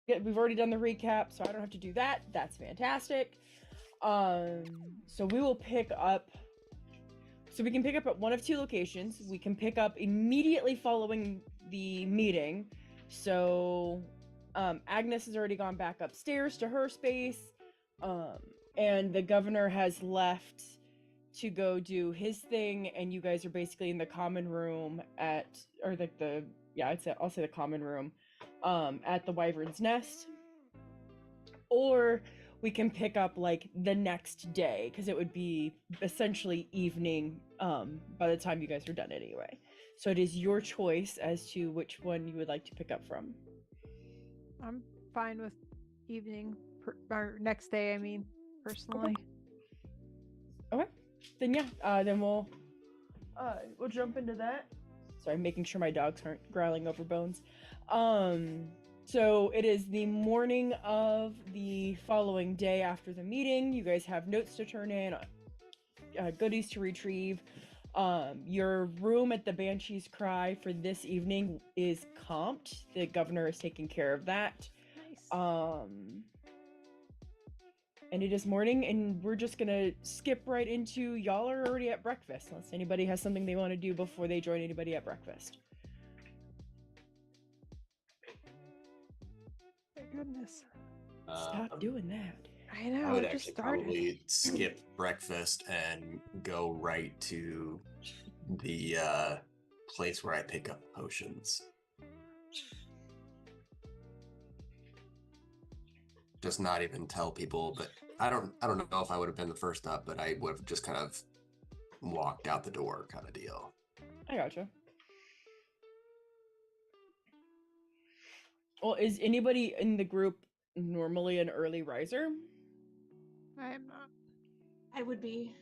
we've already done the recap, so I don't have to do that. That's fantastic. So we will pick up. So we can pick up at one of two locations. We can pick up immediately following the meeting. So Agnes has already gone back upstairs to her space, and the governor has left to go do his thing, and you guys are basically in the common room I'll say the common room at the Wyvern's Nest. Or we can pick up like the next day, because it would be essentially evening by the time you guys are done anyway. So it is your choice as to which one you would like to pick up from. I'm fine with evening or next day, I mean, personally. Okay. Then yeah, then we'll jump into that. Sorry, making sure my dogs aren't growling over bones. So it is the morning of the following day after the meeting. You guys have notes to turn in, goodies to retrieve. Your room at the Banshee's Cry for this evening is comped. The governor is taking care of that. Nice. And it is morning, and we're just gonna skip right into y'all are already at breakfast, unless anybody has something they want to do before they join anybody at breakfast. My goodness. Stop doing that. I know. I would it actually just started. probably skip breakfast and go right to the place where I pick up potions. Just not even tell people, but I don't know if I would have been the first up, but I would have just kind of walked out the door kind of deal. I gotcha. Well, is anybody in the group normally an early riser? I am not. I would be.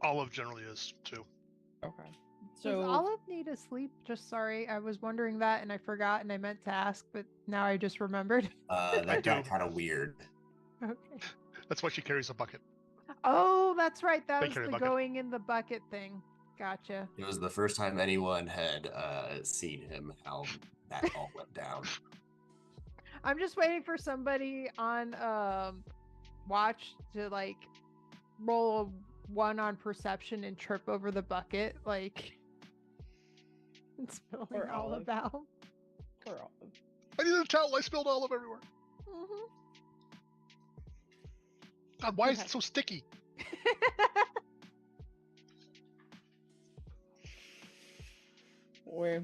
Olive generally is too. Okay. Does So Olive need to sleep? Just sorry, I was wondering that and I forgot and I meant to ask, but now I just remembered. That got kind of weird. Okay. That's why she carries a bucket. Oh, that's right. That They was carry the a bucket. going in the bucket thing. Gotcha. It was the first time anyone had seen him, how that all went down. I'm just waiting for somebody on watch to like roll a 1 on perception and trip over the bucket, like and spilling Or all Olive. about. Or Olive. I need a towel. I spilled olive everywhere. Mm-hmm. God, why is Okay. it so sticky? Where?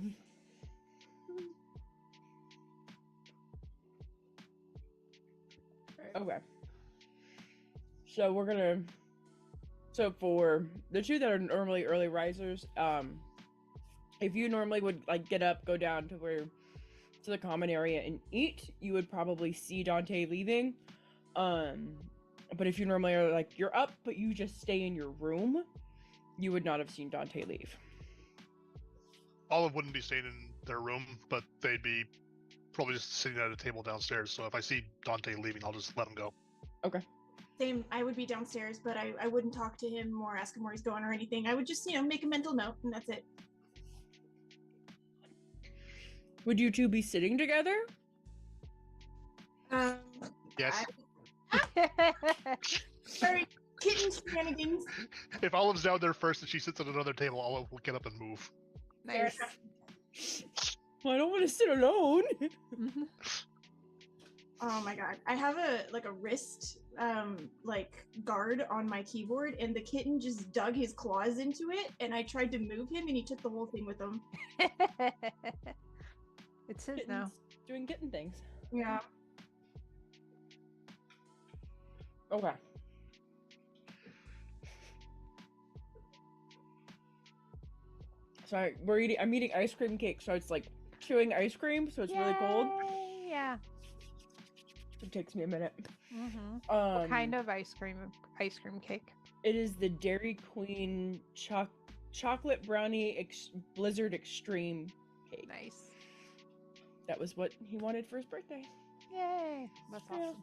Okay. So we're gonna. So for the two that are normally early risers, if you normally would like get up, go down to the common area and eat, you would probably see Dante leaving. But if you normally are like you're up, but you just stay in your room, you would not have seen Dante leave. Olive wouldn't be staying in their room, but they'd be probably just sitting at a table downstairs. So if I see Dante leaving, I'll just let him go. Okay. Same. I would be downstairs, but I wouldn't talk to him or ask him where he's going or anything. I would just, make a mental note, and that's it. Would you two be sitting together? Yes. Sorry, kitten shenanigans. If Olive's down there first and she sits at another table, Olive will get up and move. Nice. Well, I don't want to sit alone. Mhm. Oh my god. I have a wrist guard on my keyboard, and the kitten just dug his claws into it, and I tried to move him and he took the whole thing with him. It's his now. Kitten's doing kitten things. Yeah. Okay. So I'm eating ice cream cake, so it's like chewing ice cream, so it's really cold. Yay, yeah. It takes me a minute. Mm-hmm. What kind of ice cream cake? It is the Dairy Queen chocolate brownie Blizzard Extreme cake. Nice. That was what he wanted for his birthday. Yay. That's Yeah. awesome.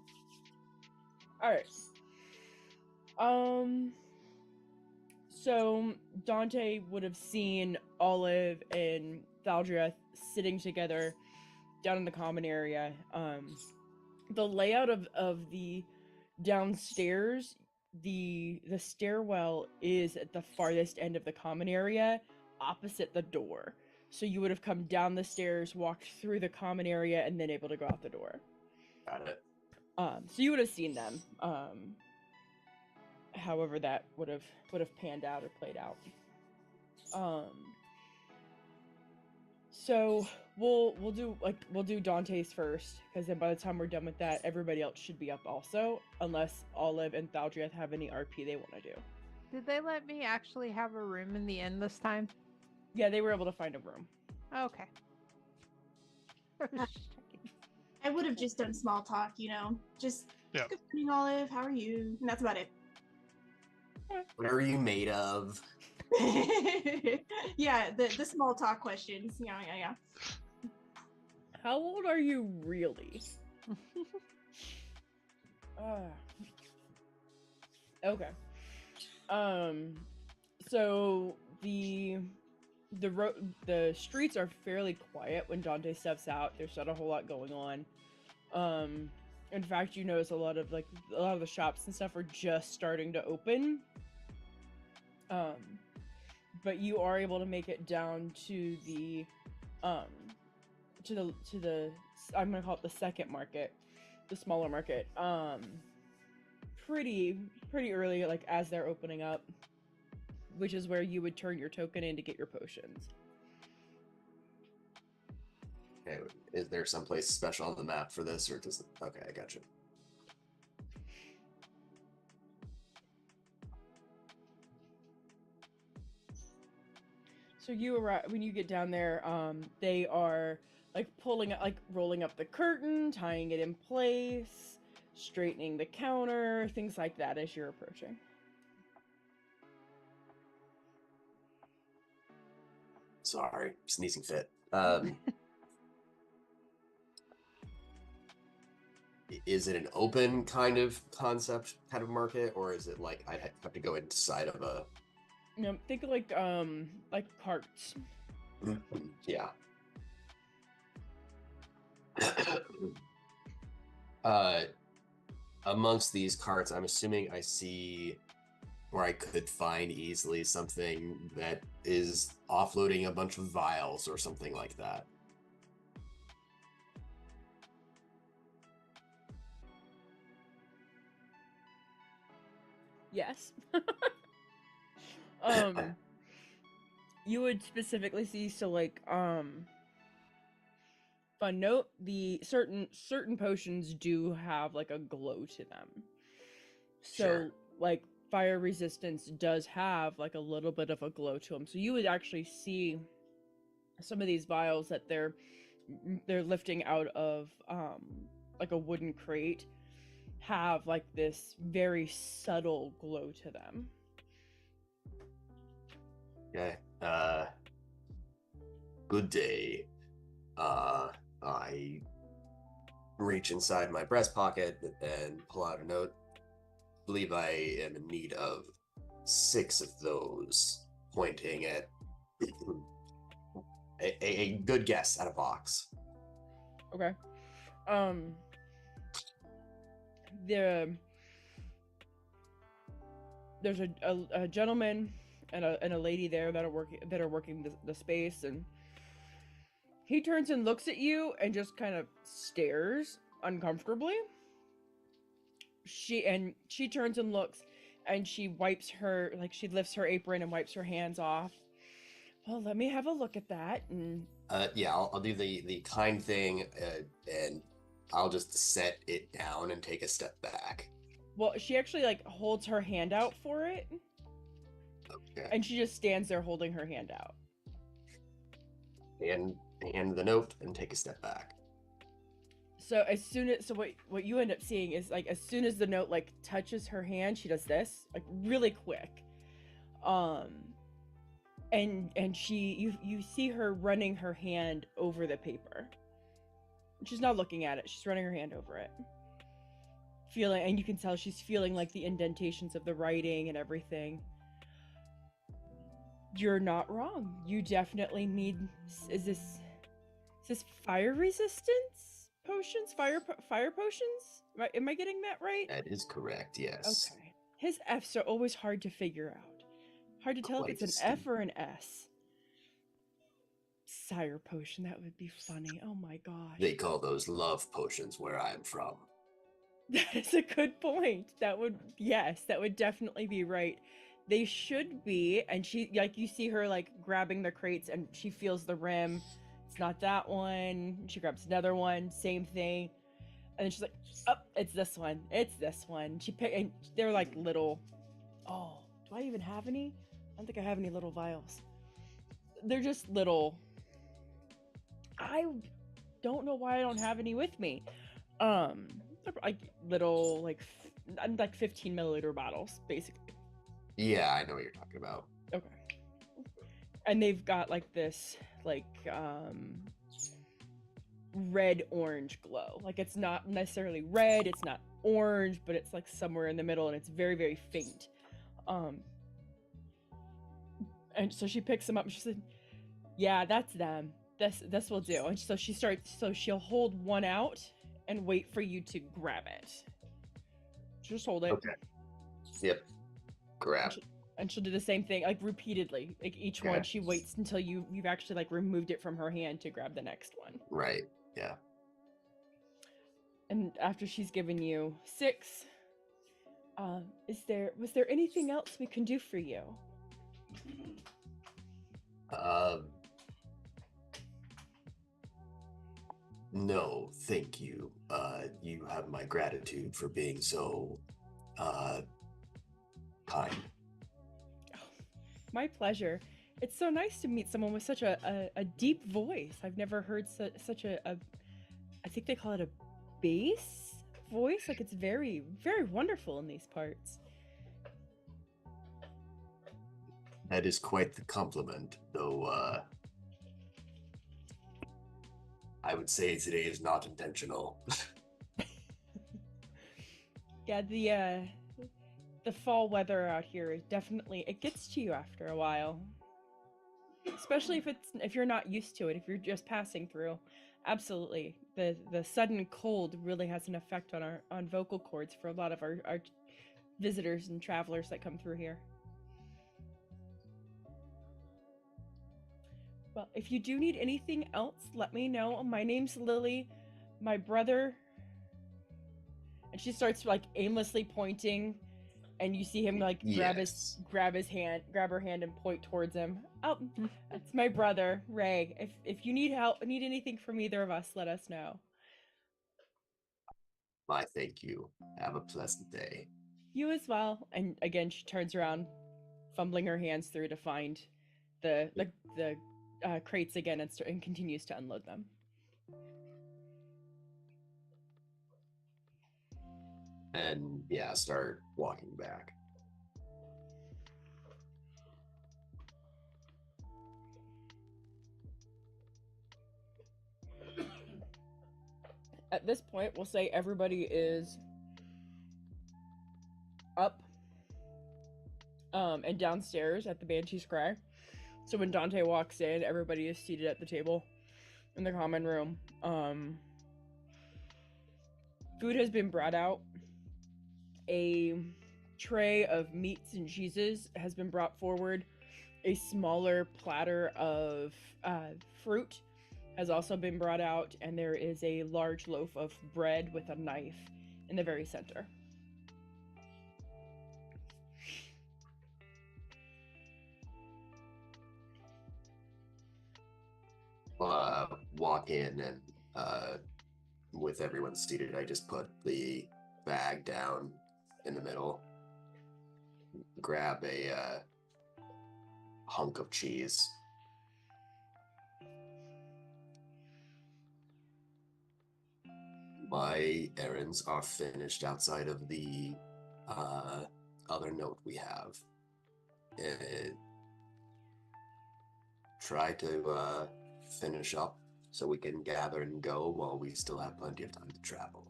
All right. So Dante would have seen Olive and Thaldria sitting together down in the common area. the layout of the downstairs, the stairwell is at the farthest end of the common area, opposite the door. So you would have come down the stairs, walked through the common area, and then able to go out the door. Got it. So you would have seen them. However that would have panned out or played out. So we'll do Dante's first, because then by the time we're done with that, everybody else should be up also, unless Olive and Thaldriath have any RP they want to do. Did they let me actually have a room in the inn this time? Yeah, they were able to find a room. Okay. I would have just done small talk, just Yeah. good morning, Olive. How are you? And that's about it. What are you made of? Yeah, the small talk questions. Yeah. How old are you really? Okay. So the streets are fairly quiet when Dante steps out. There's not a whole lot going on. In fact, you notice a lot of the shops and stuff are just starting to open. But you are able to make it down to the I'm gonna call it the second market, the smaller market. Pretty early, like as they're opening up, which is where you would turn your token in to get your potions. Okay, is there someplace special on the map for this, or does it? Okay, I got you. So you arrive when you get down there. They are rolling up the curtain, tying it in place, straightening the counter, things like that as you're approaching. Sorry, sneezing fit. Is it an open kind of concept, kind of market, or is it like I'd have to go inside of a? Think of like carts. Yeah. Amongst these carts, I'm assuming I see where I could find easily something that is offloading a bunch of vials or something like that. Yes. You would specifically see, fun note, the certain potions do have like a glow to them. So Sure. like fire resistance does have like a little bit of a glow to them. So you would actually see some of these vials that they're lifting out of like a wooden crate have like this very subtle glow to them. Okay. Good day. I reach inside my breast pocket and pull out a note. Believe I am in need of 6 of those, pointing at a good guess at a box. Okay. There's a gentleman and a lady there that are working the space, and he turns and looks at you and just kind of stares uncomfortably. She turns and looks, and she lifts her apron and wipes her hands off. Well, let me have a look at that. And yeah, I'll do the kind thing, and I'll just set it down and take a step back. Well, she actually holds her hand out for it. Okay. And she just stands there holding her hand out. And hand the note and take a step back. So what you end up seeing is as soon as the note touches her hand, she does this really quick. And you see her running her hand over the paper. She's not looking at it. She's running her hand over it. And you can tell she's feeling the indentations of the writing and everything. You're not wrong. You definitely need. Is this fire resistance? potions, fire potions. Right? Am I getting that right? That is correct, yes. Okay. His F's are always hard to figure out. Hard to tell if Quite it's an F distinct. or an S. Sire potion, that would be funny. Oh my gosh. They call those love potions where I'm from. That is a good point. That would, yes, that would definitely be right. They should be, and she, like, you see her, like, grabbing the crates, and she feels the rim. It's not that one. She grabs another one, same thing. And then she's like, oh, it's this one. It's this one. She picked, and they're like little, oh, do I even have any? I don't think I have any little vials. They're just little. I don't know why I don't have any with me. They're like little, like 15 milliliter bottles, basically. Yeah, I know what you're talking about. Okay. And they've got like this, like, red orange glow. Like, it's not necessarily red, it's not orange, but it's like somewhere in the middle, and it's very, very faint. And so she picks them up and she said, yeah, that's them. This will do. And so she'll hold one out and wait for you to grab it. Just hold it. Okay. Yep. Grab. And she'll do the same thing, like, repeatedly. Like, each one, she waits until you've actually, like, removed it from her hand to grab the next one. Right. Yeah. And after she's given you 6, was there anything else we can do for you? No, thank you. You have my gratitude for being so, kind. My pleasure. It's so nice to meet someone with such a deep voice. I've never heard such a, I think they call it a bass voice. Like, it's very, very wonderful in these parts. That is quite the compliment, though, I would say today is not intentional. Yeah, the fall weather out here is definitely, it gets to you after a while. Especially if you're not used to it, if you're just passing through. Absolutely. The sudden cold really has an effect on vocal cords for a lot of our visitors and travelers that come through here. Well, if you do need anything else, let me know. My name's Lily. My brother... And she starts, like, aimlessly pointing, and you see him, like, grab her hand and point towards him. Oh, that's my brother, Ray. If you need anything from either of us, let us know. My thank you. Have a pleasant day. You as well. And again, she turns around, fumbling her hands through to find the crates again, and continues to unload them. And yeah, start walking back. At this point, we'll say everybody is up and downstairs at the Banshee's Cry. So when Dante walks in, everybody is seated at the table in the common room. Food has been brought out. A tray of meats and cheeses has been brought forward. A smaller platter of fruit has also been brought out, and there is a large loaf of bread with a knife in the very center. Walk in and with everyone seated, I just put the bag down in the middle, grab a hunk of cheese. My errands are finished outside of the other note we have. Try to finish up so we can gather and go while we still have plenty of time to travel.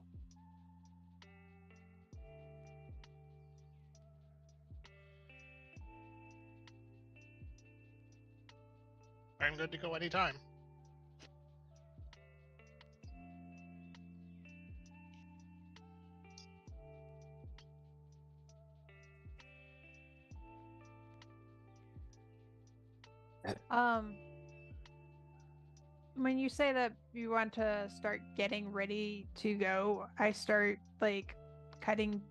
I'm good to go anytime. When you say that you want to start getting ready to go, I start like cutting.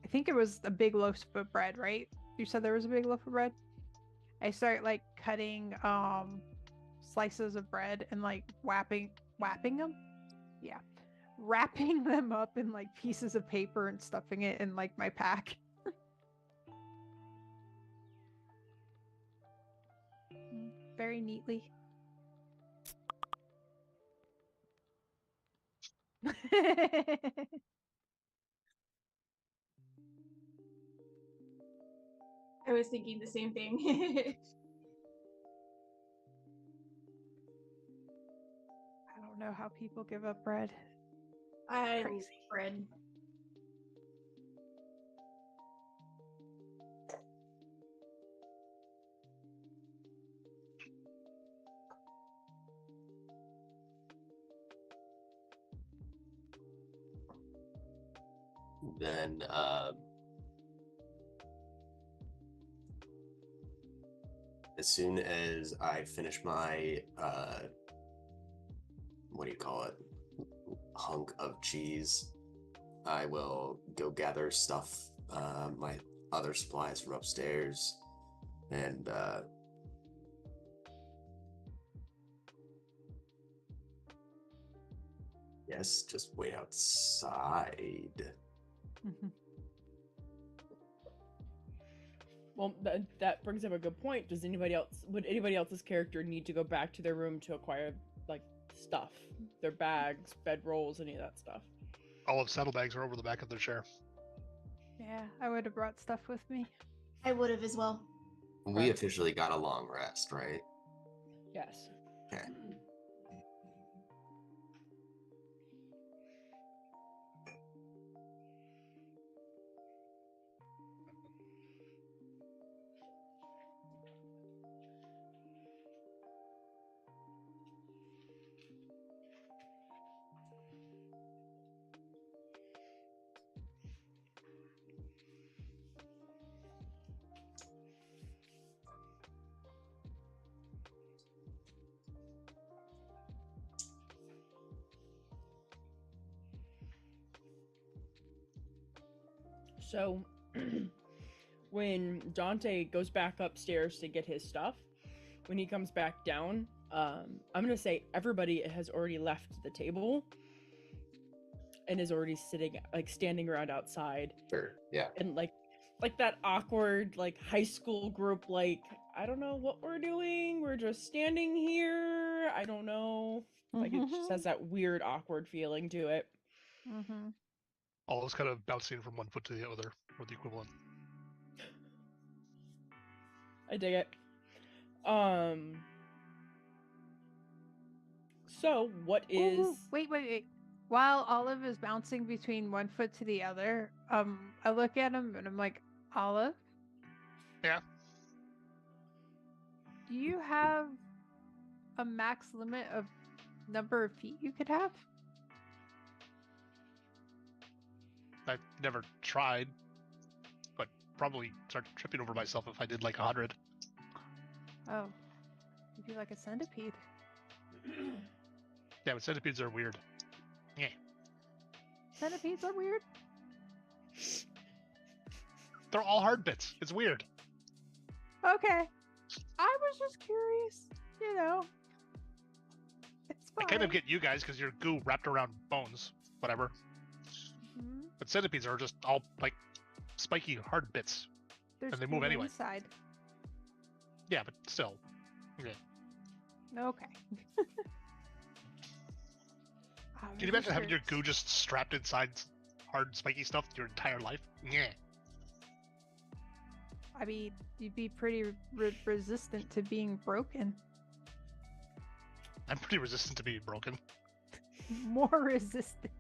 I think it was a big loaf of bread, right? You said there was a big loaf of bread. I start like cutting slices of bread and like wrapping them. Yeah, wrapping them up in like pieces of paper and stuffing it in like my pack. Very neatly. I was thinking the same thing. I don't know how people give up bread. I Crazy. love bread. Then as soon as I finish my what do you call it, hunk of cheese, I will go gather stuff, my other supplies from upstairs, and yes, just wait outside. Well, that brings up a good point. Would anybody else's character need to go back to their room to acquire, like, stuff? Their bags, bedrolls, any of that stuff? All of saddlebags are over the back of their chair. Yeah, I would have brought stuff with me. I would have as well. We officially got a long rest, right? Yes. Okay. So, when Dante goes back upstairs to get his stuff, when he comes back down, I'm gonna say everybody has already left the table and is already standing around outside, Sure. Yeah. and like that awkward like high school group, like, I don't know what we're doing. We're just standing here. I don't know. Like, it just has that weird awkward feeling to it. All those kind of bouncing from one foot to the other, or the equivalent. I dig it. So what is? Ooh, wait. While Olive is bouncing between one foot to the other, I look at him and I'm like, Olive? Yeah. Do you have a max limit of number of feet you could have? I've never tried, but probably start tripping over myself if I did like 100. Oh, you'd be like a centipede. Yeah, but centipedes are weird. Yeah. Centipedes are weird? They're all hard bits. It's weird. Okay. I was just curious, you know. It's I fine. kind of get you guys because you're goo wrapped around bones. Whatever. But centipedes are just all like spiky hard bits. There's and they move goo anyway. Inside. Yeah, but still. Yeah. Okay. Can you imagine having your goo just strapped inside hard spiky stuff your entire life? Yeah. I mean, you'd be pretty resistant to being broken. I'm pretty resistant to being broken. More resistant.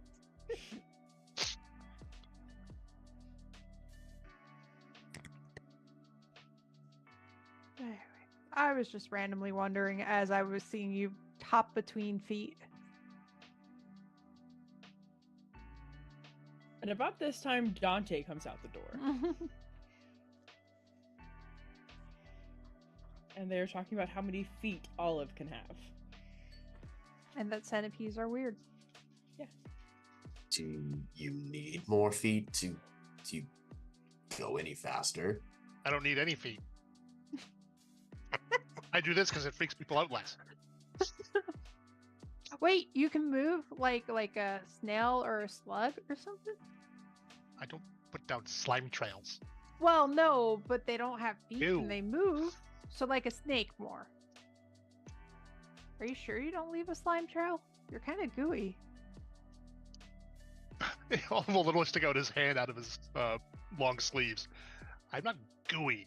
Anyway, I was just randomly wondering as I was seeing you hop between feet. And about this time, Dante comes out the door. And they're talking about how many feet Olive can have. And that centipedes are weird. Do you need more feet to go any faster? I don't need any feet. I do this because it freaks people out less. Wait, you can move like a snail or a slug or something? I don't put down slime trails. Well, no, but they don't have feet Ew. and they move. So like a snake more. Are you sure you don't leave a slime trail? You're kind of gooey. Olive will literally stick out his hand out of his long sleeves. I'm not gooey.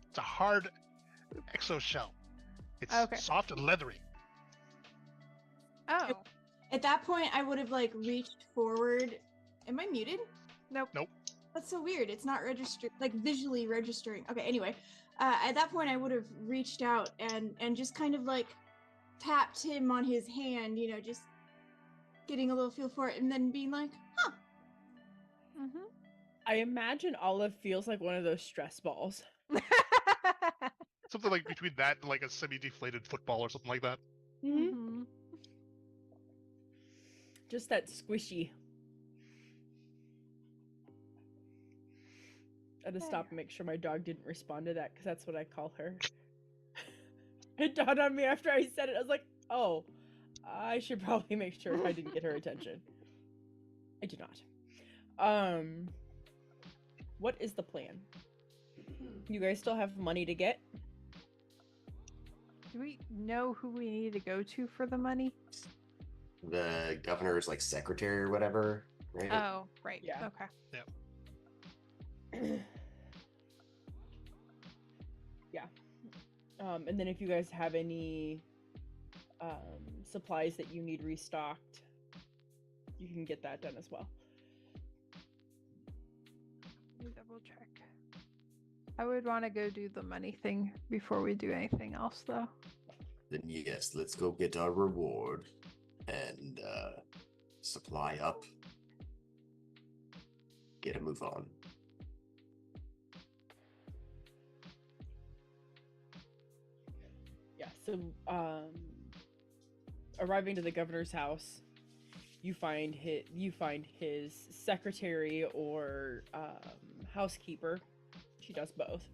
It's a hard exoshell. It's Okay. soft and leathery. Oh, At that point, I would have like reached forward. Am I muted? nope. Nope. That's so weird. It's not registered, like visually registering. Okay, anyway, at that point, I would have reached out and just kind of like tapped him on his hand, you know, just getting a little feel for it, and then being like, "Huh." Mm-hmm. I imagine Olive feels like one of those stress balls. Something like between that and like a semi-deflated football or something like that. Mm-hmm. Just that squishy. I had to stop and make sure my dog didn't respond to that because that's what I call her. It dawned on me after I said it. I was like, oh, I should probably make sure I didn't get her attention. I did not. What is the plan? You guys still have money to get? Do we know who we need to go to for the money? The governor's like secretary or whatever, right? Oh, right. Yeah. Okay. Yeah. And then if you guys have any supplies that you need restocked, you can get that done as well. Let me double check. I would want to go do the money thing before we do anything else, though. Then yes, let's go get our reward and supply up. Get a move on. Yeah, so arriving to the governor's house, you find his secretary or housekeeper. She does both.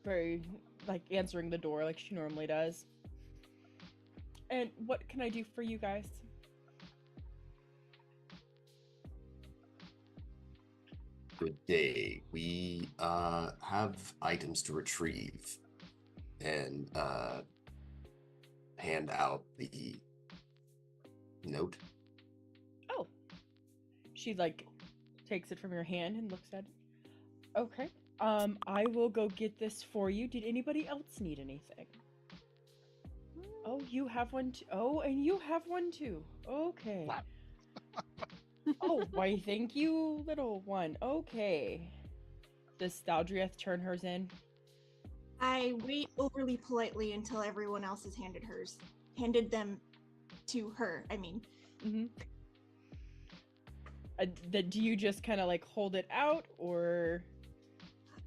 Very like answering the door like she normally does. And what can I do for you guys? Good day. We have items to retrieve and hand out the note. Oh. She like takes it from your hand and looks at it. Okay. I will go get this for you. Did anybody else need anything? Oh, you have one too. Oh, and you have one too. Okay. Oh, why thank you, little one. Okay. Does Staldrieth turn hers in? I wait overly politely until everyone else has handed them to her. I mean, Mm-hmm. Do you just kind of like hold it out, or?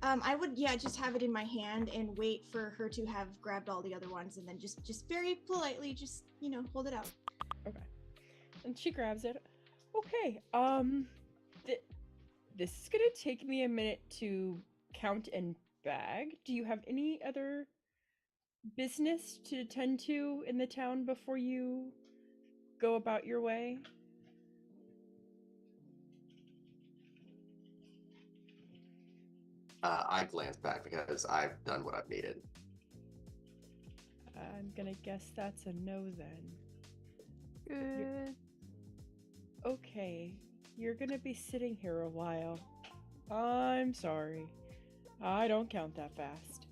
I would, yeah, just have it in my hand and wait for her to have grabbed all the other ones, and then just very politely, just hold it out. Okay. And she grabs it. Okay. This is gonna take me a minute to count and bag. Do you have any other business to attend to in the town before you go about your way? I glance back because I've done what I've needed. I'm gonna guess that's a no then. Good. Okay, you're gonna be sitting here a while. I'm sorry. I don't count that fast.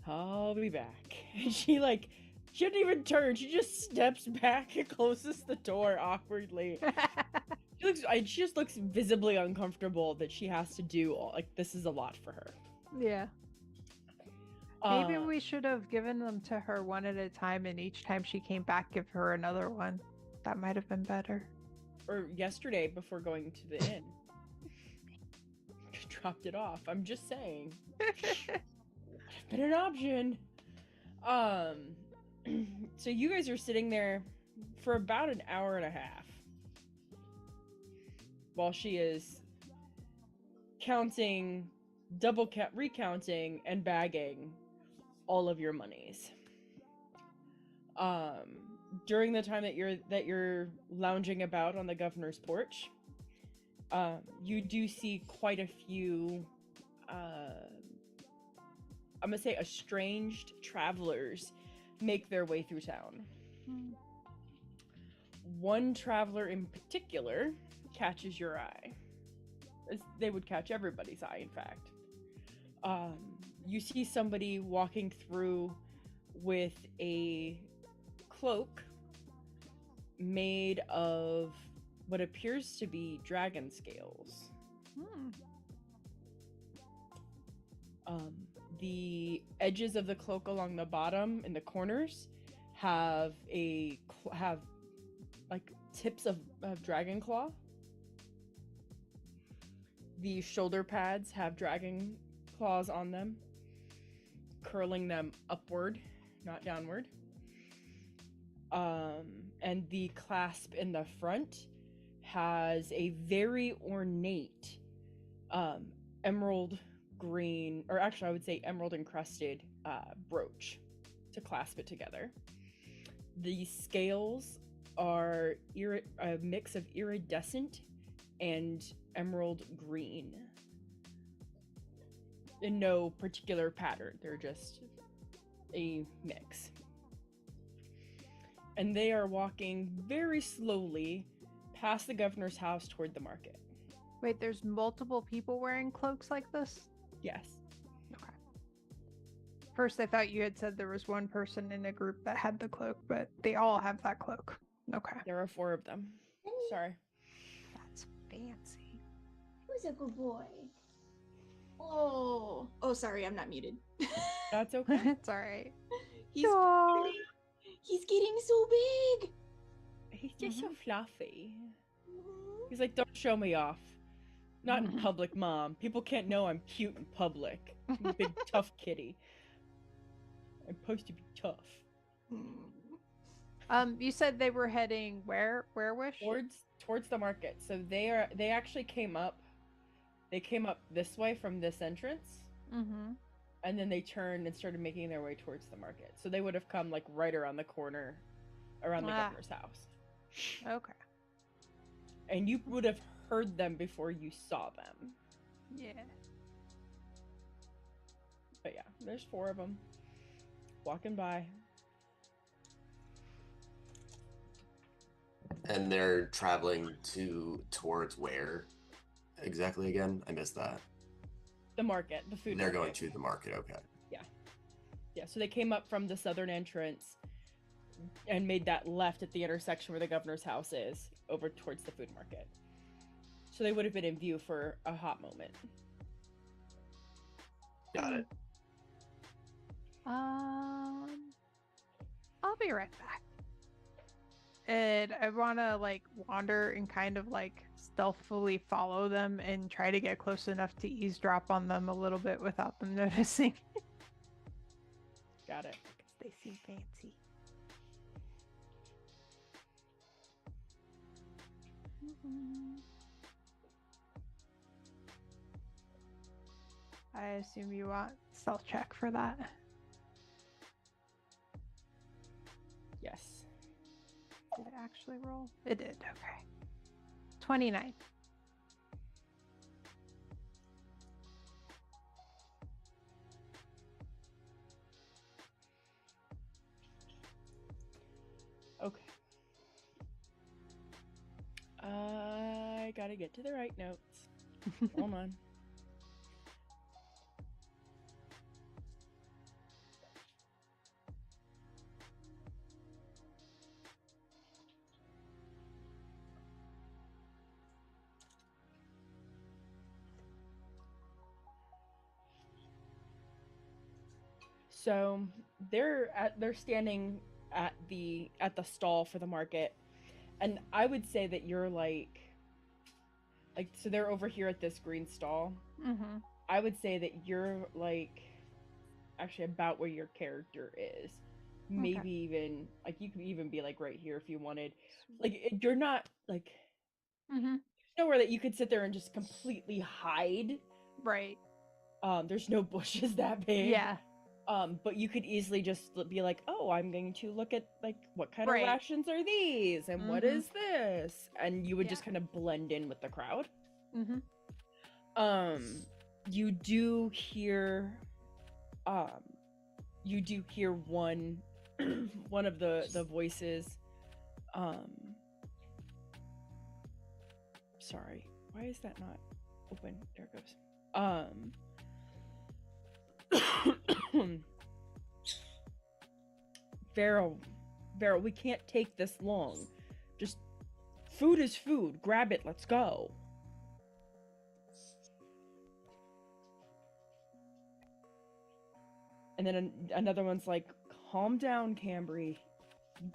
I'll be back. And she doesn't even turn. She just steps back and closes the door awkwardly. She just looks visibly uncomfortable that she has to do all, this is a lot for her. Yeah. Maybe we should have given them to her one at a time, and each time she came back, give her another one. That might have been better. Or yesterday before going to the inn. dropped it off. I'm just saying. Been an option. So you guys are sitting there for about an hour and a half while she is counting, recounting, and bagging all of your monies. During the time that you're lounging about on the governor's porch, you do see quite a few I'm gonna say estranged travelers make their way through town. One traveler in particular catches your eye. They would catch everybody's eye, in fact. You see somebody walking through with a cloak made of what appears to be dragon scales. The edges of the cloak along the bottom and the corners have like tips of dragon claw. The shoulder pads have dragon claws on them, curling them upward, not downward. And the clasp in the front has a very ornate emerald green, or actually I would say emerald encrusted brooch to clasp it together. The scales are a mix of iridescent and emerald green in no particular pattern. They're just a mix. And they are walking very slowly past the governor's house toward the market. Wait, there's multiple people wearing cloaks like this? Yes. Okay. First, I thought you had said there was one person in a group that had the cloak, but they all have that cloak. Okay. There are 4 of them. Sorry. That's fancy. Who's a good boy? Oh, sorry, I'm not muted. That's okay. It's all right. He's getting so big. He's just so fluffy. He's like, don't show me off. Not in public, Mom. People can't know I'm cute in public. I'm a big tough kitty. I'm supposed to be tough. You said they were heading where? Where, Wish? Towards the market. So they actually came up. They came up this way from this entrance. Mm-hmm. And then they turned and started making their way towards the market. So they would have come like right around the corner, around the governor's house. Okay. And you would have heard them before you saw them. Yeah. But yeah, there's 4 of them walking by. And they're traveling towards where exactly again? I missed that. The market, the food They're market. going to the market, okay. Yeah, so they came up from the southern entrance and made that left at the intersection where the governor's house is, over towards the food market. So they would have been in view for a hot moment. Got it. I'll be right back. And I want to like wander and kind of like stealthily follow them and try to get close enough to eavesdrop on them a little bit without them noticing. Got it. Because they seem fancy. I assume you want stealth check for that. Yes. Did it actually roll? It did, okay. 29. Okay. I gotta get to the right notes. Hold on. So they're standing at the stall for the market, and I would say that you're like like, so they're over here at this green stall. Mm-hmm. I would say that you're like actually about where your character is. Maybe even like you could even be like right here if you wanted. Like you're not like Mm-hmm. nowhere that you could sit there and just completely hide. Right. There's no bushes that big. Yeah. But you could easily just be like, oh, I'm going to look at like what kind Right. of rations are these and what Mhm. is this, and you would Yeah. just kind of blend in with the crowd. Mm-hmm. You do hear one one of the voices. Sorry, why is that not open? There it goes. Varel, we can't take this long. Just food is food. Grab it. Let's go. And then another one's like, calm down, Cambry.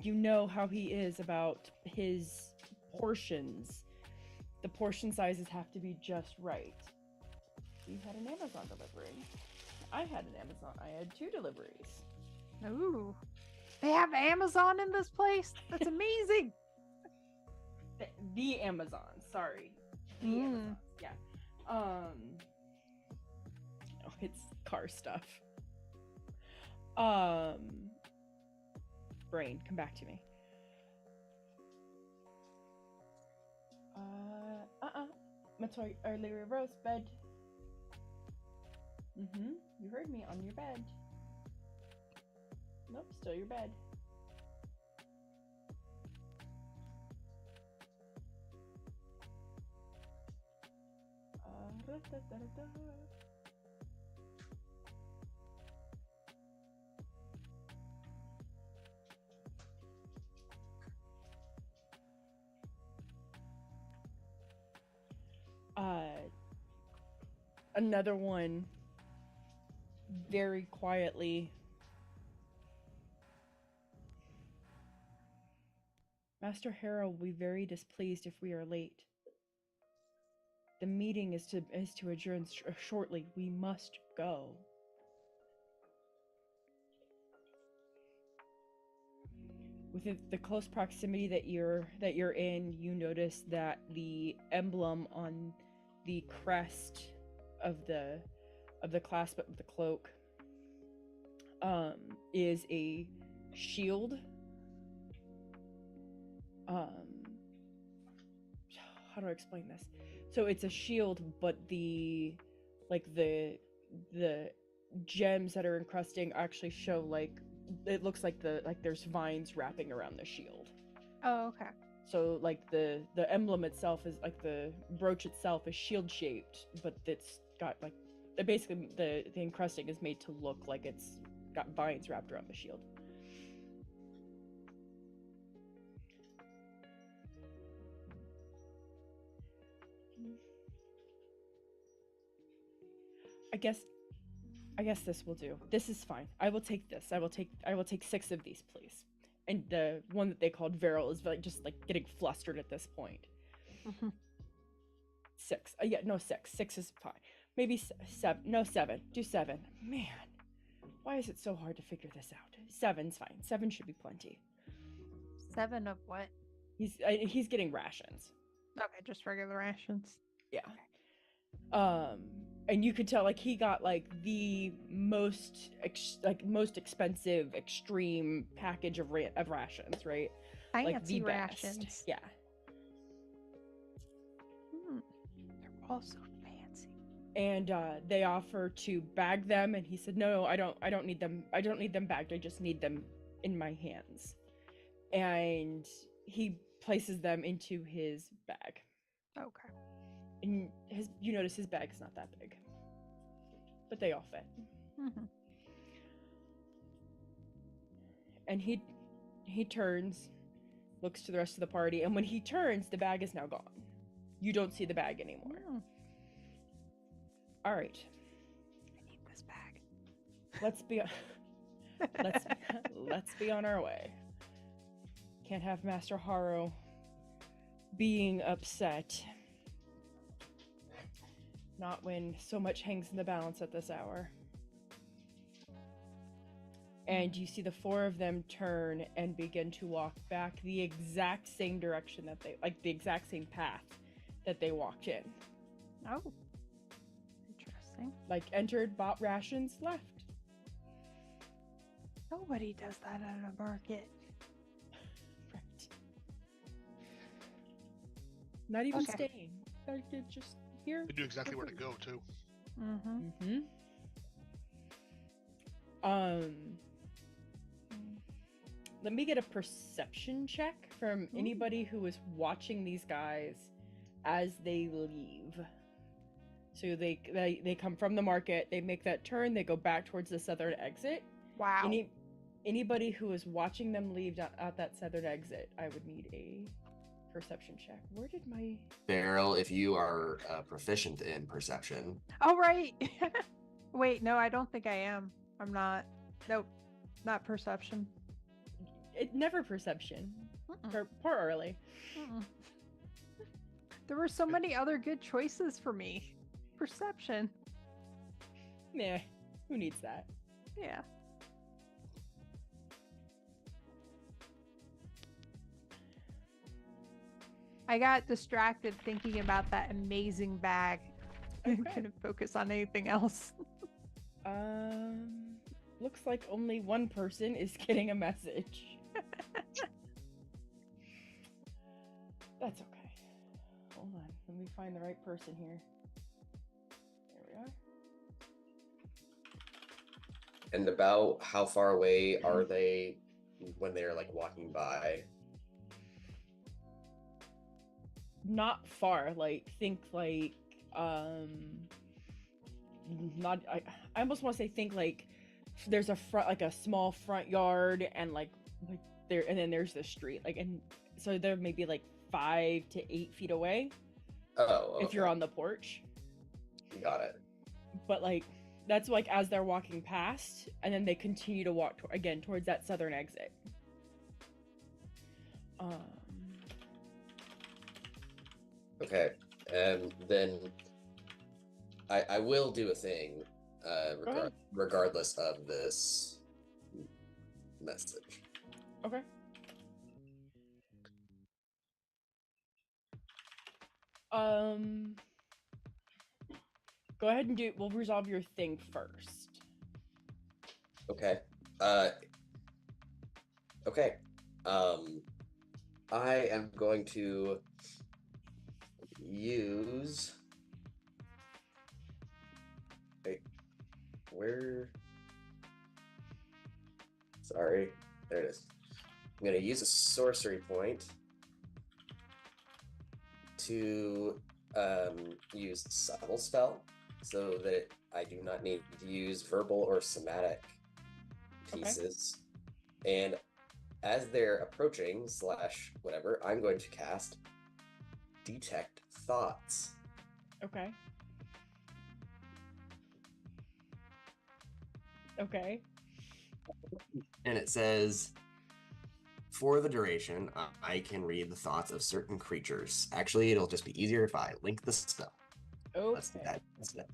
You know how he is about his portions. The portion sizes have to be just right. We had an Amazon delivery. I had two deliveries. Ooh. They have Amazon in this place? That's amazing. The Amazon, sorry. The Amazon. Yeah. Oh, it's car stuff. Brain, come back to me. Matoy early roast bed. You heard me, on your bed. Nope, still your bed. Another one very quietly. Master Harrow will be very displeased if we are late. The meeting is to adjourn shortly. We must go. Within the close proximity that you're in, you notice that the emblem on the crest of the clasp of the cloak is a shield. How do I explain this? So it's a shield, but the gems that are encrusting actually show like it looks like there's vines wrapping around the shield. Oh, okay. So like the emblem itself is like the brooch itself is shield shaped, but it's got like basically the encrusting is made to look like it's got vines wrapped around the shield. I guess this will do. This is fine. I will take this. I will take 6 of these, please. And the one that they called Varel is like just like getting flustered at this point. 6. Yeah, no 6. 6 is fine. Maybe 7. No 7. Do 7. Man, why is it so hard to figure this out? 7's fine. 7 should be plenty. 7 of what? He's getting rations. Okay, just regular rations. Yeah. And you could tell like he got like the most expensive extreme package of rations, right? Fancy like the rations. Best. Yeah. They're all so fancy. And they offer to bag them, and he said, "No, I don't need them. I don't need them bagged. I just need them in my hands." And he places them into his bag. Okay. And you notice his bag's not that big, but they all fit. And he turns, looks to the rest of the party, and when he turns, the bag is now gone. You don't see the bag anymore. All right. I need this bag. Let's be on our way. Can't have Master Harrow being upset. not when so much hangs in the balance at this hour. And you see the four of them turn and begin to walk back the exact same direction that they, like the exact same path that they walked in. Oh. Interesting. Like entered, bought rations, left. Nobody does that at a market. Right. Not even Okay. staying. They're just here. They knew exactly where to go too. Mm-hmm. Let me get a perception check from anybody who is watching these guys as they leave. So they come from the market, they make that turn, they go back towards the southern exit. Wow. Anybody who is watching them leave out that southern exit, I would need a perception check. Where did my Beryl, if you are proficient in perception, Oh, right. Wait, no, I don't think I am. I'm not. Nope. Not perception. never perception. Mm-mm. Poor early. Mm-mm. There were so many other good choices for me. Perception. Nah, who needs that? Yeah. I got distracted thinking about that amazing bag. I Okay. couldn't focus on anything else. Looks like only one person is getting a message. That's okay. Hold on, let me find the right person here. There we are. and about how far away are they when they're like walking by? Not far, like think like not I almost want to say think like there's a front, like a small front yard, and like there, and then there's the street, like, and so they're maybe like 5 to 8 feet away Oh, if you're okay. on the porch. Got it. But like that's like as they're walking past, and then they continue to walk again towards that southern exit. Okay, and then I will do a thing, Go ahead. regardless of this message. Okay. Go ahead and do. We'll resolve your thing first. Okay. Okay. I am going to use. Wait, where? Sorry, there it is. I'm going to use a sorcery point to use subtle spell, so that I do not need to use verbal or somatic pieces. And as they're approaching / whatever, I'm going to cast Detect Thoughts. Okay. Okay. And it says, for the duration, I can read the thoughts of certain creatures. Actually, it'll just be easier if I link the spell. Let's do Okay. that instead.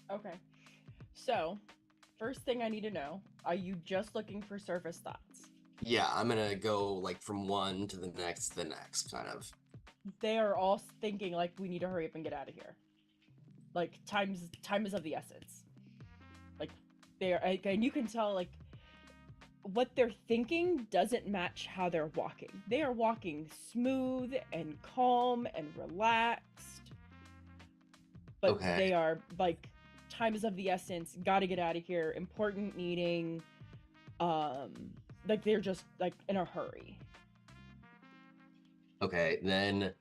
Okay. So, first thing I need to know, are you just looking for surface thoughts? Yeah, I'm gonna go like from one to the next, kind of. They are all thinking like we need to hurry up and get out of here. Like time is of the essence. Like they're, and you can tell like what they're thinking doesn't match how they're walking. They are walking smooth and calm and relaxed. but Okay. they are like, time is of the essence. Got to get out of here. Important meeting. Like they're just like in a hurry. Okay, then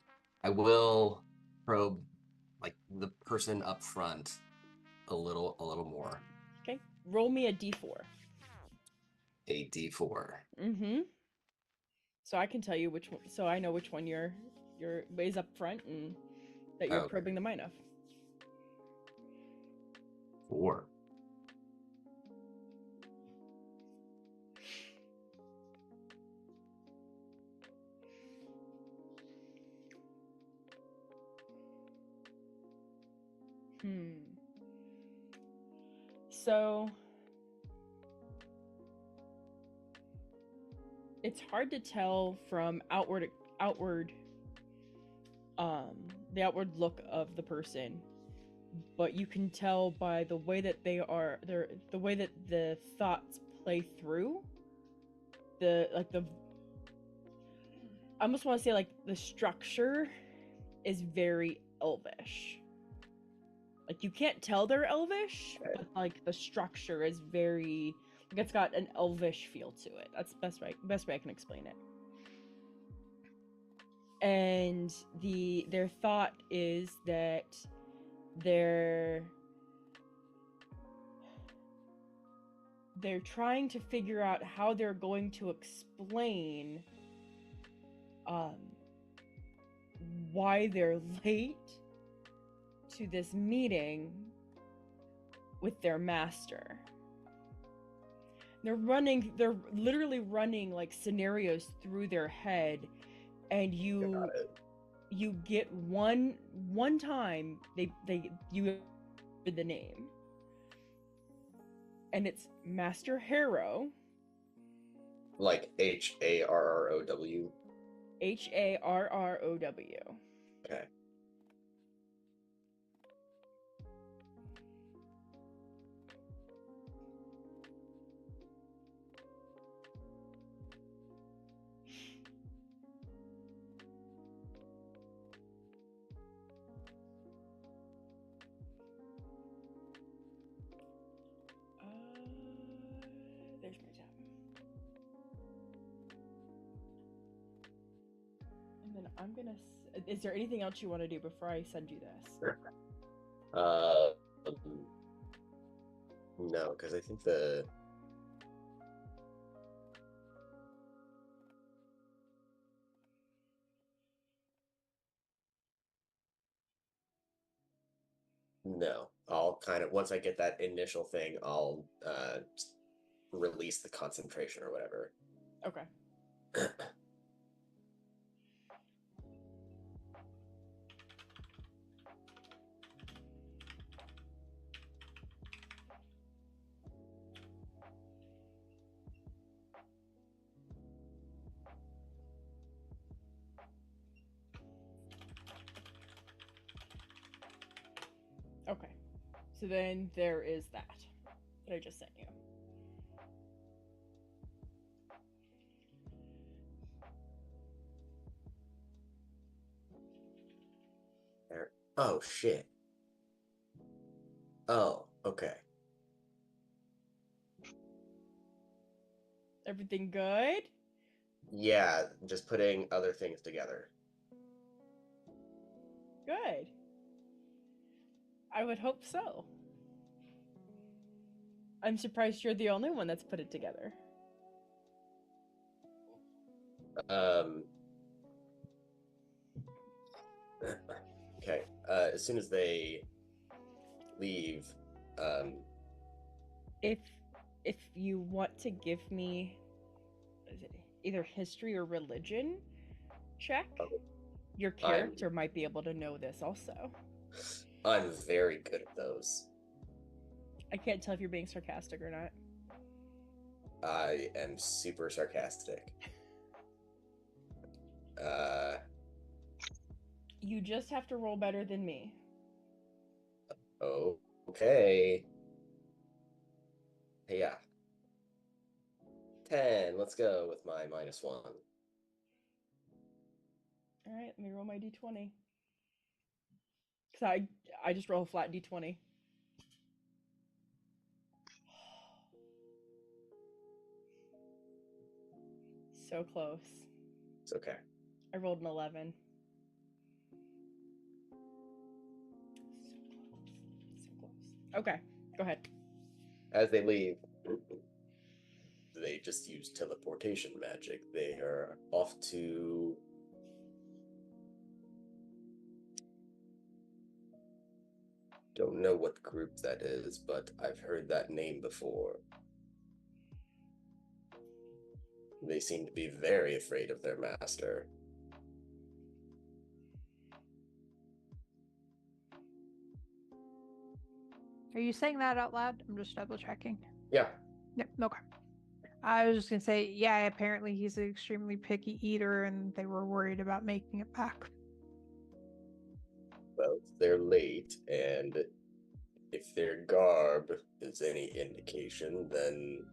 I will probe like the person up front a little more. Okay, roll me a d4. A D4. Mm-hmm. So I can tell you which one. So I know which one you're ways up front and that you're Okay. probing the mind of. 4. So it's hard to tell from the outward look of the person, but you can tell by the way that the way that the thoughts play through I almost want to say like the structure is very elvish. Like you can't tell they're elvish, but like the structure is very, like it's got an elvish feel to it. That's the best way I can explain it. And their thought is that they're trying to figure out how they're going to explain why they're late to this meeting with their master. They're literally running like scenarios through their head, and you get one time you hear the name, and it's Master Harrow. Like Harrow. Harrow. Okay. There's my tab. And then I'm gonna. Is there anything else you want to do before I send you this? No, because I think the no. I'll kind of once I get that initial thing, I'll release the concentration or whatever. Okay. Okay. So then there is that I just sent you. There. Oh shit. Oh, okay. Everything good? Yeah, just putting other things together. Good. I would hope so. I'm surprised you're the only one that's put it together. Okay. As soon as they leave, If you want to give me, is it either history or religion check, your character might be able to know this also. I'm very good at those. I can't tell if you're being sarcastic or not. I am super sarcastic. You just have to roll better than me. Okay. Yeah. 10. Let's go with my -1. All right, let me roll my d20. Because I just roll a flat d20. So close. It's okay. I rolled an 11. So close. Okay, go ahead. As they leave, they just use teleportation magic. They are off to... Don't know what group that is, but I've heard that name before. They seem to be very afraid of their master. Are you saying that out loud? I'm just double checking. Yeah. Yep. Okay. I was just gonna say, yeah. Apparently, he's an extremely picky eater, and they were worried about making it back. Well, they're late, and if their garb is any indication, then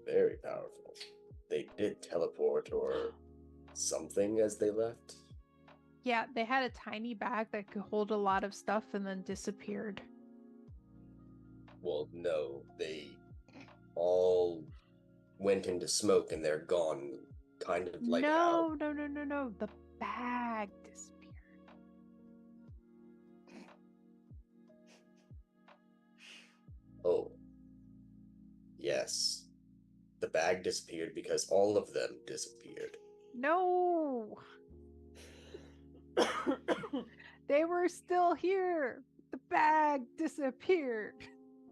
very powerful. They did teleport or something as they left. Yeah, they had a tiny bag that could hold a lot of stuff and then disappeared. Well, no, they all went into smoke and they're gone, kind of like how... No. The bag disappeared. Oh. Yes. The bag disappeared because all of them disappeared. No. They were still here. The bag disappeared.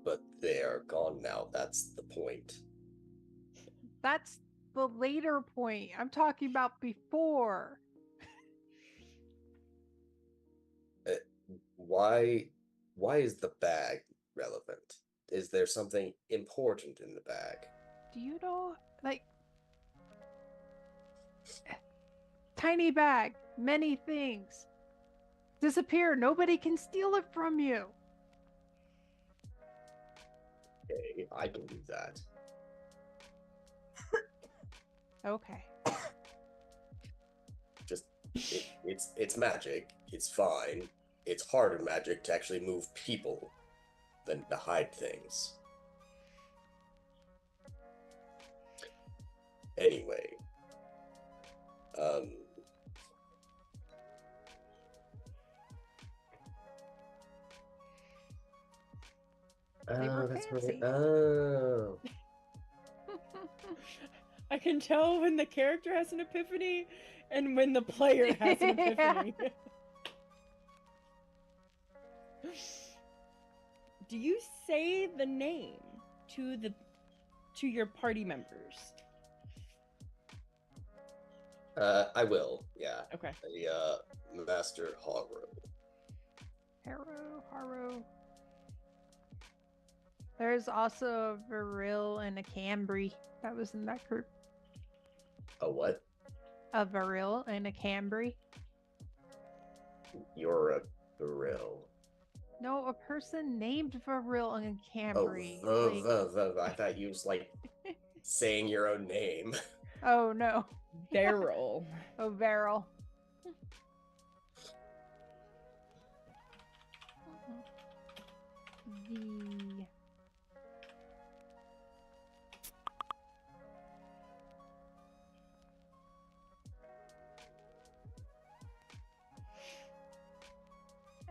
But they are gone now, that's the point. That's the later point. I'm talking about before. Why is the bag relevant? Is there something important in the bag? Do you know, like, tiny bag, many things. Disappear. Nobody can steal it from you. Okay, I can do that. Okay. Just, it's magic. It's fine. It's harder magic to actually move people than to hide things. Anyway, They were that's fancy. right. Oh. I can tell when the character has an epiphany and when the player has an epiphany. Do you say the name to your party members? I will, yeah. Okay. Master Horror. Harrow. There's also a Viril and a Cambry that was in that group. A what? A Viril and a Cambry. You're a Viril. No, a person named Viril and Oh, Cambry. Like... I thought you was like saying your own name. Oh no. Barrel. Oh, Viril. The...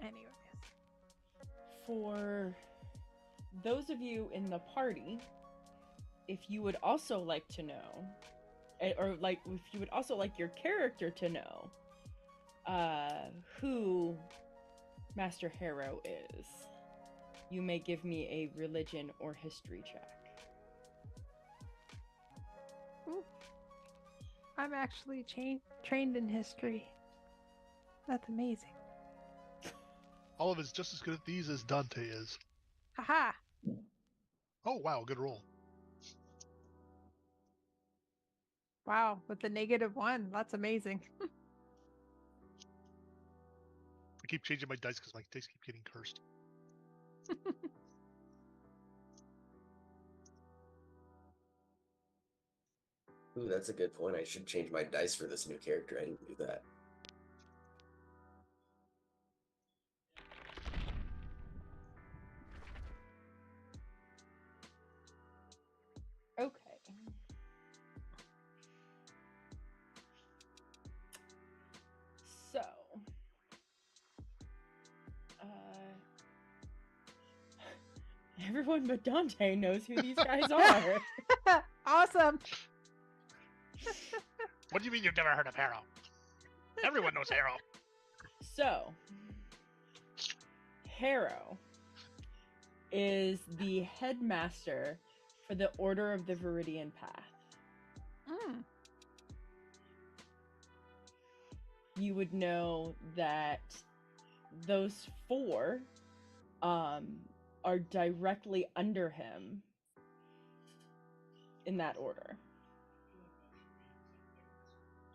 Anyways. For those of you in the party, if you would also like to know, or like if you would also like your character to know who Master Harrow is, you may give me a religion or history check. Ooh. I'm actually trained in history. That's amazing. Olive is just as good at these as Dante is. Haha. Oh, wow, good roll. Wow, with the -1, that's amazing. I keep changing my dice because my dice keep getting cursed. Ooh, that's a good point. I should change my dice for this new character. I didn't do that. everyone but Dante knows who these guys are. Awesome. What do you mean you've never heard of Harrow? Everyone knows Harrow. So, Harrow is the headmaster for the Order of the Viridian Path. Mm. You would know that those four are directly under him in that order.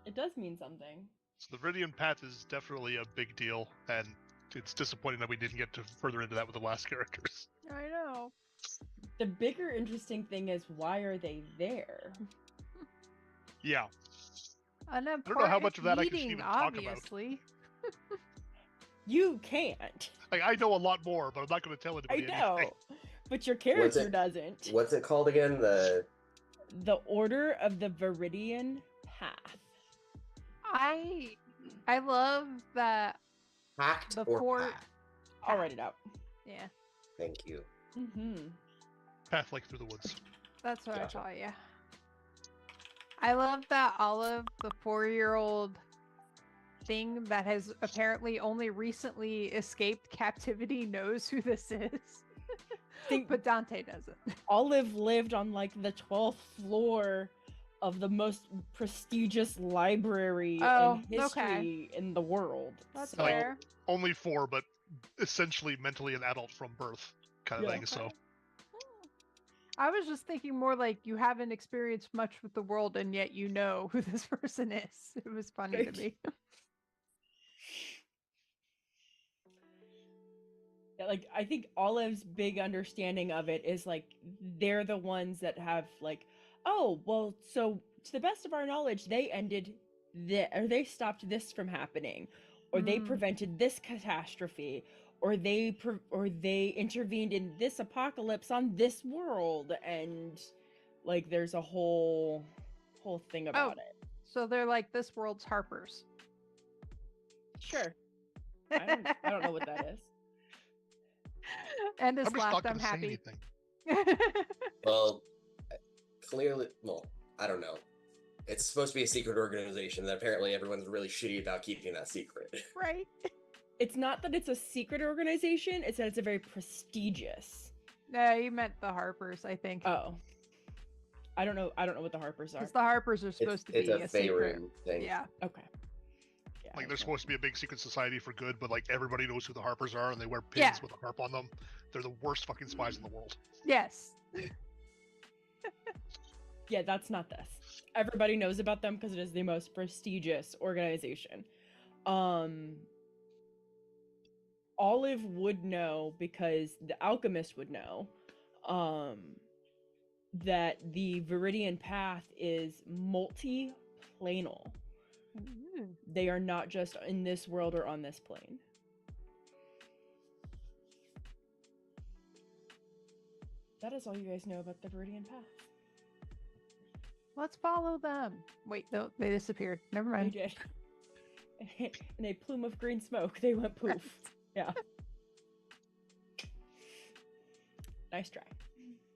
It does mean something. So the Viridian Path is definitely a big deal, and it's disappointing that we didn't get to further into that with the last characters. I know. The bigger interesting thing is, why are they there? Yeah. An important don't know how much of that I can meeting, even talk about. obviously. You can't. Like, I know a lot more, but I'm not going to tell I anybody know, anything. but your character it? doesn't. What's it called again? The The Order of the Viridian Path. I love that. Pact The or four- pact? I'll write it out. Yeah, Thank you. Mm-hmm. Path like through the woods. that's what Gotcha. I thought. Yeah. I love that Olive, the 4-year-old thing that has apparently only recently escaped captivity, knows who this is. But Dante doesn't. Olive lived on like the 12th floor of the most prestigious library Oh, in history in the world. That's So, Like- fair. Only 4, but essentially mentally an adult from birth kind of Yeah. thing, so... I was just thinking more like you haven't experienced much with the world and yet you know who this person is. It was funny to me. yeah, like I think Olive's big understanding of it is like they're the ones that have like, oh well, so to the best of our knowledge, they ended or they stopped this from happening, or they Mm. prevented this catastrophe, or they intervened in this apocalypse on this world, and like there's a whole thing about it. So they're like this world's Harpers. Sure. I don't know what that is. And I'm his just laughed, not going I'm to say happy. anything. Well, clearly, well, I don't know. It's supposed to be a secret organization that apparently everyone's really shitty about keeping that secret. Right. It's not that it's a secret organization, it's that it's a very prestigious. No, you meant the Harpers, I think. Oh. I don't know what the Harpers are. Because the Harpers are supposed to It's be a a secret. Faerun thing. Yeah. Okay. Yeah, Like, I they're don't- supposed to be a big secret society for good, but, like, everybody knows who the Harpers are, and they wear pins Yeah. with a harp on them. They're the worst fucking spies in the world. Yes. Yeah, that's not this. Everybody knows about them because it is the most prestigious organization. Olive would know because the alchemist would know that the Viridian Path is multi-planal. Ooh. They are not just in this world or on this plane. That is all you guys know about the Viridian Path. Let's follow them. Wait, no, they disappeared. Never They mind. did. In a plume of green smoke, they went poof. Yeah. Nice try.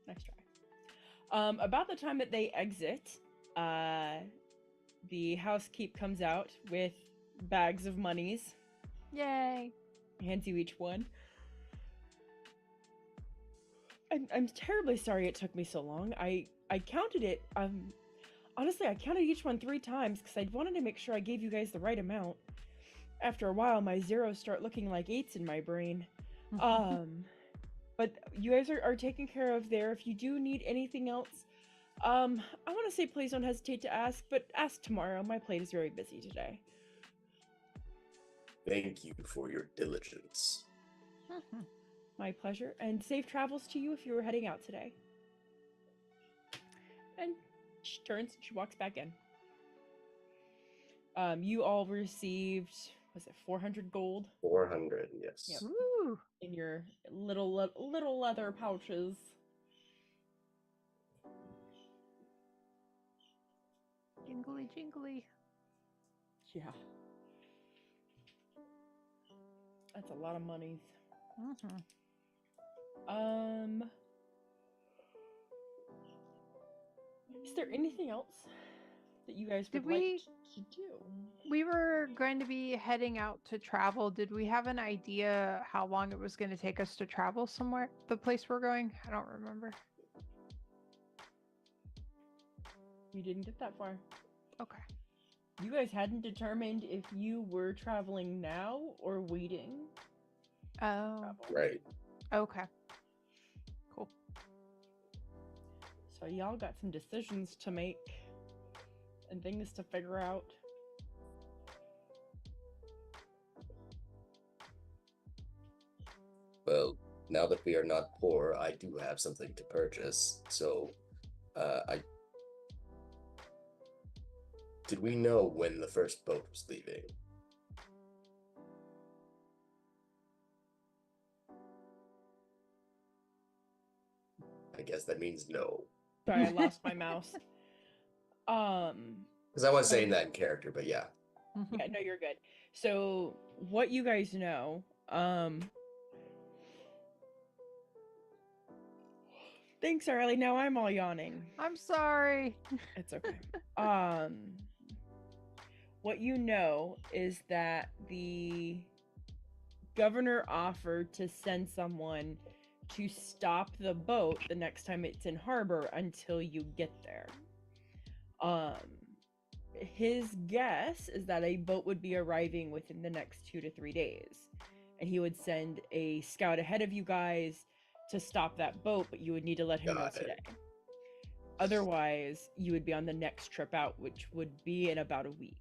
Nice try. About the time that they exit, the housekeep comes out with bags of monies, Yay. hands you each one. I'm terribly sorry it took me so long. I counted it. Honestly, I counted each one 3 times because I wanted to make sure I gave you guys the right amount. After a while, my zeros start looking like 8s in my brain. But you guys are taken care of there. If you do need anything else, I want to say please don't hesitate to ask, but ask tomorrow. My plate is very busy today. Thank you for your diligence. My pleasure, and safe travels to you if you were heading out today. And she turns and she walks back in. You all received, was it 400 gold 400, yes. Yep. Ooh. in your little leather pouches? Jingly jingly. Yeah. That's a lot of money. Mhm. Is there anything else that you guys would Did like we- to do? We were going to be heading out to travel. Did we have an idea how long it was going to take us to travel somewhere? The place we're going? I don't remember. You didn't get that far. Okay. You guys hadn't determined if you were traveling now or waiting. Oh, Travel. Right. okay. Cool. So y'all got some decisions to make and things to figure out. Well, now that we are not poor, I do have something to purchase. So, I did we know when the first boat was leaving? I guess that means no. Sorry, I lost my mouse. Because I was saying that in character, but yeah. Yeah, no, you're good. So what you guys know, thanks, Arlie. Now I'm all yawning. I'm sorry. It's okay. What you know is that the governor offered to send someone to stop the boat the next time it's in harbor until you get there. His guess is that a boat would be arriving within the next 2 to 3 days, and he would send a scout ahead of you guys to stop that boat, but you would need to let him know Got it. today. Otherwise, you would be on the next trip out, which would be in about a week.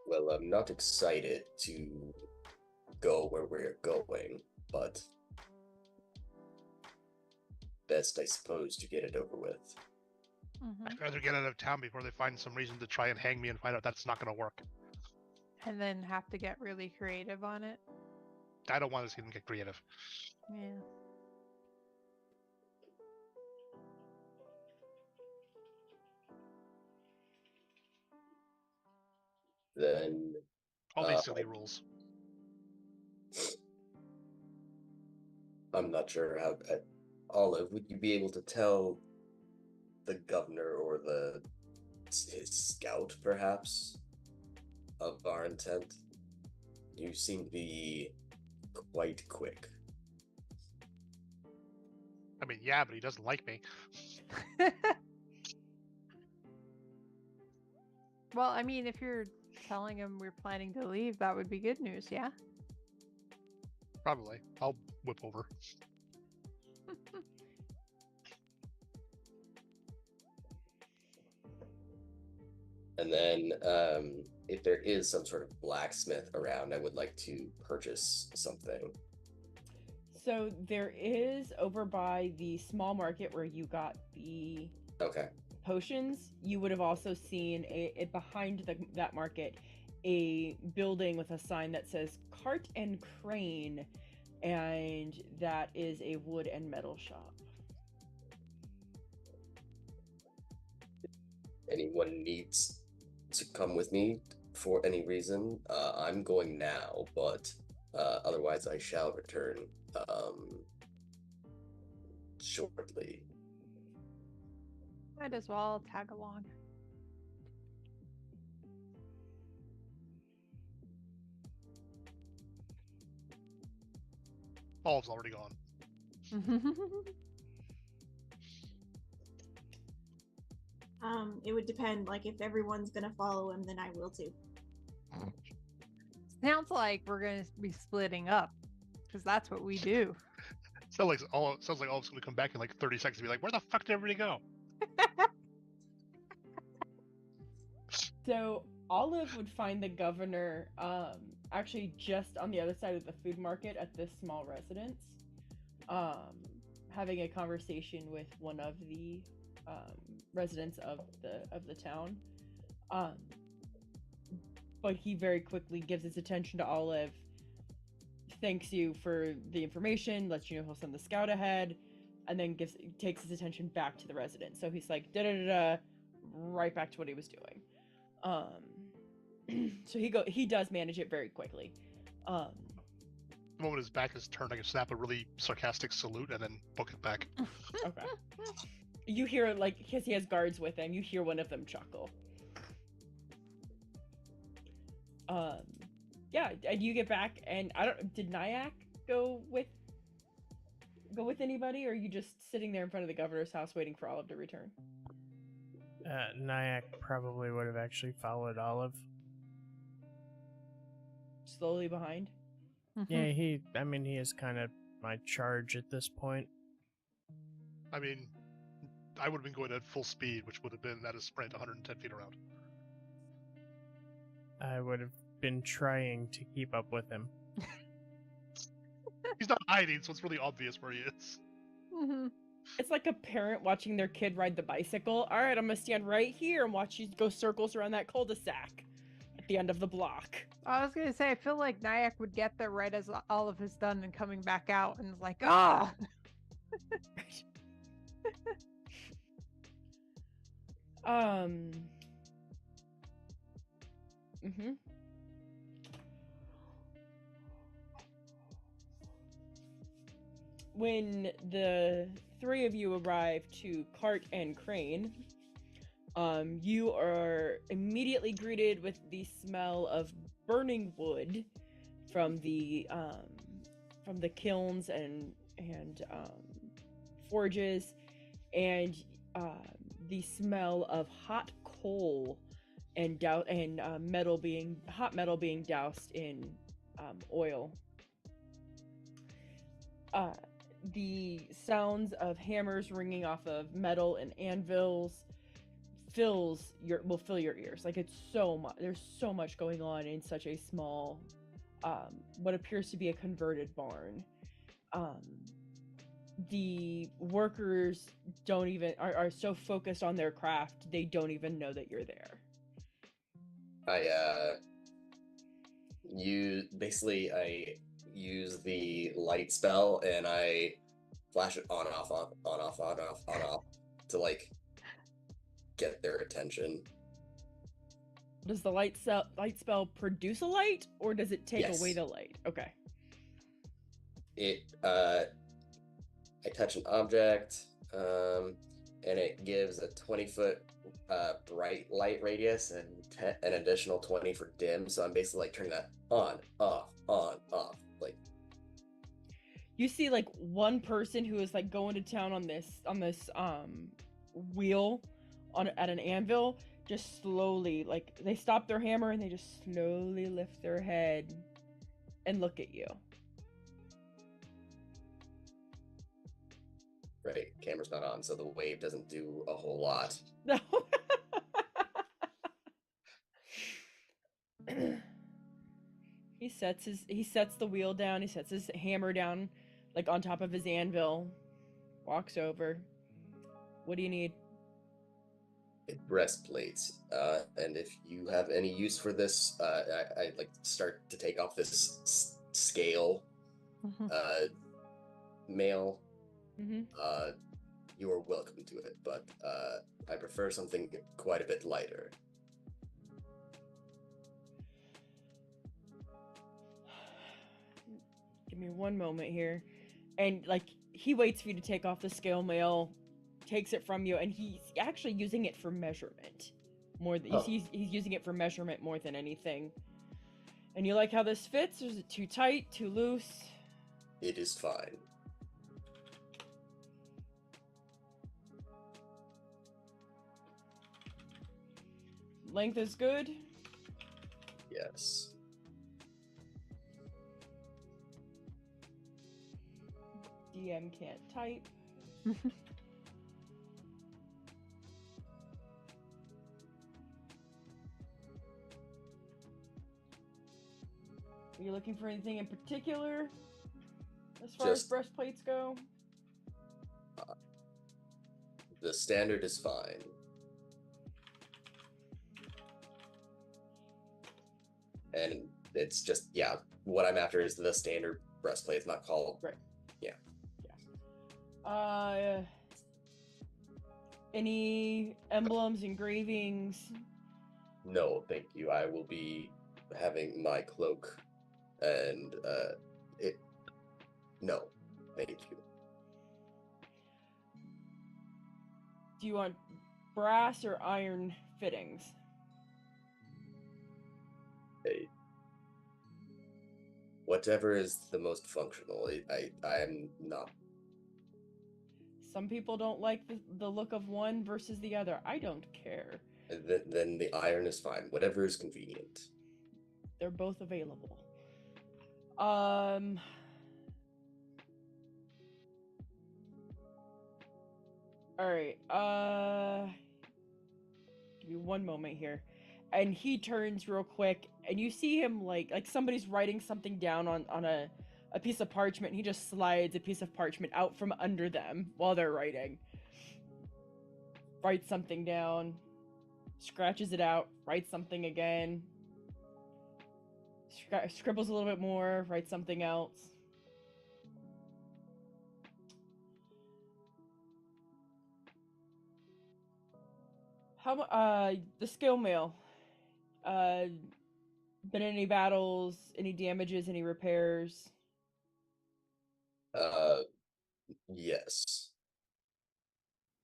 Well, I'm not excited to go where we're going, but best, I suppose, to get it over with. I'd rather get out of town before they find some reason to try and hang me and find out that's not going to work. And then have to get really creative on it. I don't want to see them get creative. Yeah. Then All these silly rules. I'm not sure how. Olive, would you be able to tell the governor or his scout, perhaps, of our intent? You seem to be quite quick. I mean, yeah, but he doesn't like me. Well, I mean, if you're telling him we're planning to leave, that would be good news, yeah? Probably. I'll whip over. And then, if there is some sort of blacksmith around, I would like to purchase something. So there is over by the small market where you got the Okay. potions. You would have also seen behind that market a building with a sign that says Cart and Crane, and that is a wood and metal shop. Anyone needs to come with me for any reason, I'm going now, but otherwise I shall return shortly. Might as well tag along. Olive's already gone. It would depend. Like, if everyone's gonna follow him, then I will too. Sounds like we're going to be splitting up, because that's what we do. Sounds like Olive's going to come back in like 30 seconds and be like, where the fuck did everybody go? So Olive would find the governor actually just on the other side of the food market at this small residence, having a conversation with one of the residents of the town. But he very quickly gives his attention to Olive, thanks you for the information, lets you know he'll send the scout ahead, and then takes his attention back to the resident. So he's like right back to what he was doing. So he does manage it very quickly. the moment his back is turned, I can snap a really sarcastic salute and then book it back. Okay. You hear, like, because he has guards with him, you hear one of them chuckle. Yeah, and you get back, and did Nyack go with anybody, or are you just sitting there in front of the governor's house waiting for Olive to return? Nyack probably would have actually followed Olive. Slowly behind? Yeah, he is kind of my charge at this point. I mean, I would have been going at full speed, which would have been at a sprint 110 feet around. I would have been trying to keep up with him. He's not hiding, so it's really obvious where he is. Mhm. It's like a parent watching their kid ride the bicycle. All right, I'm gonna stand right here and watch you go circles around that cul-de-sac at the end of the block. I was gonna say, I feel like Nyack would get there right as Olive is done and coming back out, and like, ah. Mm-hmm. When the three of you arrive to Cart and Crane, you are immediately greeted with the smell of burning wood from the kilns and forges, and the smell of hot coal and hot metal being doused in oil. The sounds of hammers ringing off of metal and anvils will fill your ears. Like, it's so much. There's so much going on in such a small, what appears to be a converted barn. The workers are so focused on their craft, they don't even know that you're there. I use the light spell and I flash it on off to like get their attention. Does the light spell produce a light, or does it take away the light? Okay. I touch an object, and it gives a 20-foot bright light radius and an additional 20 for dim. So I'm basically like turning that on, off. Like, you see like one person who is like going to town on this wheel at an anvil, just slowly, like, they stop their hammer and they just slowly lift their head and look at you. right, camera's not on, so the wave doesn't do a whole lot. No. He sets the wheel down, he sets his hammer down like on top of his anvil, walks over. What do you need? Breastplates, and if you have any use for this, I like start to take off this scale mail. You are welcome to it, but I prefer something quite a bit lighter. Give me one moment here. And like, he waits for you to take off the scale mail, takes it from you, and he's actually using it for measurement more than he's using it for measurement more than anything. And you like how this fits? Is it too tight, too loose? It is fine. Length is good? Yes. DM can't type. Are you looking for anything in particular as far as breastplates go? The standard is fine. And it's just, yeah, what I'm after is the standard breastplate. It's not called... Right. Yeah. Any emblems, engravings? No, thank you. I will be having my cloak, and No, thank you. Do you want brass or iron fittings? Hey, whatever is the most functional. I am not. Some people don't like the look of one versus the other. I don't care. Then the iron is fine. Whatever is convenient. They're both available. Alright, give me one moment here. And he turns real quick, and you see him like somebody's writing something down on a piece of parchment, and he just slides a piece of parchment out from under them while they're writing. Writes something down, scratches it out, writes something again, scribbles a little bit more, writes something else. The scale mail. Been any battles, any damages, any repairs? Yes.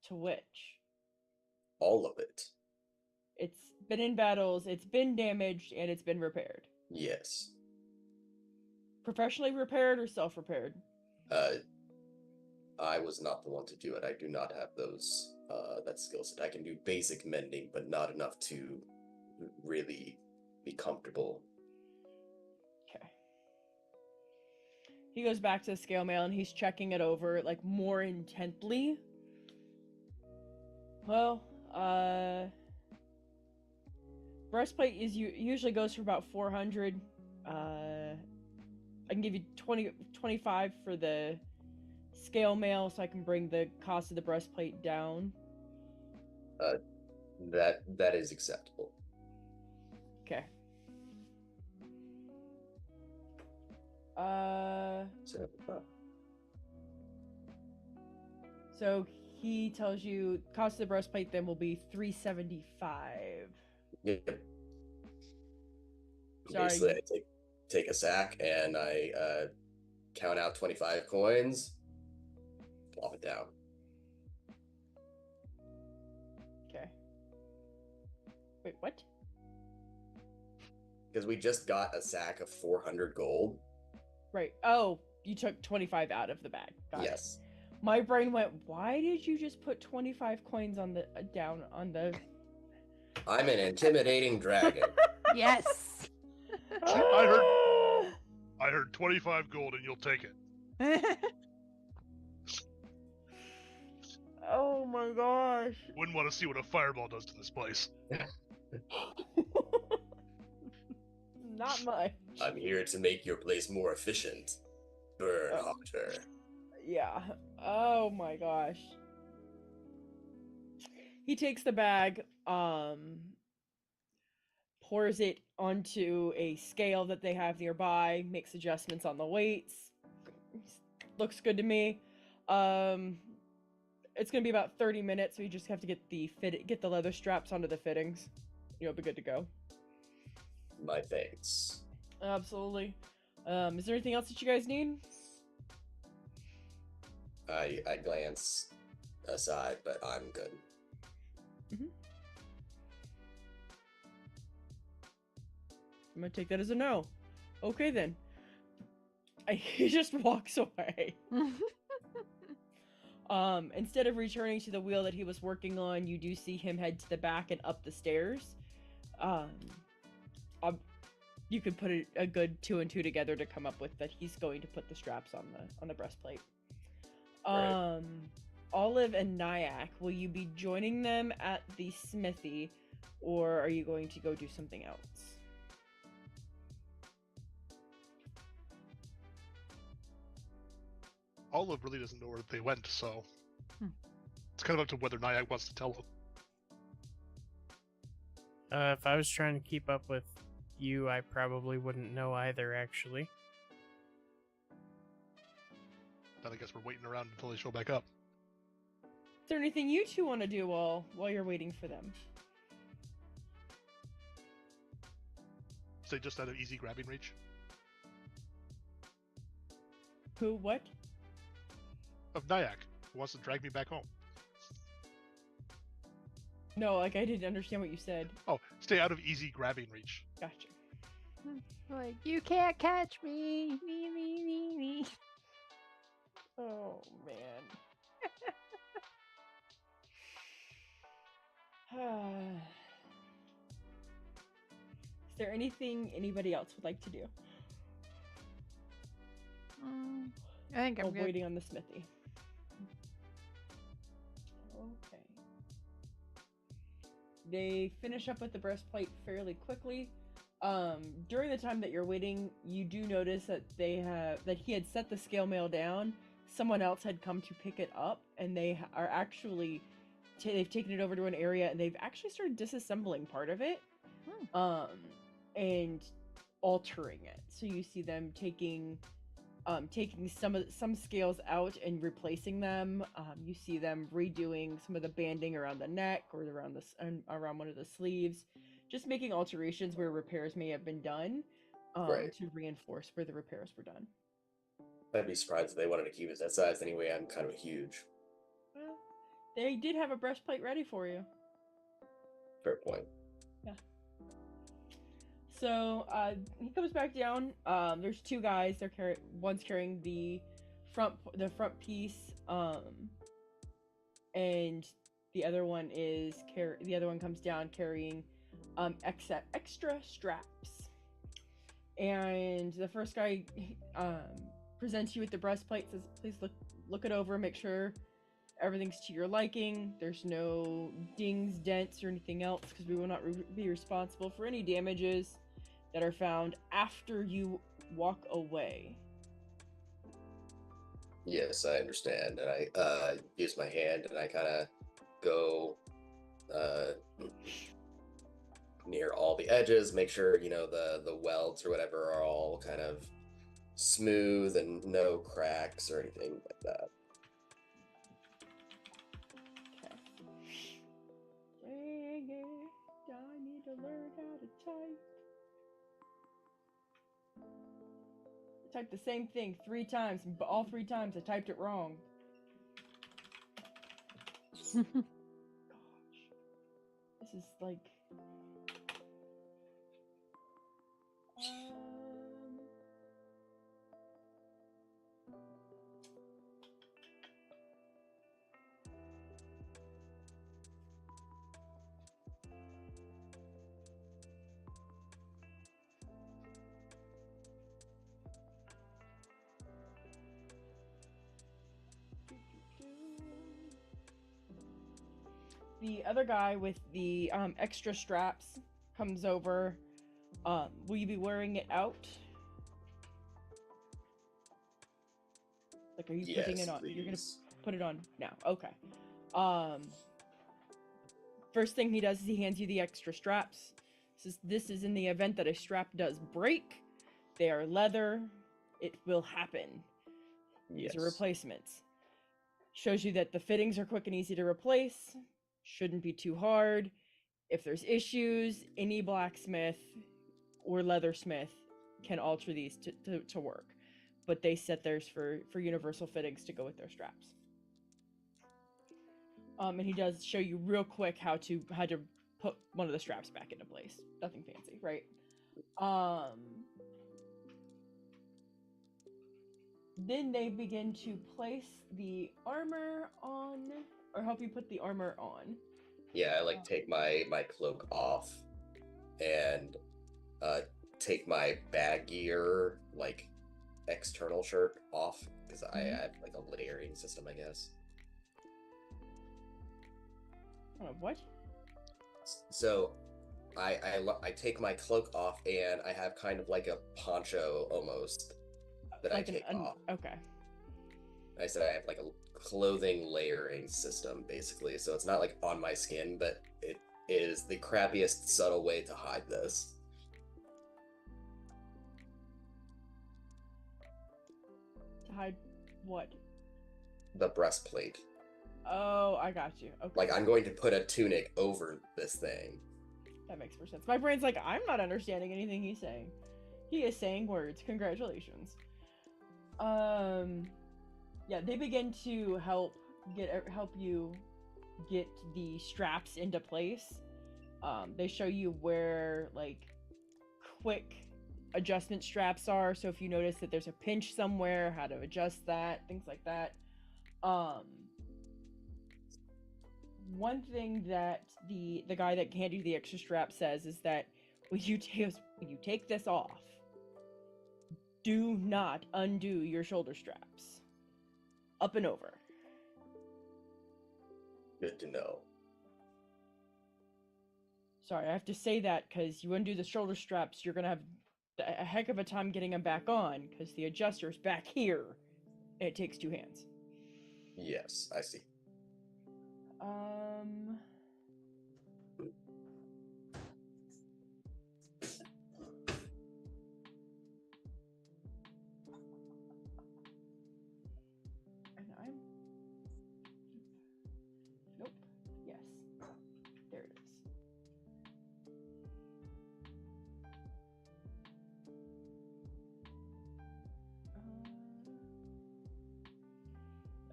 To which? All of it. It's been in battles, it's been damaged, and it's been repaired. Yes. Professionally repaired or self-repaired? I was not the one to do it. I do not have that skill set. I can do basic mending, but not enough to really be comfortable. Okay. He goes back to the scale mail and he's checking it over like more intently. Well, breastplate usually goes for about 400. I can give you 25 for the scale mail so I can bring the cost of the breastplate down. That is acceptable. Okay. So he tells you cost of the breastplate then will be 375. Yep. Sorry. Basically, I take a sack and I count out 25 coins, plop it down. Okay. Wait, what? Because we just got a sack of 400 gold. Right. Oh, you took 25 out of the bag. Got Yes. it. My brain went, why did you just put 25 coins on the down on the... I'm an intimidating dragon. Yes. I heard 25 gold and you'll take it. Oh my gosh. Wouldn't want to see what a fireball does to this place. Not much. I'm here to make your place more efficient. Burn hotter. Yeah. Oh my gosh. He takes the bag, pours it onto a scale that they have nearby, makes adjustments on the weights. Looks good to me. It's gonna be about 30 minutes, so you just have to get the leather straps onto the fittings. You'll be good to go. My thanks. Absolutely. Is there anything else that you guys need? I glance aside, but I'm good. Mm-hmm. I'm gonna take that as a no. Okay then. He just walks away. Instead of returning to the wheel that he was working on, you do see him head to the back and up the stairs. You could put a good 2 and 2 together to come up with that he's going to put the straps on the breastplate. Right. Olive and Nyack, will you be joining them at the smithy, or are you going to go do something else? Olive really doesn't know where they went, so it's kind of up to whether Nyack wants to tell him. If I was trying to keep up with you, I probably wouldn't know either, actually. Then I guess we're waiting around until they show back up. Is there anything you two want to do while you're waiting for them? Stay just out of easy grabbing reach. Who? What? Of Nyack, who wants to drag me back home. No, like I didn't understand what you said. Oh, stay out of easy grabbing reach. Gotcha. Like, you can't catch me. Me. Oh man. Is there anything anybody else would like to do? I think I'm While good. waiting on the smithy. Okay. They finish up with the breastplate fairly quickly. During the time that you're waiting, you do notice that he had set the scale mail down. Someone else had come to pick it up, and they are actually they've taken it over to an area, and they've actually started disassembling part of it, and altering it. So you see them taking some scales out and replacing them. You see them redoing some of the banding around the neck or around one of the sleeves, just making alterations where repairs may have been done, Right. to reinforce where the repairs were done. I'd be surprised if they wanted to keep it that size anyway. I'm kind of huge. Well, they did have a breastplate ready for you. Fair point. So he comes back down. There's two guys. One's carrying the front piece, and the other one comes down carrying extra straps. And the first guy presents you with the breastplate. Says, "Please look it over. Make sure everything's to your liking. There's no dings, dents, or anything else, because we will not be responsible for any damages that are found after you walk away." Yes, I understand. And I use my hand and I kind of go near all the edges, make sure, the welds or whatever are all kind of smooth and no cracks or anything like that. Okay. Dang it. I need to learn how to type. I typed the same thing 3 times, but all 3 times I typed it wrong. Gosh. This is like... The other guy with the extra straps comes over. Will you be wearing it out? Like, are you putting Yes, it on? You're gonna please. put it on now. Okay. First thing he does is he hands you the extra straps. Says, "This is in the event that a strap does break. They are leather. It will happen. These are Yes. replacements." Shows you that the fittings are quick and easy to replace. Shouldn't be too hard. If there's issues, any blacksmith or leathersmith can alter these to work. But they set theirs for universal fittings to go with their straps. And he does show you real quick how to put one of the straps back into place. Nothing fancy, right? Then they begin to place the armor on, or help you put the armor on. Yeah, I take my cloak off and take my baggier external shirt off because I have a layering system, I guess. What? So I take my cloak off and I have kind of like a poncho almost that I take off. Okay. I said I have like a clothing layering system basically, so it's not like on my skin, but it is the crappiest subtle way to hide this. To hide what? The breastplate. Oh, I got you. Okay. Like I'm going to put a tunic over this thing. That makes more sense. My brain's like, I'm not understanding anything he's saying. He is saying words. Congratulations. Yeah, they begin to help you get the straps into place. They show you where like quick adjustment straps are, so if you notice that there's a pinch somewhere, how to adjust that, things like that. One thing that the guy that handed you the extra strap says is that when you take this off, do not undo your shoulder straps. Up and over. Good to know. Sorry, I have to say that because you undo the shoulder straps, you're gonna have a heck of a time getting them back on because the adjuster's back here, and it takes 2 hands. Yes, I see. And I'm... Nope. Yes. There it is.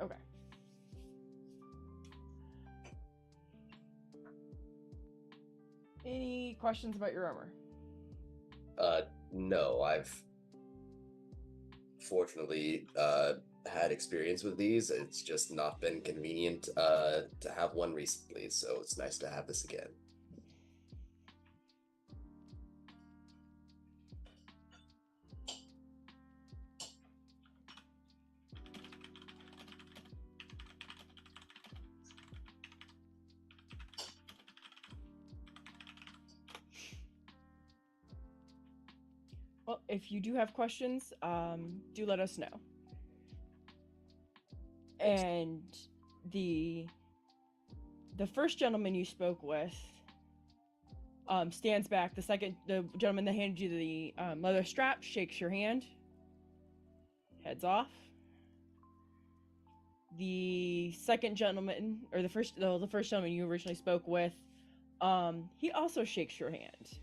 Okay. Any questions about your armor? No, I've fortunately had experience with these. It's just not been convenient to have one recently, so it's nice to have this again. Well, if you do have questions, do let us know. And the first gentleman you spoke with stands back. The gentleman that handed you the leather strap shakes your hand, heads off. The second gentleman, or the first gentleman you originally spoke with, he also shakes your hand.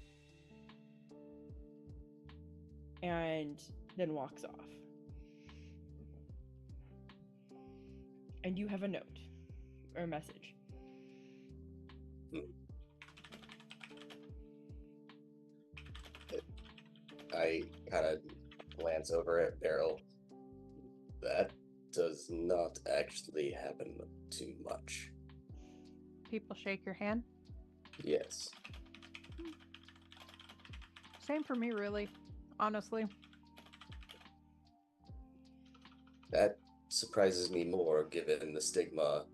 And then walks off. And you have a note or a message. I kind of glance over at Beryl. That does not actually happen too much. People shake your hand? Yes. Same for me, really. Honestly. That surprises me more given the stigma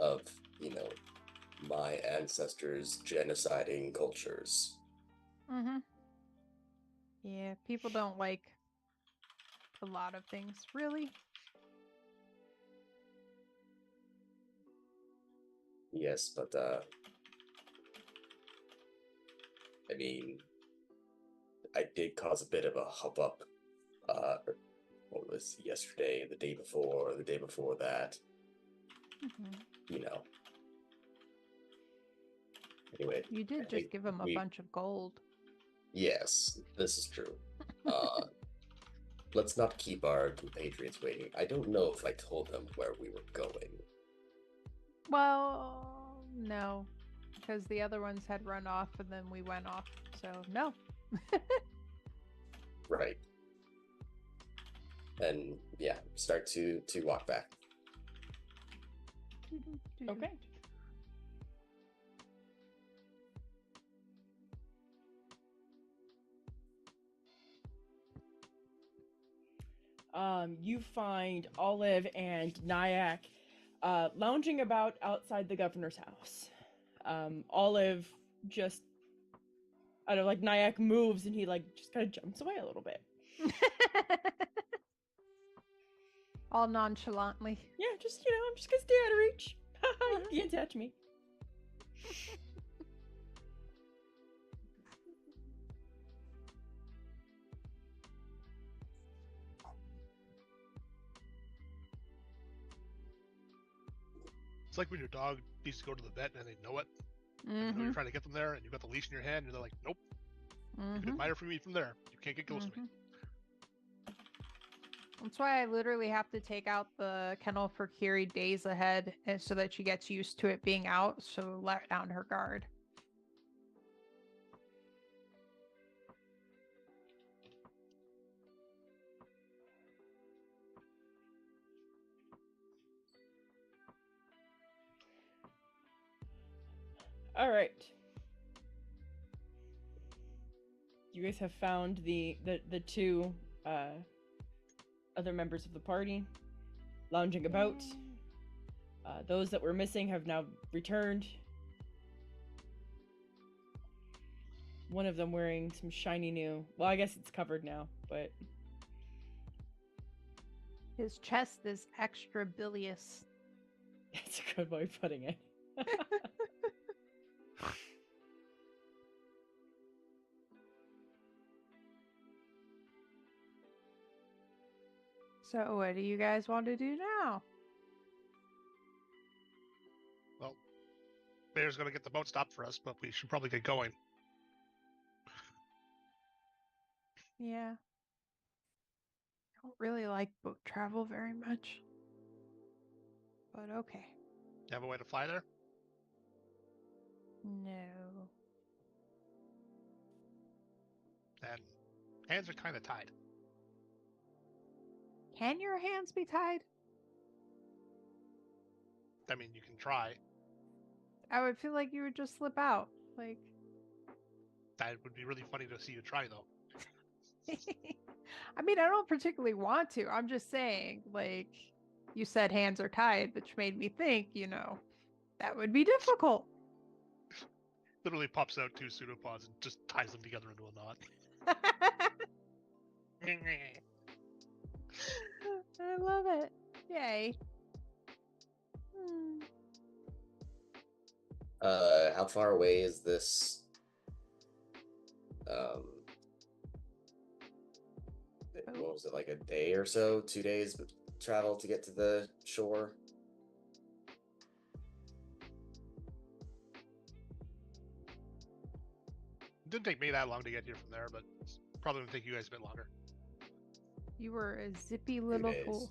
of, my ancestors genociding cultures. Mm-hmm. Yeah, people don't like a lot of things, really. Yes, but I mean, I did cause a bit of a hubbub. What was yesterday, the day before, the day before that? Mm-hmm. Anyway, You did just give them a bunch of gold. Yes, this is true. Let's not keep our compatriots waiting. I don't know if I told them where we were going. Well, no, because the other ones had run off and then we went off, so no. Right. And yeah, start to walk back. Okay. You find Olive and Nyack lounging about outside the governor's house. Olive just, I don't know, like Nyack moves and he just kind of jumps away a little bit. All nonchalantly. Yeah, I'm just gonna stay out of reach. You can't touch me. It's like when your dog needs to go to the vet and they know it. And you know you're trying to get them there, and you've got the leash in your hand, and they're like, "Nope, you can admire from me from there. You can't get close to me." That's why I literally have to take out the kennel for Kiri days ahead, and so that she gets used to it being out. So let down her guard. All right. You guys have found the two other members of the party lounging about. Those that were missing have now returned. One of them wearing some shiny new. Well, I guess it's covered now, but His chest is extra bilious. it's a good way of putting it. So what do you guys want to do now? Well, Bear's gonna get the boat stopped for us, but we should probably get going. Yeah. I don't really like boat travel very much. But okay. You have a way to fly there? No. And hands are kind of tied. Can your hands be tied? I mean, you can try. I would feel like you would just slip out. Like, That would be really funny to see you try, though. I mean, I don't particularly want to. I'm just saying, like, you said hands are tied, which made me think, that would be difficult. Literally pops out two pseudopods and just ties them together into a knot. I love it. Yay. How far away is this? What was it, like a day or so? 2 days travel to get to the shore? It didn't take me that long to get here from there, but it's probably gonna take you guys a bit longer. You were a zippy little days. fool.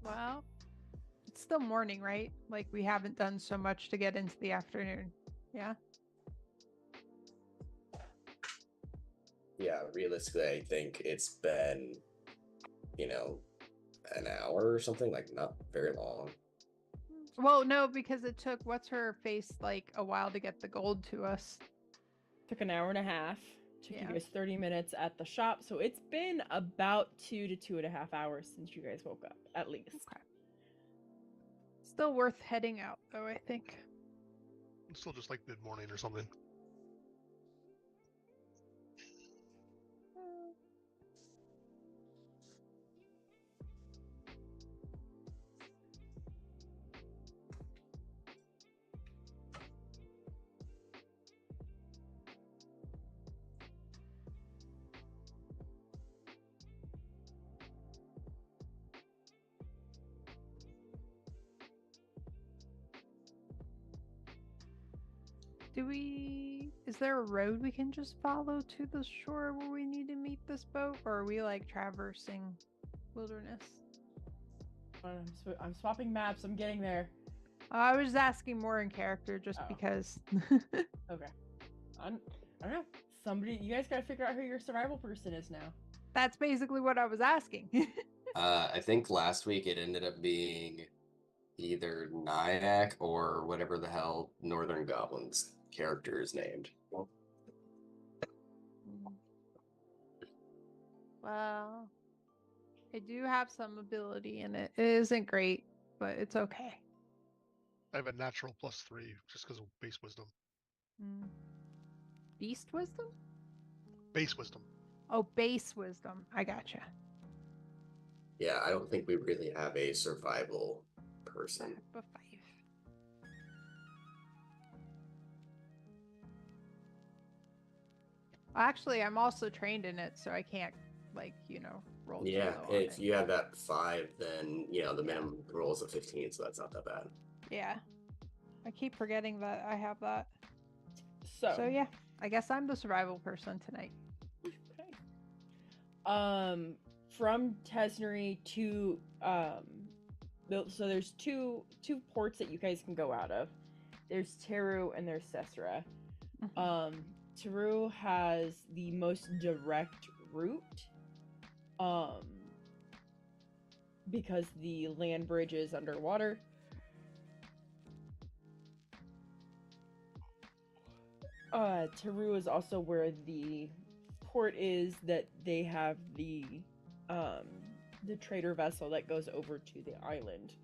Well, it's still morning, right? Like, we haven't done so much to get into the afternoon. Yeah? Yeah, realistically, I think it's been, an hour or something, like not very long. Well, no, because it took what's her face like a while to get the gold to us. Took an hour and a half. Took Yeah. you guys 30 minutes at the shop, so it's been about 2 to 2.5 hours since you guys woke up, at least. Okay. Still worth heading out, though, I think. It's still just like mid-morning or something. Is there a road we can just follow to the shore where we need to meet this boat? Or are we like traversing wilderness? I'm swapping maps. I'm getting there. I was asking more in character just because. Okay. I don't know. You guys gotta figure out who your survival person is now. That's basically what I was asking. I think last week it ended up being either Nyack or whatever the hell Northern Goblin's character is named. Well, I do have some ability in it. It isn't great, but it's okay. I have a natural +3 just because of base wisdom. Beast wisdom? Base wisdom. Oh, base wisdom. I gotcha. Yeah, I don't think we really have a survival person. But 5. Actually, I'm also trained in it, so I can't, roll. Yeah, too low on if it. you have that 5, then the minimum roll is a 15, so that's not that bad. Yeah. I keep forgetting that I have that. So Yeah, I guess I'm the survival person tonight. okay. From Tesnery to so there's two ports that you guys can go out of. There's Teru and there's Sesra. Teru has the most direct route. Because the land bridge is underwater. Teru is also where the port is that they have the trader vessel that goes over to the island.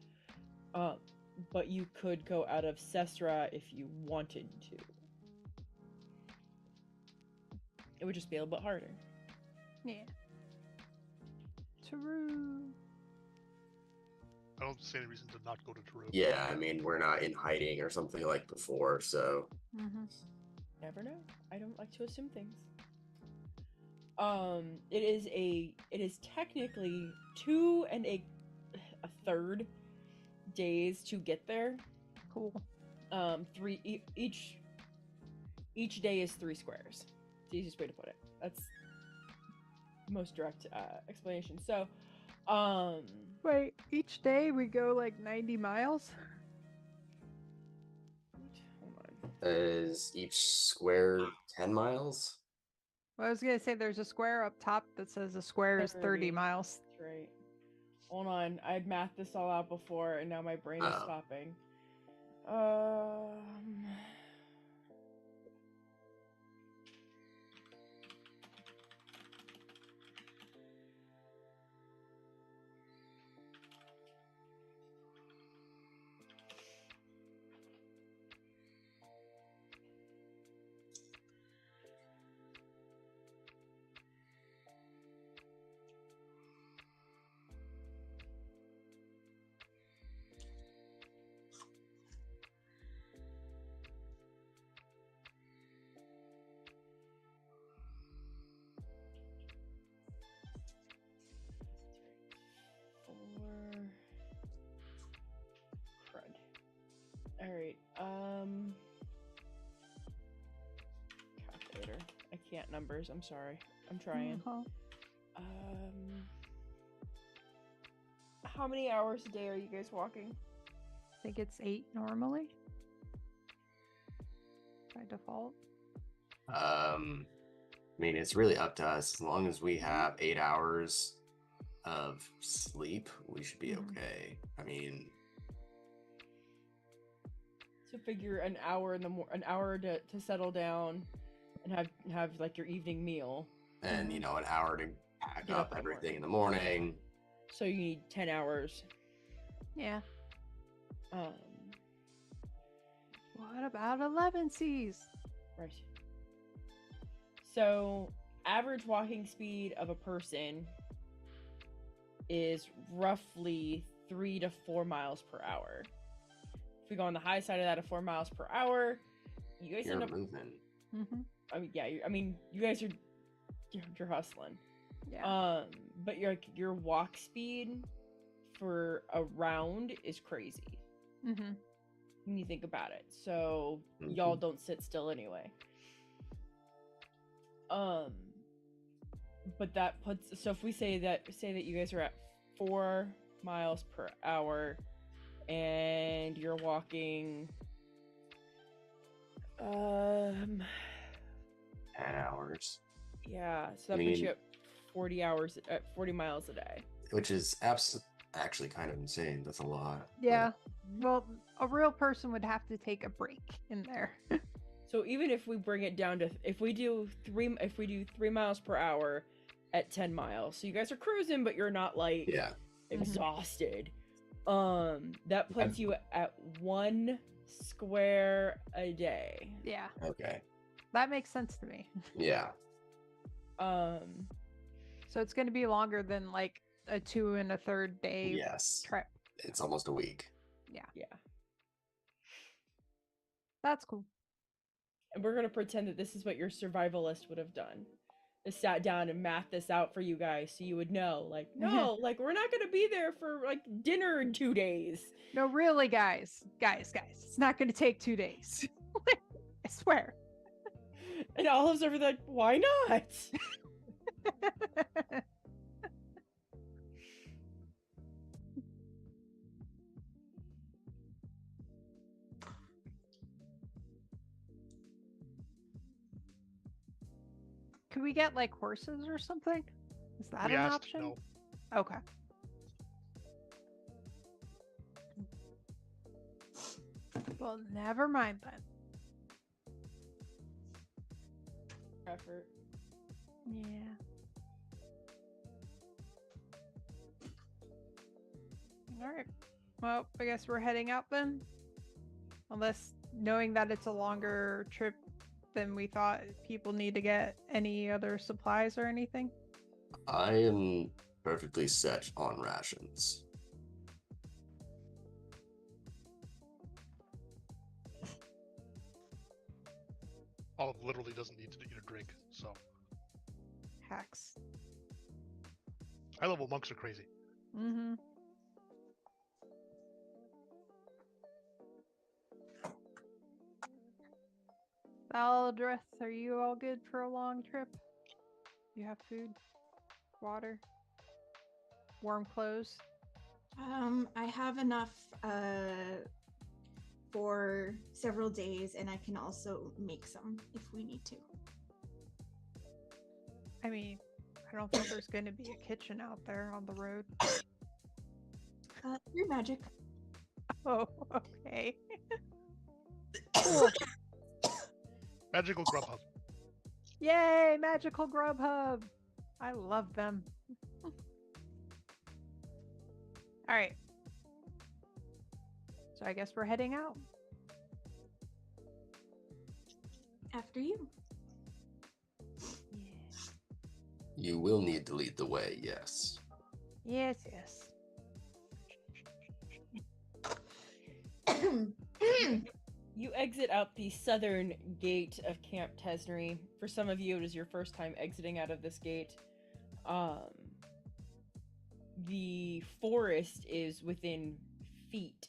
But you could go out of Sesra if you wanted to. It would just be a little bit harder. Yeah. True. I don't see any reason to not go to Taru. Yeah, I mean, we're not in hiding or something like before, so. Never know. I don't like to assume things. It is technically 2 and a third days to get there. Cool. 3 each day is 3 squares. It's the easiest way to put it. That's most direct explanation. So, wait, each day we go like 90 miles? hold on. Is each square 10 miles? Well, I was gonna say there's a square up top that says a square is 30 miles. That's right. Hold on. I had mathed this all out before, and now my brain is stopping. All right. Calculator. I can't numbers. I'm sorry. I'm trying. How many hours a day are you guys walking? I think it's 8 normally. By default. I mean, it's really up to us. As long as we have 8 hours of sleep, we should be okay. I mean, so figure an hour in an hour to settle down and have like your evening meal, and you know, an hour to pack Get up up in the everything in the morning. so you need 10 hours. Yeah. Um, What about 11 Cs? right. So average walking speed of a person is roughly 3 to 4 miles per hour. If we go on the high side of that, of 4 miles per hour, you guys You're end up. moving. I mean, yeah. You guys are. You're hustling. Yeah. But your walk speed for a round is crazy when you think about it. So y'all don't sit still anyway. But that puts, so if we say that you guys are at 4 miles per hour and you're walking 10 hours. yeah, so that puts you at 40 hours at 40 miles a day, Which is actually kind of insane. That's a lot. Yeah. Well, a real person would have to take a break in there. So even if we bring it down to, if we do 3 miles per hour at 10 miles, so you guys are cruising but you're not like exhausted, that puts you at 1 square a day. Yeah. Okay. That makes sense to me. Yeah. So it's going to be longer than like a 2 1/3 day Yes. trip. It's almost a week. Yeah. That's cool. And we're going to pretend that this is what your survivalist would have done. sat down and mapped this out for you guys so you would know, like, no, like, we're not gonna be there for like dinner in 2 days. No, really, guys. It's not going to take 2 days. I swear. And Olive's over there like, why not? Could we get like horses or something? Is that We an asked, option? no. Okay. Well, never mind then. Effort. Yeah. All right. Well, I guess we're heading out then. Unless knowing that it's a longer trip than we thought, people need to get any other supplies or anything. I am perfectly set on rations. Olive literally doesn't need to eat or drink, so Hacks. high level monks are crazy. Mm-hmm. Valdreth, are you all good for a long trip? You have food, water, warm clothes? I have enough for several days, and I can also make some if we need to. I mean, I don't think there's going to be a kitchen out there on the road. Through magic. Oh, okay. Magical Grubhub. Yay, magical Grubhub. I love them. All right. So I guess we're heading out. After you. You will need to lead the way, yes. Yes, yes. You exit out the southern gate of Camp Tesnery. For some of you, it is your first time exiting out of this gate. The forest is within feet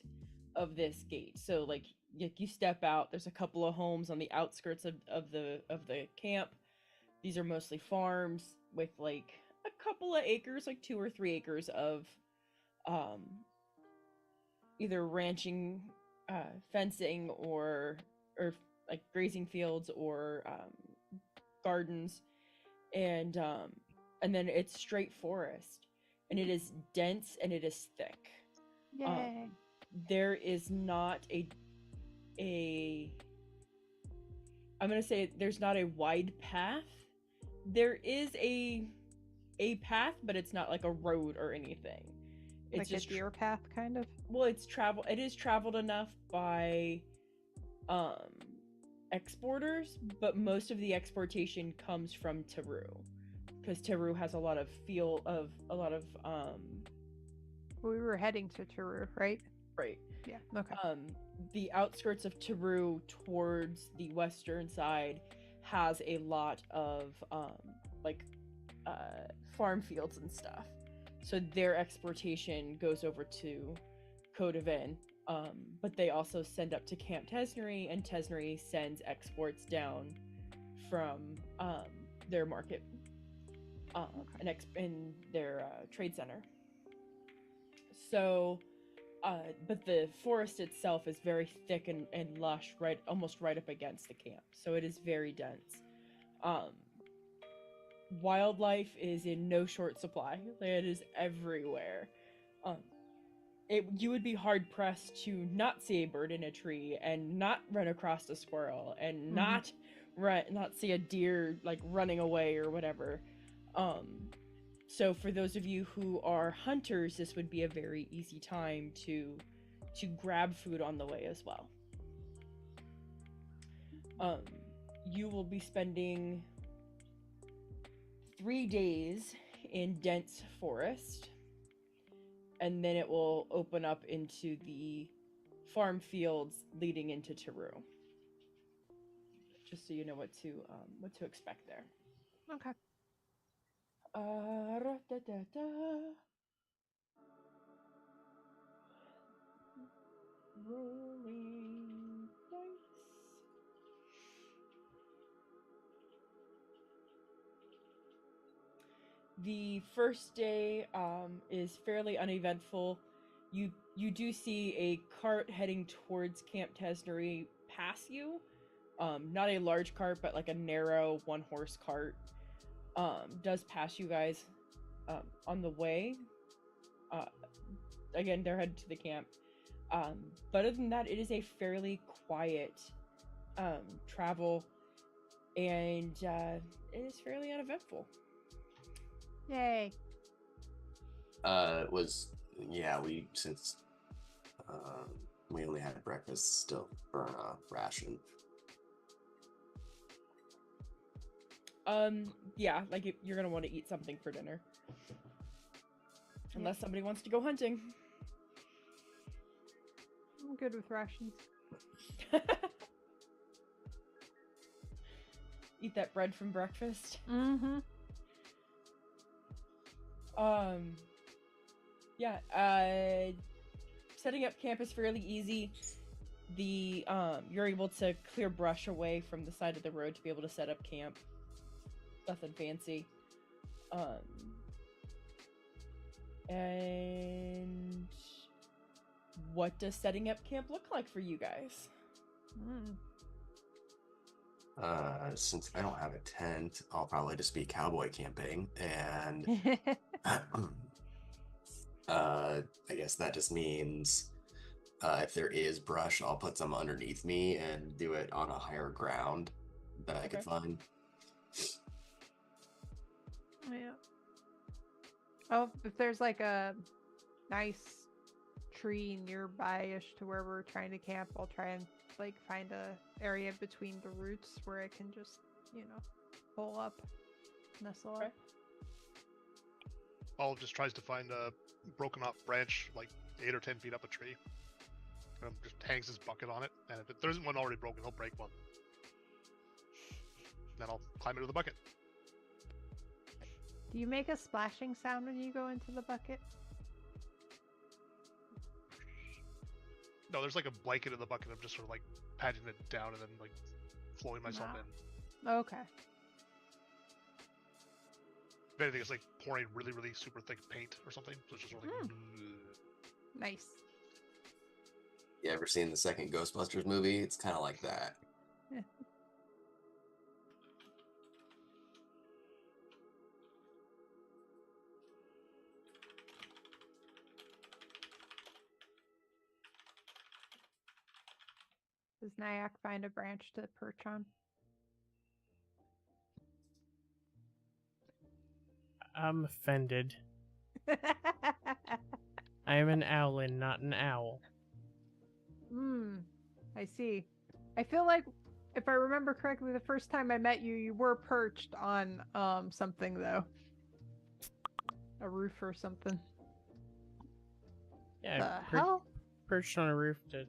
of this gate. So like you step out, there's a couple of homes on the outskirts of the camp. These are mostly farms with like a couple of acres, like 2 or 3 acres of either ranching, fencing, or like grazing fields or gardens, and then it's straight forest, and it is dense and it is thick. Yay. There is not I'm gonna say there's not a wide path. There is a path, but it's not like a road or anything. It's Like just a deer path, kind of? well, it is traveled enough by exporters, but most of the exportation comes from Teru, because Teru has a lot of We were heading to Teru, right? right. Yeah. Okay. The outskirts of Teru towards the western side has a lot of farm fields and stuff. So their exportation goes over to Kodavin, but they also send up to Camp Tesnery, and Tesnery sends exports down from their market in their trade center. So, but the forest itself is very thick and lush, almost right up against the camp. So it is very dense. Wildlife is in no short supply. It is everywhere. You would be hard pressed to not see a bird in a tree and not run across a squirrel and not see a deer like running away or whatever. So for those of you who are hunters, this would be a very easy time to grab food on the way as well. You will be spending 3 days in dense forest, and then it will open up into the farm fields leading into Teru. Just so you know what to expect there. Okay. Ra-da-da-da. Rolling dice. The first day is fairly uneventful. You do see a cart heading towards Camp Tesnery pass you. Not a large cart, but like a narrow one-horse cart. Does pass you guys on the way. Again, they're headed to the camp. But other than that, it is a fairly quiet travel, and it is fairly uneventful. Yay. Since we only had breakfast, still burn a ration. Yeah, like you're gonna want to eat something for dinner. Unless somebody wants to go hunting. I'm good with rations. Eat that bread from breakfast. Mm-hmm. Setting up camp is fairly easy. You're able to clear brush away from the side of the road to be able to set up camp. Nothing fancy. And what does setting up camp look like for you guys? Since I don't have a tent, I'll probably just be cowboy camping, and I guess that just means if there is brush, I'll put some underneath me and do it on a higher ground that I could find. Yeah. Oh, if there's like a nice tree nearby-ish to where we're trying to camp, I'll try and like find a area between the roots where I can just, hole up, nestle up. Olive just tries to find a broken off branch, like 8 or 10 feet up a tree. Just hangs his bucket on it, and if there isn't one already broken, he'll break one. Then I'll climb into the bucket. Do you make a splashing sound when you go into the bucket? No, there's like a blanket in the bucket. I'm just sort of like patting it down and then like flowing myself in. Okay. If anything, it's like pouring really, really super thick paint or something. So it's just sort of like... Nice. You ever seen the second Ghostbusters movie? It's kind of like that. Yeah. Does Nyack find a branch to perch on? I'm offended. I am an owlin, not an owl. I see. I feel like, if I remember correctly, the first time I met you, you were perched on something though. A roof or something. Yeah, The hell? perched on a roof to...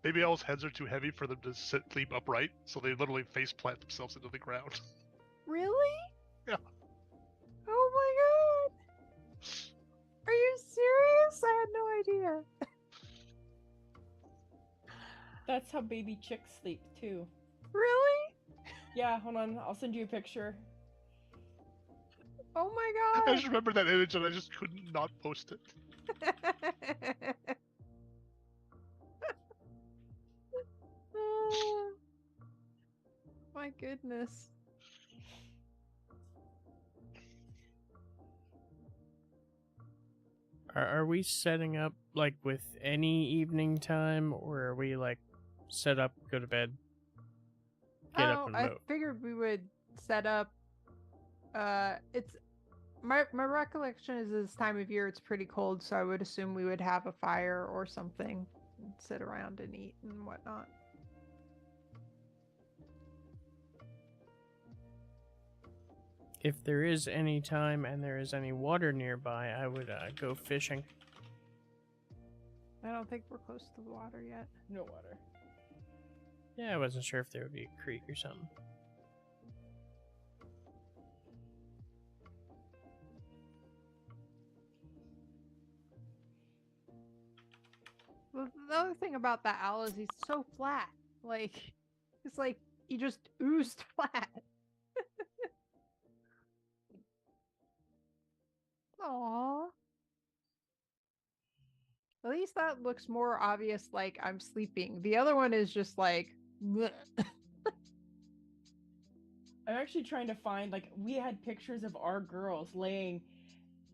Baby owls' heads are too heavy for them to sleep upright, so they literally face plant themselves into the ground. Really? Yeah. Oh my god! Are you serious? I had no idea. That's how baby chicks sleep too. Really? Yeah, hold on. I'll send you a picture. Oh my I god! just remember that image and I just couldn't not post it. My goodness. Are we setting up, like, with any evening time, or are we, like, set up, go to bed, get up and I move? figured we would set up. It's my recollection is this time of year it's pretty cold, so I would assume we would have a fire or something, and sit around and eat and whatnot. If there is any time and there is any water nearby, I would go fishing. I don't think we're close to the water yet. No water. Yeah, I wasn't sure if there would be a creek or something. the other thing about that owl is he's so flat. Like, it's like he just oozed flat. Aww. At least that looks more obvious, like I'm sleeping. The other one is just like, bleh. I'm actually trying to find, like, we had pictures of our girls laying,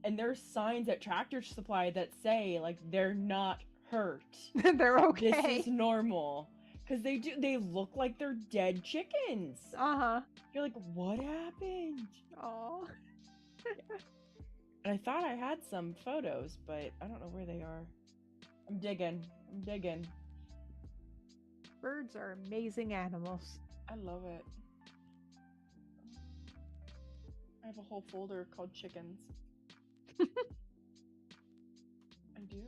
and there's signs at Tractor Supply that say, like, they're not hurt. They're okay. This is normal. Because they look like they're dead chickens. Uh-huh. You're like, what happened? Aw. And I thought I had some photos, but I don't know where they are. I'm digging. Birds are amazing animals. I love it. I have a whole folder called chickens. I do.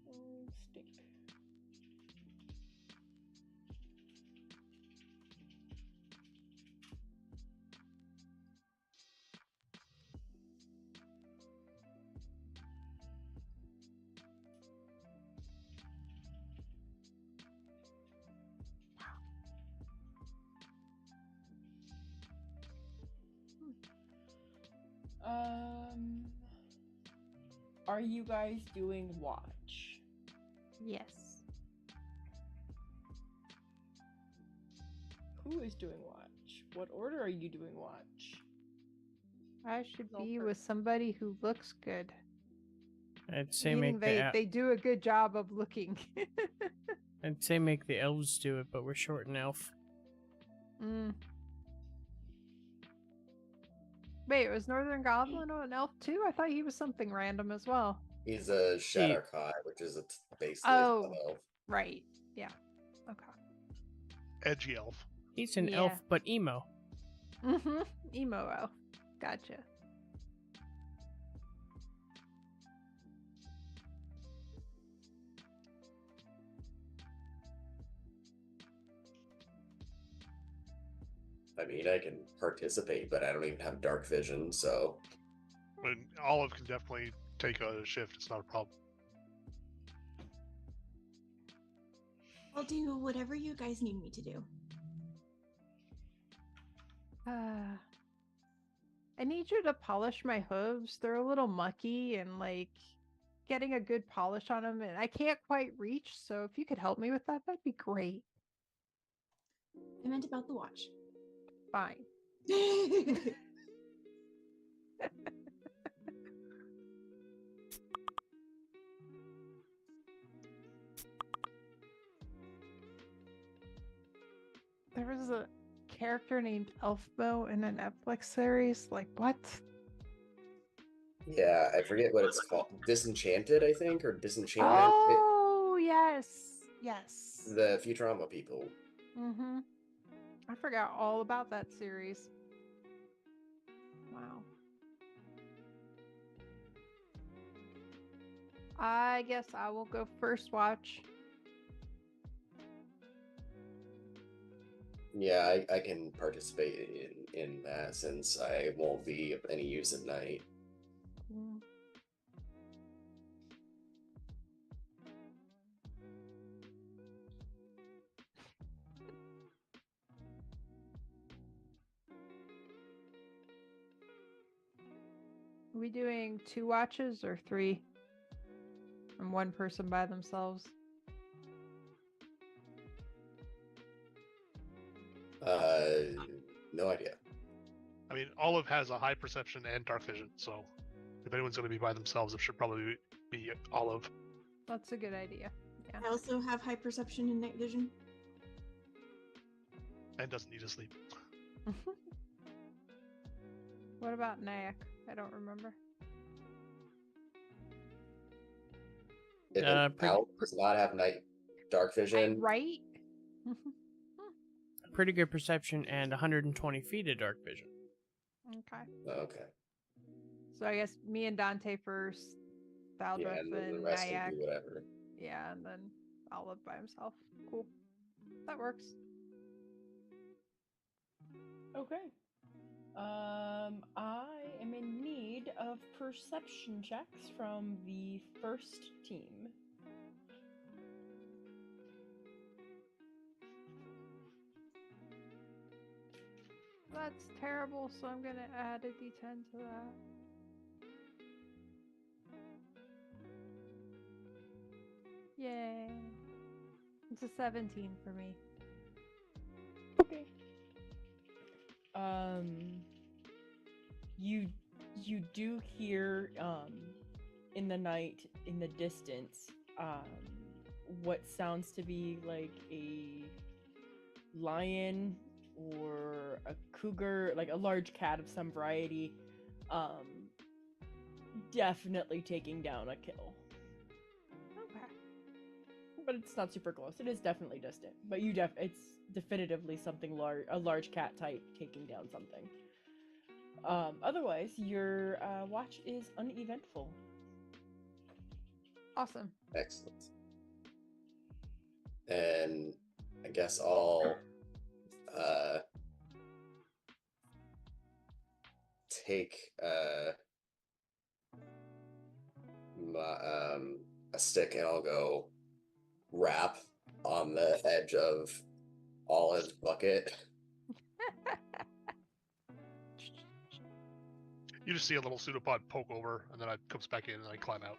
Oh, steak. Are you guys doing watch? Yes. Who is doing watch? What order are you doing watch? I should Go be first. with somebody who looks good. I'd say Meaning they do a good job of looking. I'd say make the elves do it, but we're short an elf. Wait, was Northern Goblin an elf too? I thought he was something random as well. He's a Shatterkai, which is basically Oh. an elf. Right. Yeah. Okay. Edgy elf. He's an Yeah. elf, but emo. Mm-hmm. Emo elf. Gotcha. I mean, I can participate, but I don't even have dark vision, so But Olive can definitely take a shift. It's not a problem. I'll do whatever you guys need me to do. I need you to polish my hooves. They're a little mucky and like getting a good polish on them, and I can't quite reach. So if you could help me with that, that'd be great. I meant about the watch. Fine. There was a character named Elfbo in a Netflix series. Like, what? yeah, I forget what it's called. Disenchanted, I think, or Disenchantment. Oh, yes. Yes. The Futurama people. Mm-hmm. I forgot all about that series. Wow. I guess I will go first watch. Yeah, I can participate in that since I won't be of any use at night. Mm. Are we doing 2 watches or 3? And one person by themselves? No idea. I mean, Olive has a high perception and dark vision, so if anyone's going to be by themselves, it should probably be Olive. That's a good idea. Yeah. I also have high perception and night vision. And doesn't need to sleep. What about Nyack? I don't remember. If an owl does not have dark vision, Right? Pretty good perception and 120 feet of dark vision. Okay. okay. So I guess me and Dante first, Yeah, Valdreth and then the and rest can Nyack. do whatever. Yeah, and then Olive by himself. Cool. That works. Okay. I am in need of perception checks from the first team. That's terrible, so I'm gonna add a d10 to that. Yay. It's a 17 for me. Okay. You do hear in the night, in the distance, what sounds to be like a lion or a cougar, like a large cat of some variety, definitely taking down a kill. Okay. But it's not super close. It is definitely distant. But it's definitively something large, a large cat type taking down something. Otherwise, your watch is uneventful. Awesome. Excellent. And I guess I'll take a stick and I'll go rap on the edge of Olive's bucket. You just see a little pseudopod poke over, and then it comes back in, and I climb out.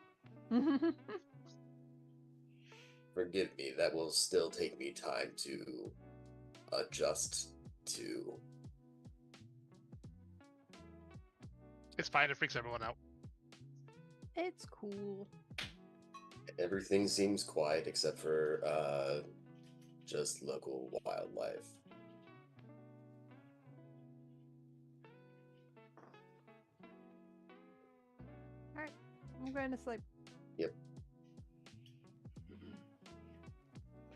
Forgive me, that will still take me time to adjust to. It's fine. It freaks everyone out. It's cool. Everything seems quiet except for just local wildlife. Alright, I'm going to sleep. Yep.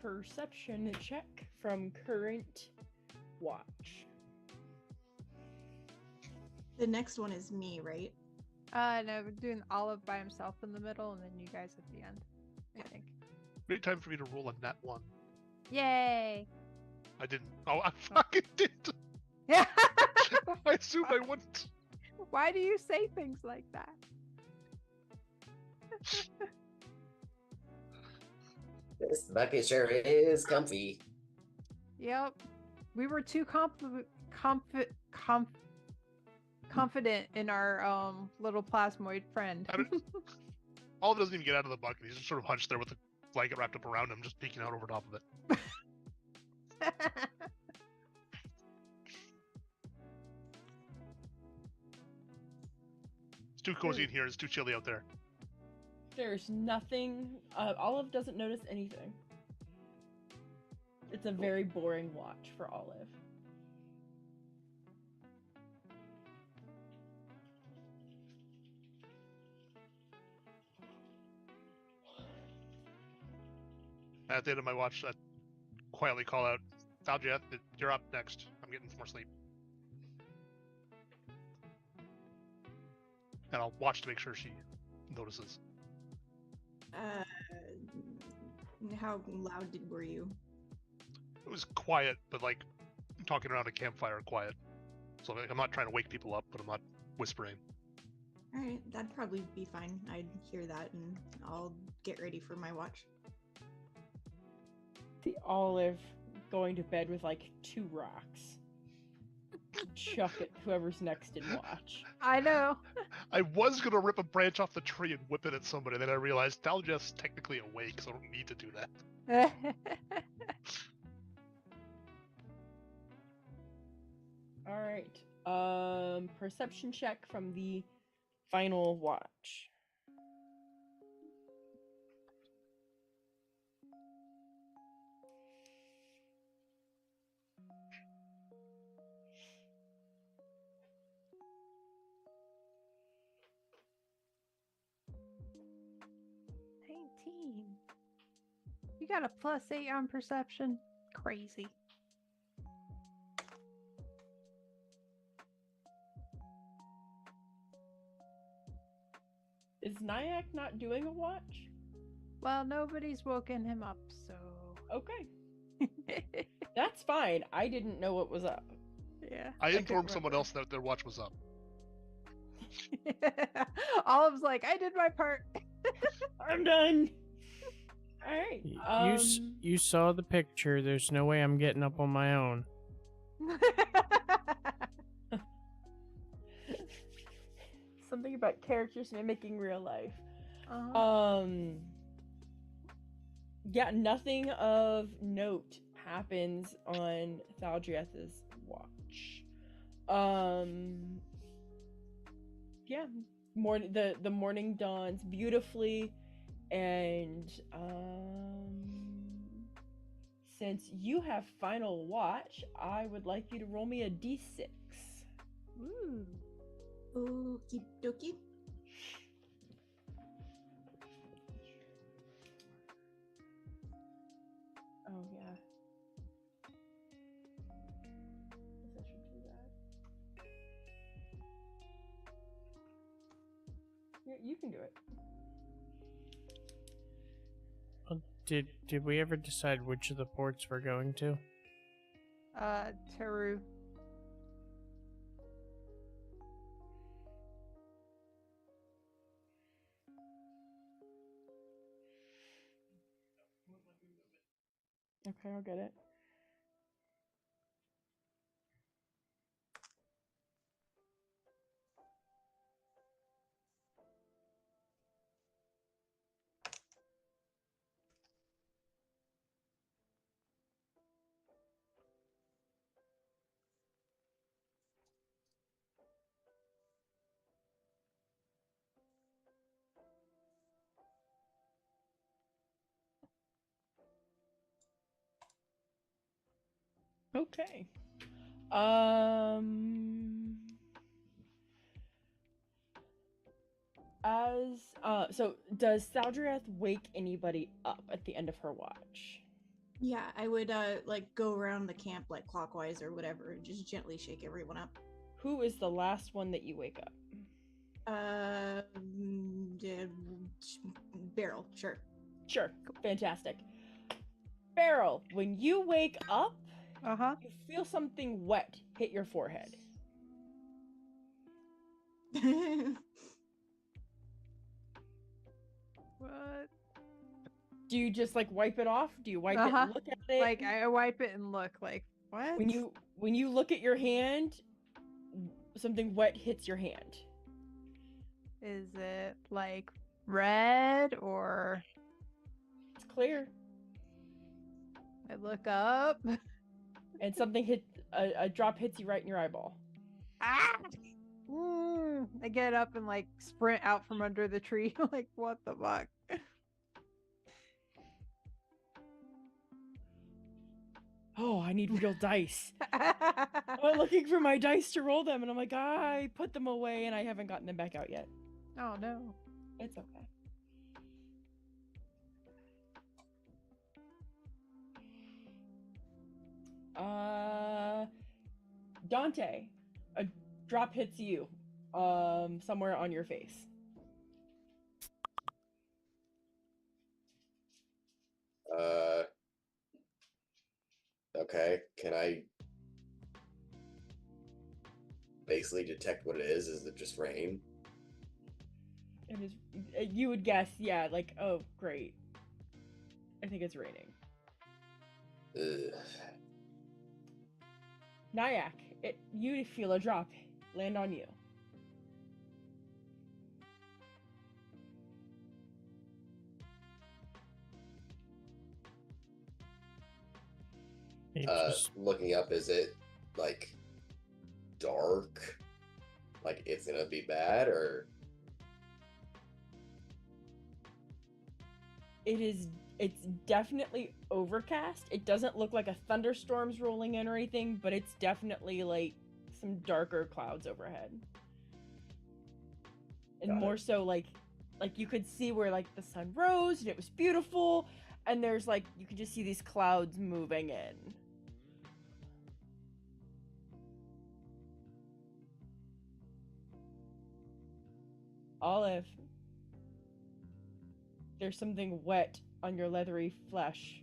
Perception check from current watch. The next one is me, right? No, we're doing Olive by himself in the middle, and then you guys at the end, I think. Great time for me to roll a nat 1. Yay! I didn't. Oh, I fucking did. Yeah. I assumed I wouldn't. Why do you say things like that? This bucket sure is comfy. Yep. We were too confident in our little plasmoid friend. Olive doesn't even get out of the bucket. He's just sort of hunched there with a blanket wrapped up around him, just peeking out over top of it. It's too cozy in here. It's too chilly out there. There's nothing. Olive doesn't notice anything. It's a very boring watch for Olive. At the end of my watch, I quietly call out, Thalja, you're up next. I'm getting more sleep. And I'll watch to make sure she notices. How loud were you? It was quiet, but like talking around a campfire quiet. So like, I'm not trying to wake people up, but I'm not whispering. All right, that'd probably be fine. I'd hear that, and I'll get ready for my watch. The Olive going to bed with like 2 rocks. Chuck at whoever's next in watch. I know. I was gonna rip a branch off the tree and whip it at somebody, then I realized Thalja's technically awake, so I don't need to do that. All right. Perception check from the final watch. You got a +8 on perception? Crazy. Is Nyack not doing a watch? Well, nobody's woken him up, so... Okay. That's fine. I didn't know what was up. Yeah. I couldn't informed someone remember. else that their watch was up. Olive's like, I did my part. I'm done. All right. You saw the picture. There's no way I'm getting up on my own. Something about characters mimicking real life. Uh-huh. Yeah, nothing of note happens on Thaldrieth's watch. Yeah, the morning dawns beautifully, and since you have final watch, I would like you to roll me a d6. Ooh. Okie dokie. Oh yeah. Guess I should do that. Yeah, you can do it. Did we ever decide which of the ports we're going to? Teru. Okay, I'll get it. Okay. So does Saldrieth wake anybody up at the end of her watch? Yeah, I would like go around the camp like clockwise or whatever, and just gently shake everyone up. Who is the last one that you wake up? Barrel, sure. Sure. Fantastic. Beryl, when you wake up, Uh-huh. you feel something wet hit your forehead. What? Do you just like wipe it off? Do you wipe it Uh-huh. and look at it? Like, I wipe it and look like, what? when you look at your hand, something wet hits your hand. Is it like red or It's clear. I look up? And something a drop hits you right in your eyeball. Ah! I get up and like sprint out from under the tree. Like, what the fuck? Oh, I need real dice. I'm looking for my dice to roll them, and I'm like, I put them away, and I haven't gotten them back out yet. Oh no. It's okay. Dante, a drop hits you, somewhere on your face. Okay. Can I basically detect what it is? Is it just rain? It is. You would guess, yeah. Like, oh, great. I think it's raining. Ugh. Nyack, you feel a drop land on you. Looking up, is it like dark? Like it's gonna be bad, or It's definitely overcast. It doesn't look like a thunderstorm's rolling in or anything, but it's definitely like some darker clouds overhead. And Got it. more so like you could see where like the sun rose and it was beautiful, and there's like you could just see these clouds moving in. Olive, there's something wet on your leathery flesh.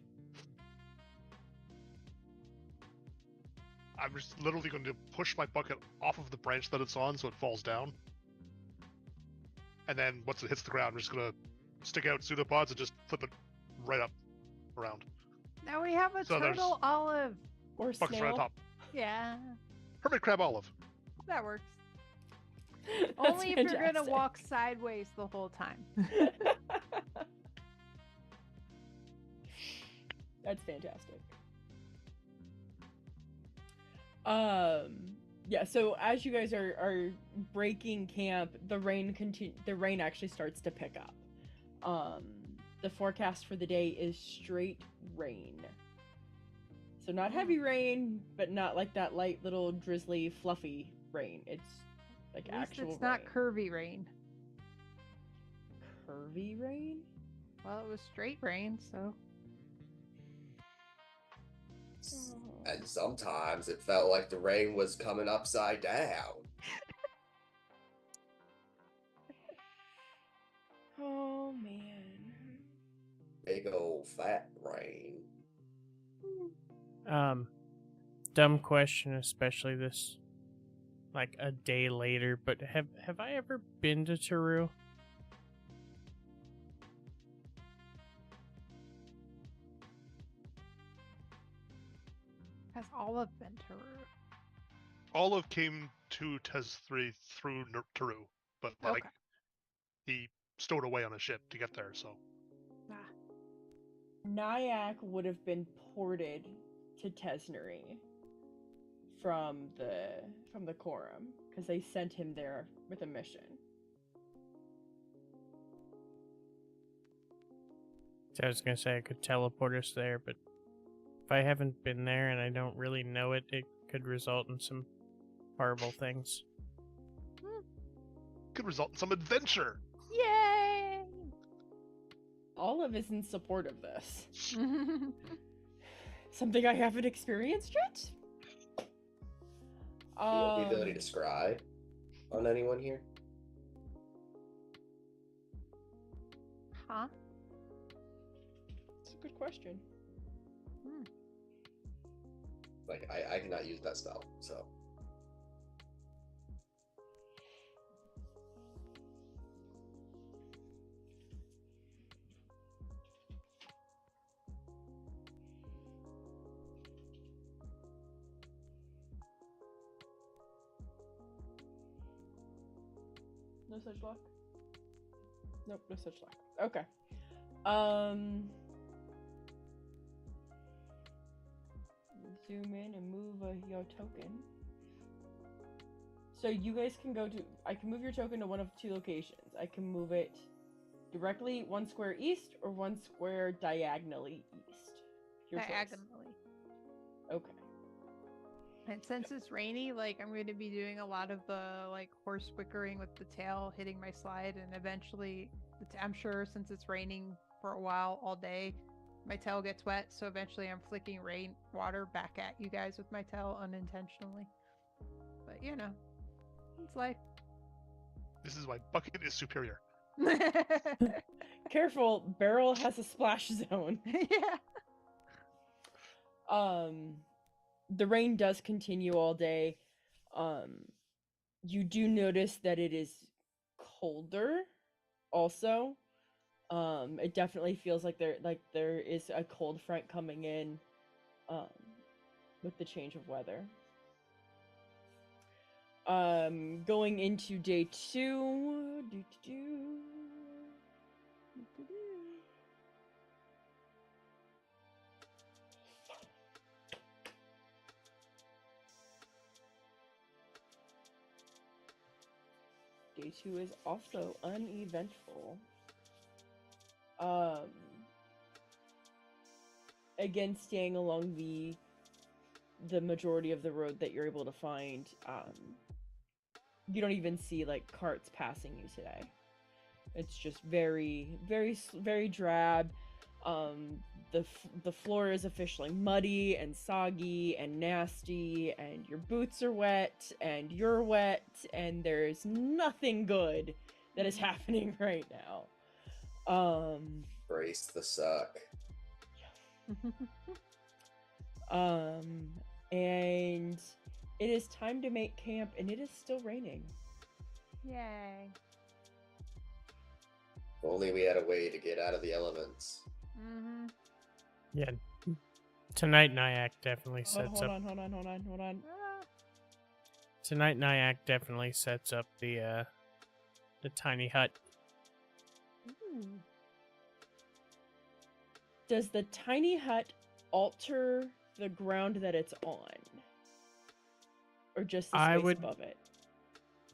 I'm just literally going to push my bucket off of the branch that it's on so it falls down. And then once it hits the ground, I'm just going to stick out pseudopods and just flip it right up around. Now we have a So there's- turtle olive. Or Bucket's right on snail. top. Yeah, Hermit crab olive. that works. That's Only if you're gonna fantastic. walk sideways the whole time. That's fantastic. Yeah, so as you guys are breaking camp, the rain actually starts to pick up. The forecast for the day is straight rain. So not heavy rain, but not like that light little drizzly fluffy rain. It's like At least actual it's not rain. curvy rain. Curvy rain? Well, it was straight rain, so And sometimes it felt like the rain was coming upside down. Oh man. Big old fat rain. Dumb question, especially this, like a day later. But have I ever been to Taru? has Olive been to Olive came to Tez 3 through Taru, but like Okay. he stowed away on a ship to get there, so. Nyack would have been ported to Tesnery from the Quorum because they sent him there with a mission. So I was gonna say I could teleport us there, but if I haven't been there and I don't really know it, it could result in some horrible things. Could result in some adventure. Yay! Olive is in support of this. Something I haven't experienced yet. Do you have the ability to scribe on anyone here? Huh? It's a good question. Like, I cannot use that spell, so. No such luck? Nope, no such luck. Okay. Zoom in and move your token. So you guys can go to, I can move your token to one of two locations. I can move it directly 1 square east or 1 square diagonally east. Your choice. Diagonally. Okay. And since it's rainy, like I'm going to be doing a lot of the like horse wickering with the tail hitting my slide, and eventually, I'm sure since it's raining for a while all day, my tail gets wet. So eventually, I'm flicking rain water back at you guys with my tail unintentionally. But you know, it's life. This is why Bucket is superior. Careful, Barrel has a splash zone. Yeah. The rain does continue all day. You do notice that it is colder also. It definitely feels like there is a cold front coming in with the change of weather. Going into day 2. Day 2 is also uneventful. Again, staying along the majority of the road that you're able to find. You don't even see like carts passing you today. It's just very drab. The floor is officially muddy and soggy and nasty, and your boots are wet and you're wet, and there's nothing good that is happening right now. Brace the suck. and it is time to make camp, and it is still raining. Yay. If only we had a way to get out of the elements. Mm-hmm. Yeah. Tonight Nyack definitely Oh, sets hold up. on. Tonight Nyack definitely sets up the tiny hut. Ooh. Does the tiny hut alter the ground that it's on? Or just the I space would- above it?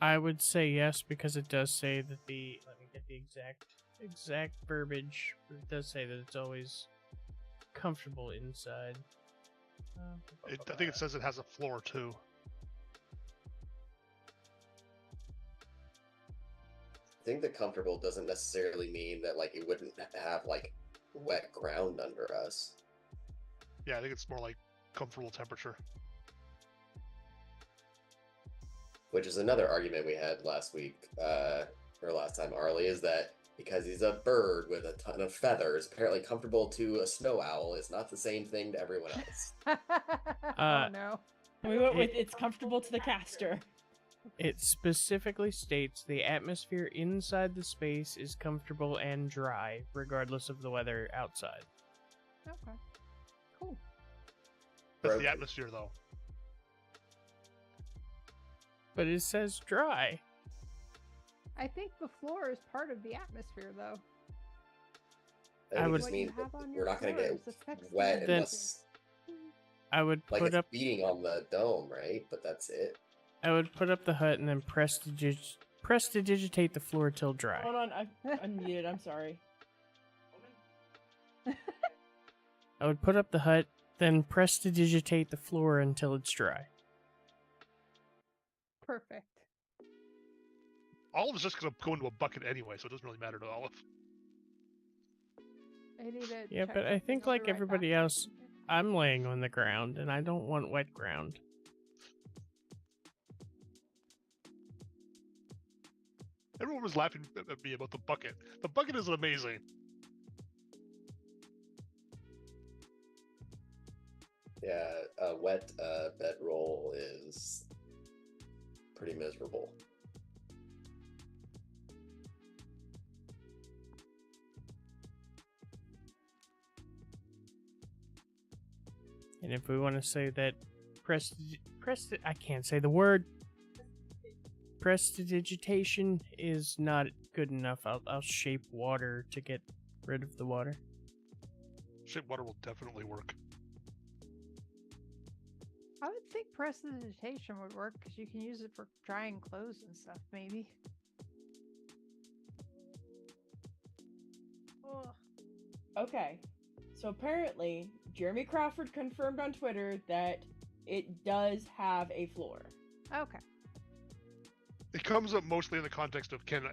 I would say yes, because it does say that the, let me get the exact verbiage. It does say that it's always comfortable inside. I think it says it has a floor too. I think that comfortable doesn't necessarily mean that like it wouldn't have like wet ground under us. Yeah, I think it's more like comfortable temperature. Which is another argument we had last week, or last time, Arlie, is that because he's a bird with a ton of feathers, apparently comfortable to a snow owl is not the same thing to everyone else. Oh no. We went with it's comfortable to the caster. It specifically states the atmosphere inside the space is comfortable and dry, regardless of the weather outside. Okay. Cool. That's Broken. the atmosphere, though. But it says dry. I think the floor is part of the atmosphere, though. I I think it would- just What you means have that on we're your not going to floors get affects the wet Then- unless I would like put it's up beating on the dome, right? But that's it. I would put up the hut and then prestidigitate the floor till dry. Hold on, I've unmuted. I'm sorry. I would put up the hut, then prestidigitate the floor until it's dry. Perfect. Olive's just gonna go into a bucket anyway, so it doesn't really matter to Olive. I need to Yeah, check but I something. think I'll be like right back. everybody else, I'm laying on the ground and I don't want wet ground. Everyone was laughing at me about the bucket. The bucket is amazing. Yeah, a wet bedroll is pretty miserable. And if we want to say that I can't say the word. Prestidigitation is not good enough. I'll shape water to get rid of the water. Shit, water will definitely work. I would think prestidigitation would work because you can use it for drying clothes and stuff, maybe. Ugh. Okay. So apparently, Jeremy Crawford confirmed on Twitter that it does have a floor. Okay. It comes up mostly in the context of can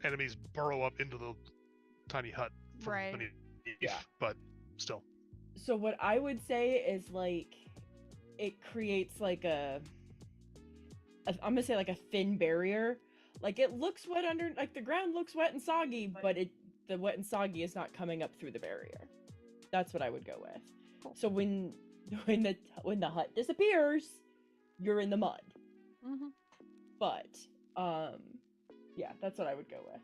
enemies burrow up into the tiny hut from Right. beneath, Yeah. but still. So what I would say is like it creates like I'm gonna say like a thin barrier. Like it looks wet under, like the ground looks wet and soggy, but the wet and soggy is not coming up through the barrier. That's what I would go with. Cool. So when the hut disappears, you're in the mud. Mm-hmm. But yeah, that's what I would go with.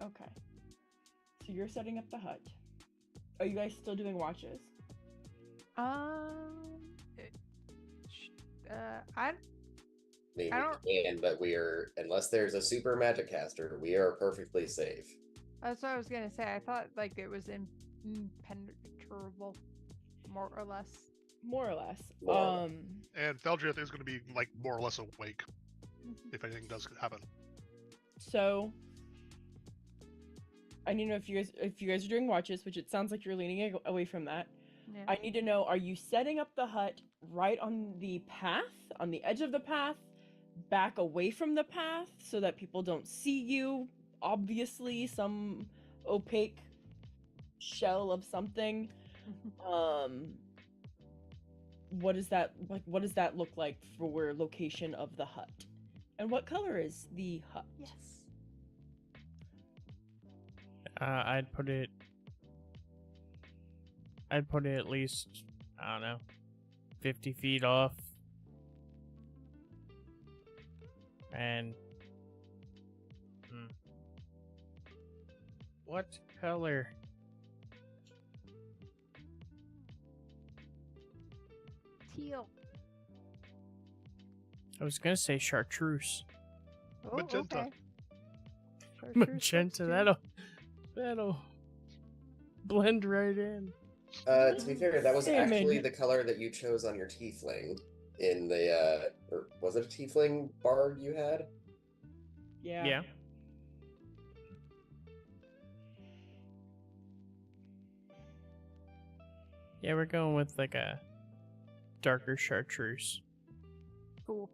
Okay. So you're setting up the hut. Are you guys still doing watches? I I mean, I don't- we can, but we are, unless there's a super magic caster, we are perfectly safe. that's what I was gonna say. I thought like it was impenetrable, more or less. More or less. More or less. And Feldry, I think, is going to be like more or less awake if anything does happen. So I need to know if you guys are doing watches, which it sounds like you're leaning away from that. Yeah. I need to know, are you setting up the hut right on the path, on the edge of the path, back away from the path so that people don't see you? Obviously, some opaque shell of something. what is that like? What does that look like for location of the hut? And what color is the hut? Yes. I'd put it. I'd put it at least, I don't know, 50 feet off. And what color? Teal. I was gonna say chartreuse. Oh, Magenta. okay. Chartreuse Magenta. works That'll blend right in. To be fair, that was Salmon. actually the color that you chose on your tiefling in the or was it a tiefling bard you had? Yeah. Yeah. Yeah, we're going with like a darker chartreuse. too. Cool.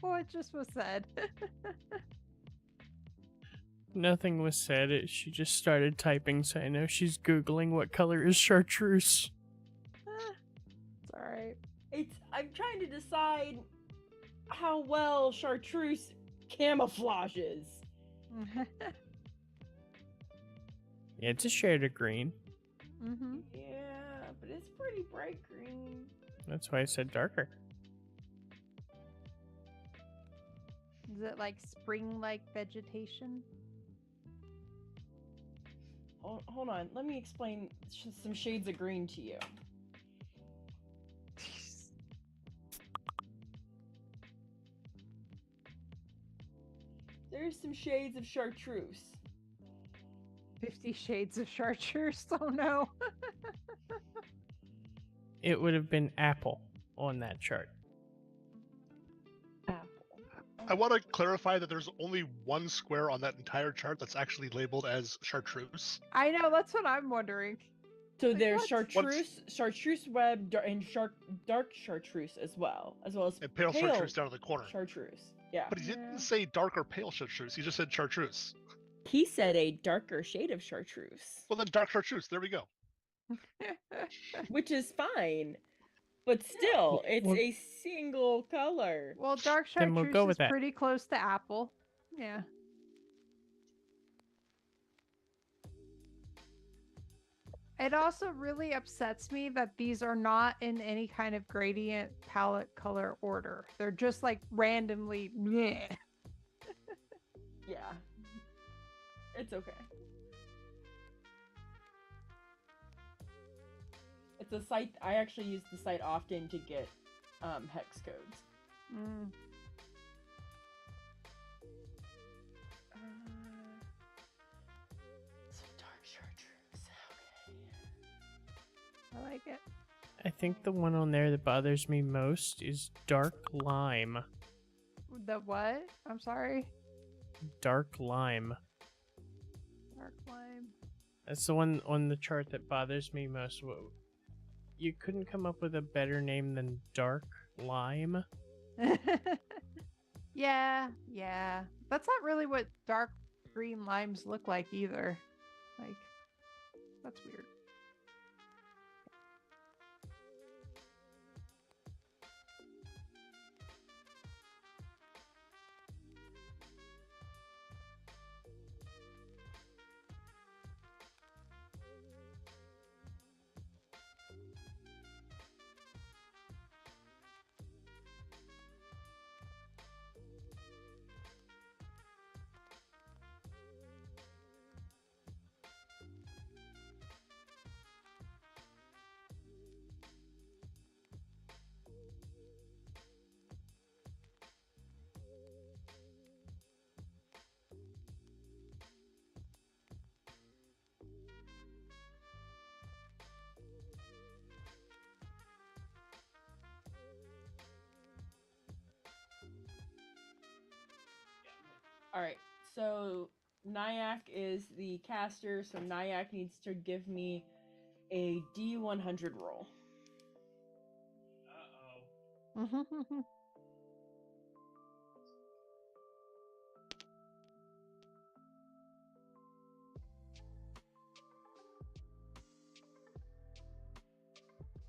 What just was said? Nothing was said. She just started typing, so I know she's Googling what color is chartreuse. It's alright. I'm trying to decide how well chartreuse camouflages. Yeah, it's a shade of green. Mm-hmm. Yeah, but it's pretty bright green. That's why I said darker. Is it like spring-like vegetation? Hold on, let me explain some shades of green to you. There's some shades of chartreuse. 50 Shades of Chartreuse. Oh no. It would have been apple on that chart. Apple. I want to clarify that there's only one square on that entire chart that's actually labeled as chartreuse. I know, that's what I'm wondering. So Like, there's what? chartreuse web, and dark chartreuse as well as And pale chartreuse down in the corner. chartreuse. Yeah. But he didn't Yeah. say dark or pale chartreuse. He just said chartreuse. He said a darker shade of chartreuse, Well, then dark chartreuse. There we go. which is fine, but still, it's Well- a single color. Well, dark Then we'll chartreuse go is with that. pretty close to apple. Yeah. It also really upsets me that these are not in any kind of gradient palette color order. They're just like randomly. Bleh. Yeah. It's okay. It's a site I actually use the site often to get hex codes. Mm. So dark chartreuse. Okay. I like it. I think the one on there that bothers me most is dark lime. The what? I'm sorry. Dark lime. Dark lime. That's the one on the chart that bothers me most. You couldn't come up with a better name than dark lime? Yeah. That's not really what dark green limes look like either. Like, that's weird. Alright, so Nyack is the caster, so Nyack needs to give me a D100 roll.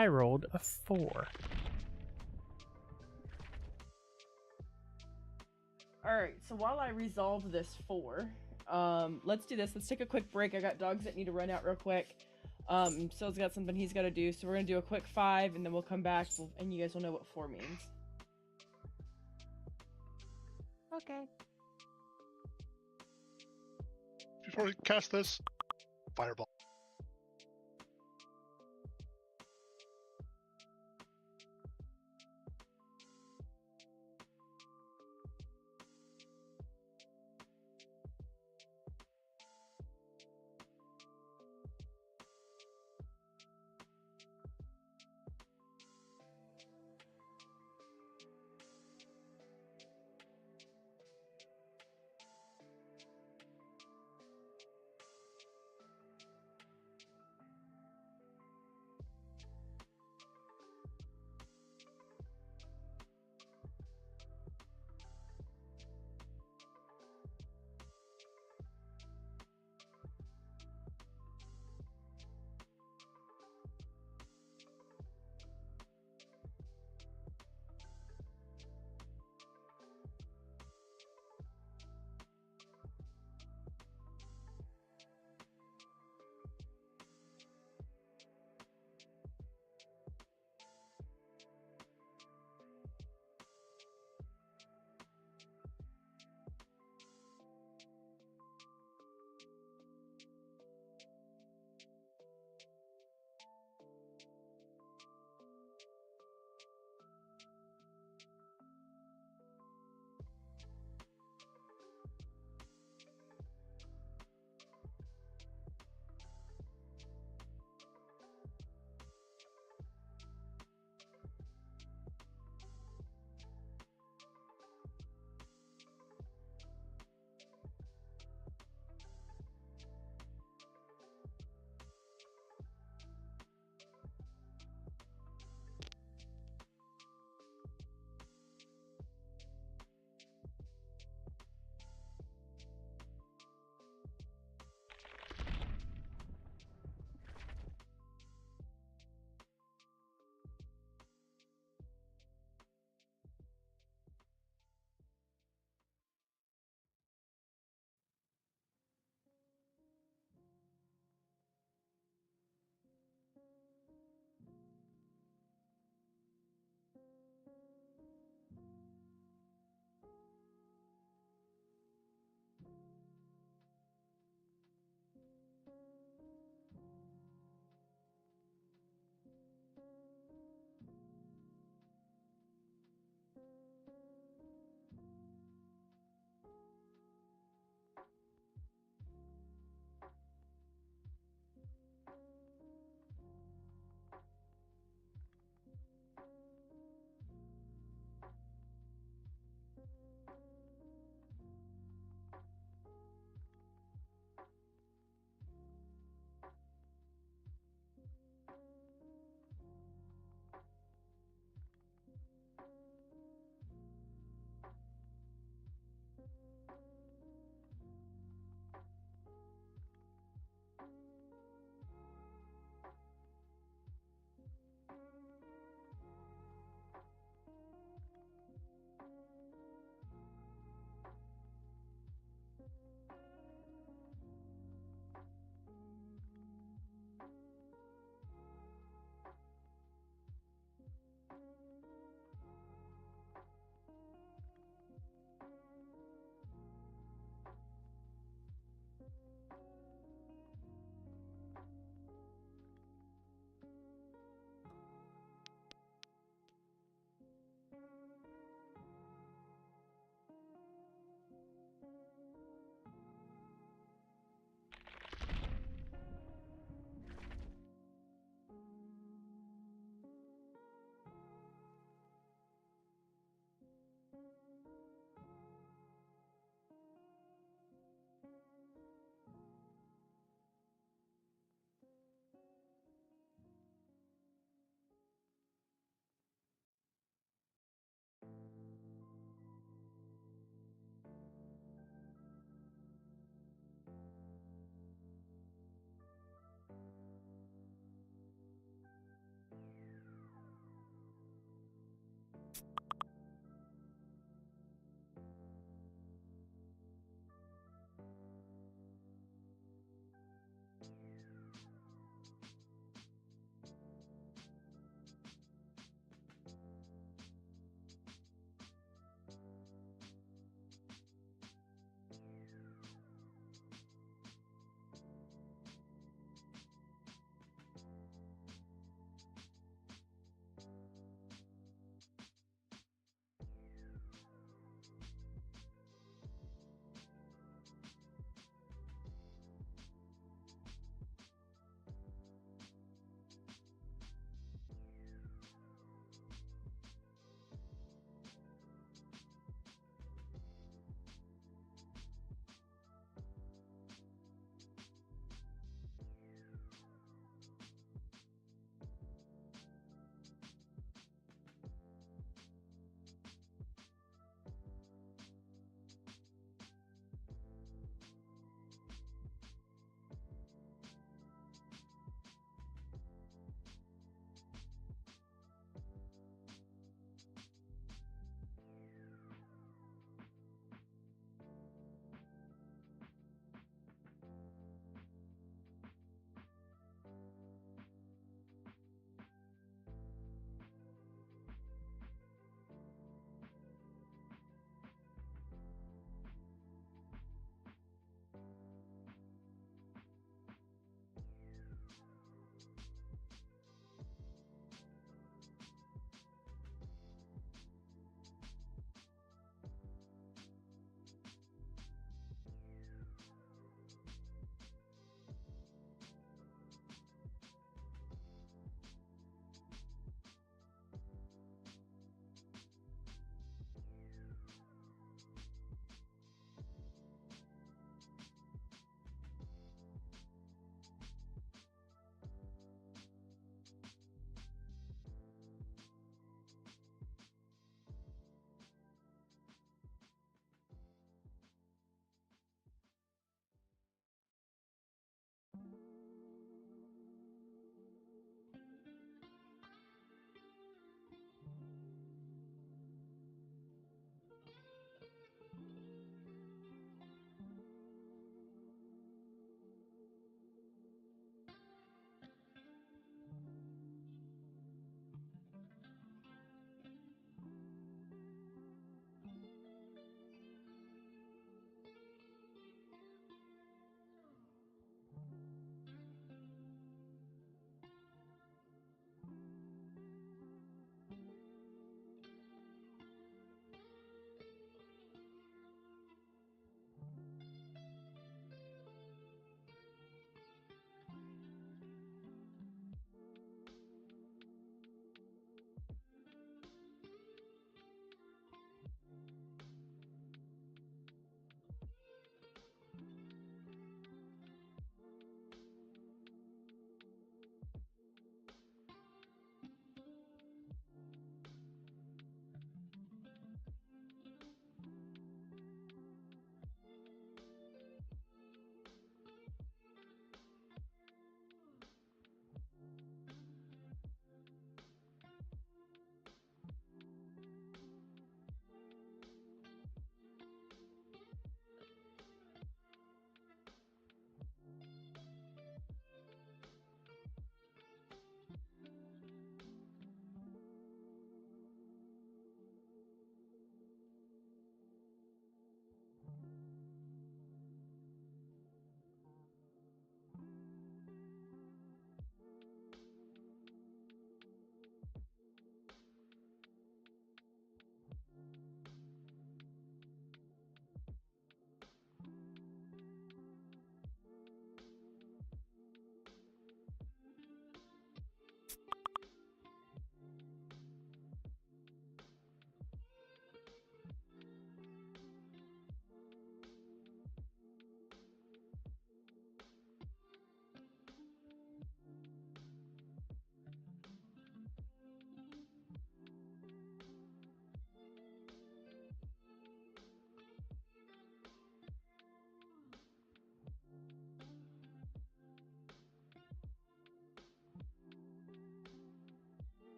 I rolled a 4. All right, so while I resolve this 4, let's do this. Let's take a quick break. I got dogs that need to run out real quick. Sil's got something he's got to do, so we're gonna do a quick 5, and then we'll come back, and you guys will know what 4 means. Okay. Before we cast this, fireball.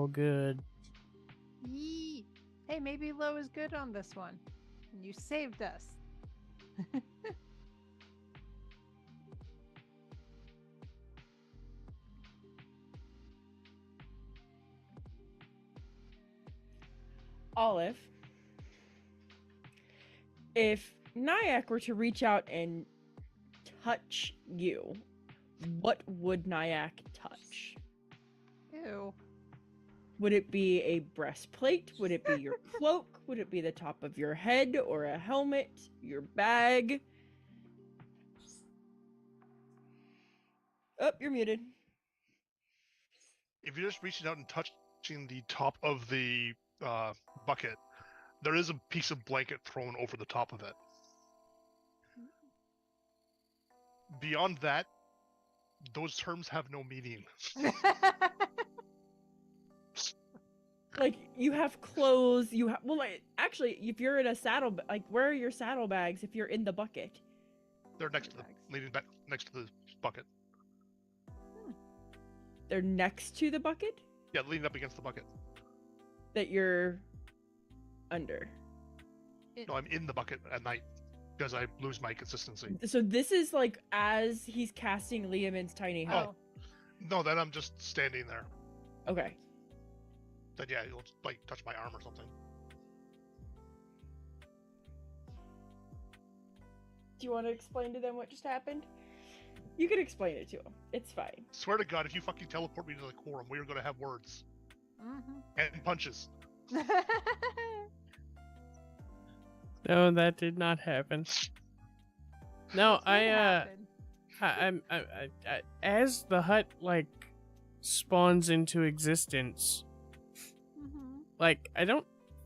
all good. Yee. Hey, maybe Lo is good on this one. And you saved us. Olive, if Nyack were to reach out and touch you, what would Nyack touch? Ew. Would it be a breastplate? Would it be your cloak? Would it be the top of your head or a helmet? Your bag? Oh, you're muted. If you're just reaching out and touching the top of the bucket, there is a piece of blanket thrown over the top of it. Beyond that, those terms have no meaning. Like, you have clothes, you have... Well, like, actually, if you're in a saddle... Like, where are your saddlebags if you're in the bucket? They're next to the leading back next to the bucket. They're next to the bucket? Yeah, leaning up against the bucket. That you're under. No, I'm in the bucket at night because I lose my consistency. So this is, like, as he's casting Liamon's tiny hut. No, then I'm just standing there. Okay. Then yeah, you'll like touch my arm or something. Do you want to explain to them what just happened? You can explain it to them. It's fine. Swear to God, if you fucking teleport me to the quorum, we're gonna have words and punches. No, that did not happen. No, I as the hut like spawns into existence, like I don't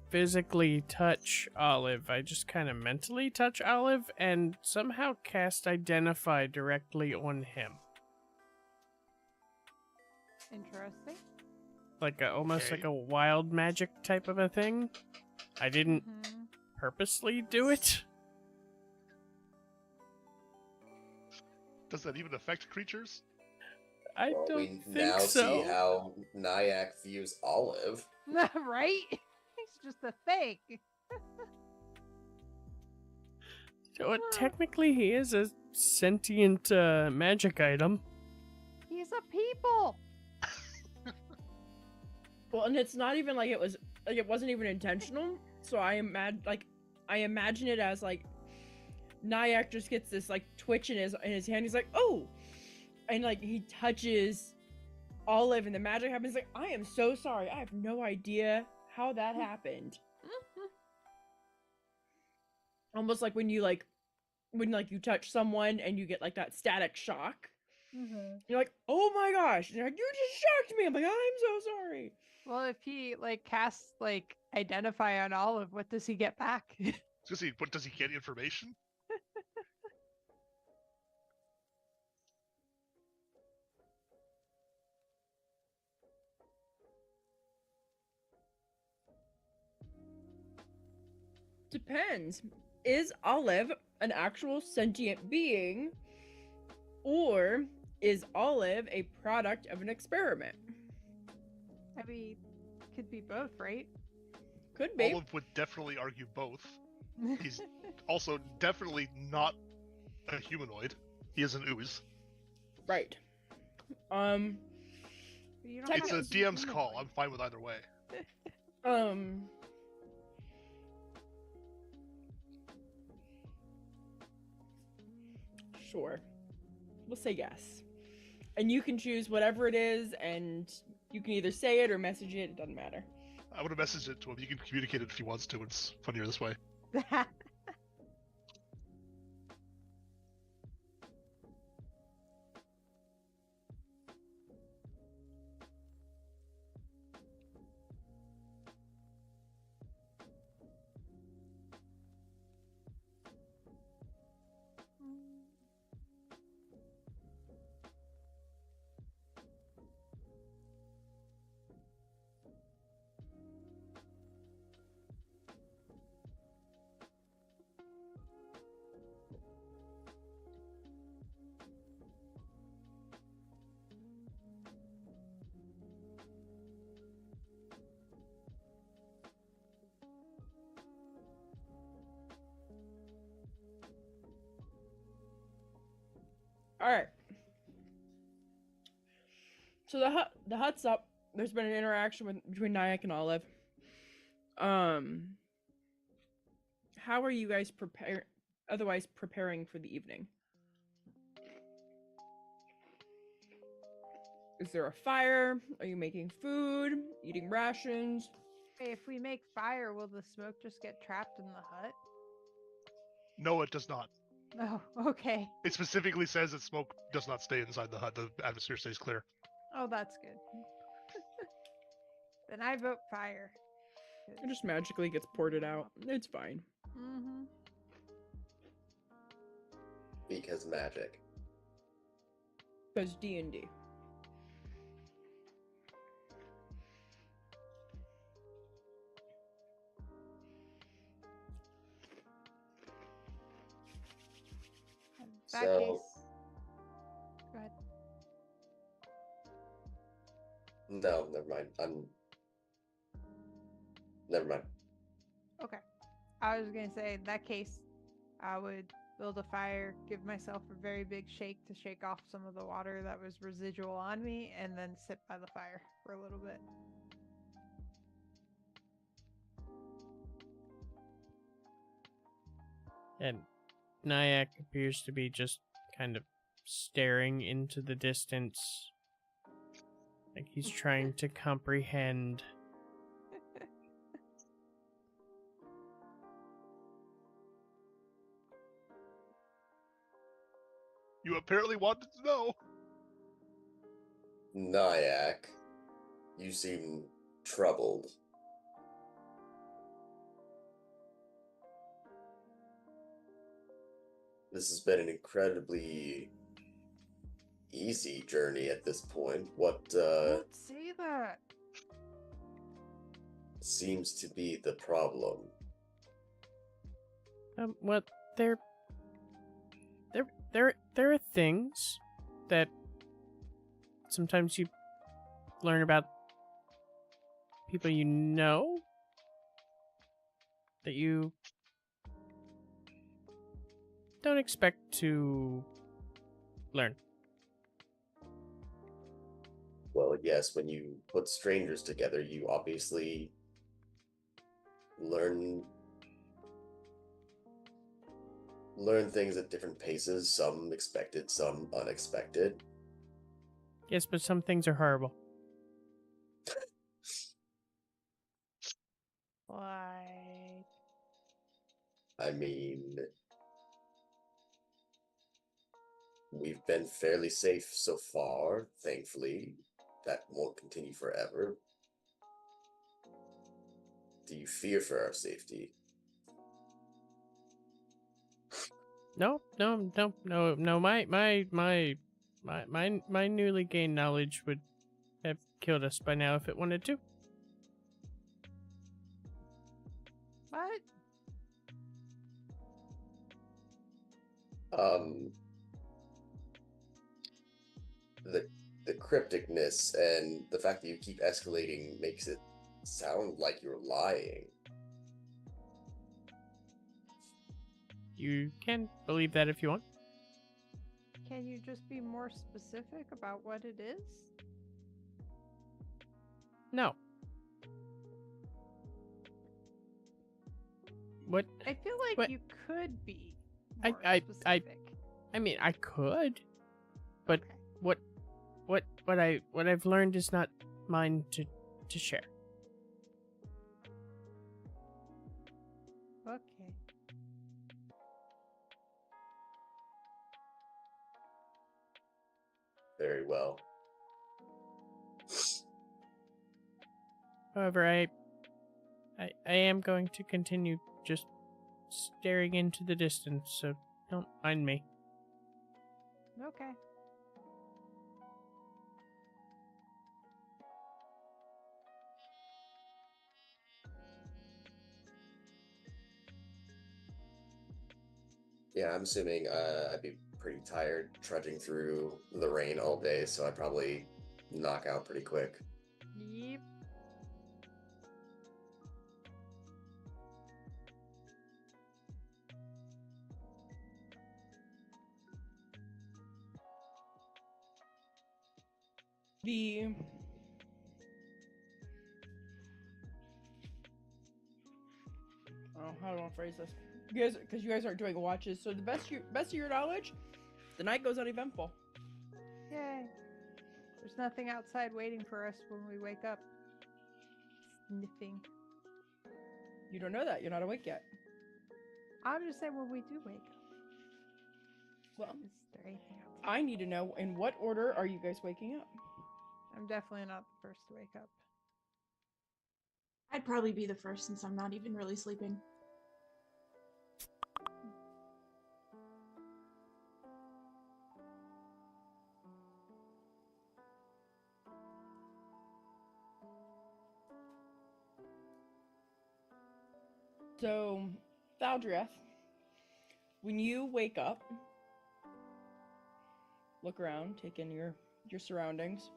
physically touch Olive. I just kind of mentally touch Olive and somehow cast Identify directly on him. Interesting. Like almost like Okay. a wild magic type of a thing. I didn't purposely do it. Does that even affect creatures? I Well, don't we think now so. see how Nyack views Olive. Right? He's just a thing. So, technically, he is a sentient magic item. He's a people. Well, and it's not even like it was... Like, it wasn't even intentional. So I imagine it as, like... Nyack just gets this, like, twitch in his hand. He's like, oh! And, like, he touches Olive and the magic happens. Like, I am so sorry. I have no idea how that happened. Almost like when you you touch someone and you get like that static shock. You're like, oh my gosh. And they're like, you just shocked me. I'm like, I'm so sorry. Well, if he like casts like Identify on Olive, what does he get back? What does he get information? Depends. Is Olive an actual sentient being? Or is Olive a product of an experiment? I mean, could be both, right? Could be. Olive would definitely argue both. He's also definitely not a humanoid. He is an ooze. Right. You don't It's have a to be DM's humanoid. call. I'm fine with either way. Sure. We'll say yes. And you can choose whatever it is, and you can either say it or message it. It doesn't matter. I would have messaged it to him. You can communicate it if he wants to. It's funnier this way. All right. So the hut's up. There's been an interaction between Nyack and Olive. How are you guys preparing for the evening? Is there a fire? Are you making food? Eating rations? Hey, if we make fire, will the smoke just get trapped in the hut? No, it does not. Oh, okay. It specifically says that smoke does not stay inside the hut. The atmosphere stays clear. Oh, that's good. Then I vote fire. It just magically gets ported out. It's fine. Mm-hmm. Because magic. Because D&D. That So- case. Go ahead. No, never mind. Never mind. Okay. I was gonna say, in that case, I would build a fire, give myself a very big shake to shake off some of the water that was residual on me, and then sit by the fire for a little bit. And Nyack appears to be just kind of staring into the distance. Like he's trying to comprehend. You apparently wanted to know. Nyack, you seem troubled. This has been an incredibly easy journey at this point. What Don't say that. seems to be the problem? Well, there are things that sometimes you learn about people you know that you don't expect to learn. Well, yes, when you put strangers together, you obviously learn things at different paces, some expected, some unexpected. Yes, but some things are horrible. Like, I mean, we've been fairly safe so far, thankfully. That won't continue forever. Do you fear for our safety? No. My newly gained knowledge would have killed us by now if it wanted to. what? The crypticness and the fact that you keep escalating makes it sound like you're lying. You can believe that if you want. Can you just be more specific about what it is? No. What? I feel like What? you could be I- more I- specific. I mean, I could, but Okay. what I've learned is not mine to share. Okay. Very well. However, I am going to continue just staring into the distance, so don't mind me. Okay. Yeah, I'm assuming I'd be pretty tired trudging through the rain all day, so I'd probably knock out pretty quick. Yep. The how do I phrase this? Because you guys aren't doing watches, so the best of your knowledge, the night goes uneventful. Yay. There's nothing outside waiting for us when we wake up. Sniffing. You don't know that. You're not awake yet. I'm just saying when we do wake up. Well, Is there anything outside? I need to know in what order are you guys waking up? I'm definitely not the first to wake up. I'd probably be the first since I'm not even really sleeping. So, Valdrieth, when you wake up, look around, take in your surroundings.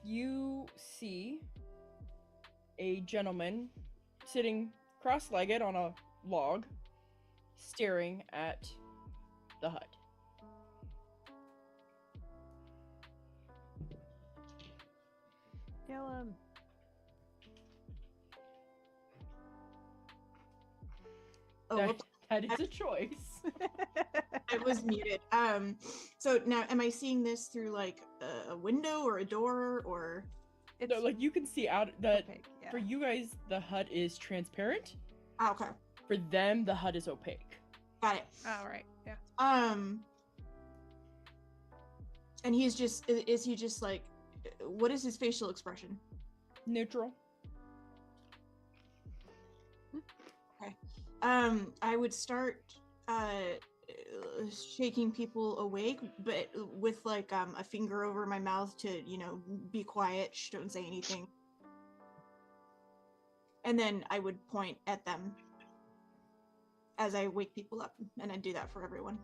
You see a gentleman sitting cross-legged on a log, staring at the hut. Kill him. Oh, That, whoops, that is a choice. I was muted. So now am I seeing this through like a window or a door or? No, like you can see out that opaque, yeah. for you guys the hut is transparent. Ah, okay, For them the hut is opaque. got it. All right, yeah. And is he just like, what is his facial expression? Neutral. Okay. I would start shaking people awake, but with like a finger over my mouth to, be quiet, shh, don't say anything. And then I would point at them as I wake people up, and I do that for everyone.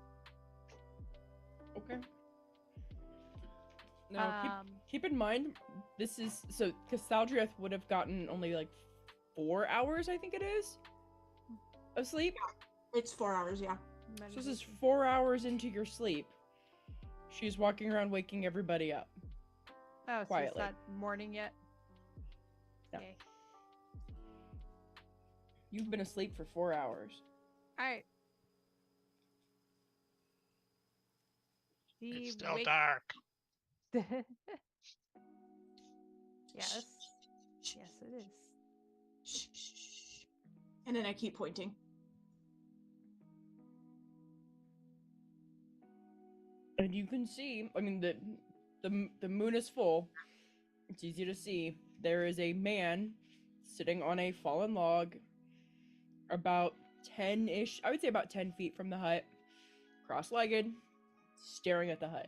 Okay. Now keep in mind this is so because Saldrieth would have gotten only like 4 hours, I think it is, of sleep. It's 4 hours, yeah. So this is 4 hours into your sleep. She's walking around waking everybody up. Oh, so quietly. it's not morning yet? No. Yay. You've been asleep for 4 hours. Alright. It's still dark. Yes. Yes, it is. Shh, shh, shh. And then I keep pointing. And you can see, I mean, the moon is full. It's easy to see. There is a man sitting on a fallen log about 10-ish, I would say about 10 feet from the hut, cross-legged, staring at the hut.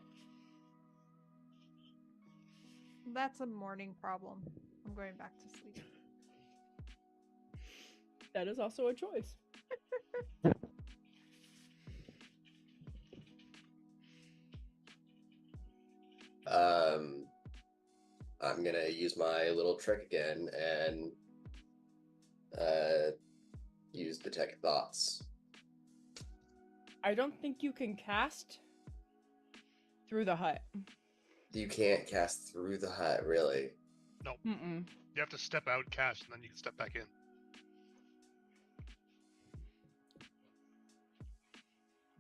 That's a morning problem. I'm going back to sleep. That is also a choice. I'm gonna use my little trick again and use detect thoughts. I don't think you can cast through the hut. You can't cast through the hut, really. No, Mm-mm. you have to step out, cast, and then you can step back in.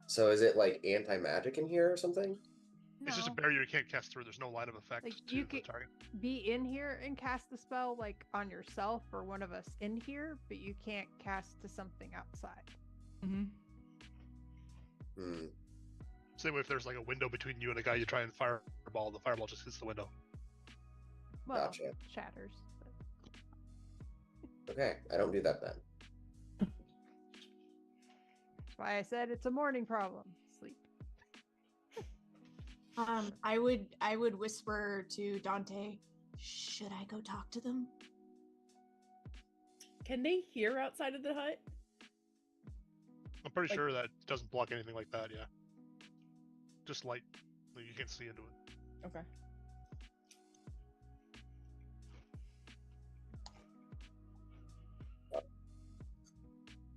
So is it like anti-magic in here or something? It's just a No. barrier you can't cast through. There's no line of effect Like, to you the could- target. Be in here and cast the spell like on yourself or one of us in here, but you can't cast to something outside. Mm-hmm. Hmm. Same way if there's like a window between you and a guy, you try and fireball, the fireball just hits the window. Well, Gotcha. shatters. But Okay, I don't do that then. that's why I said it's a morning problem. Sleep. I would whisper to Dante, should I go talk to them? Can they hear outside of the hut? I'm pretty Like- sure that doesn't block anything like that, yeah. Just light. Like, you can't see into it. Okay.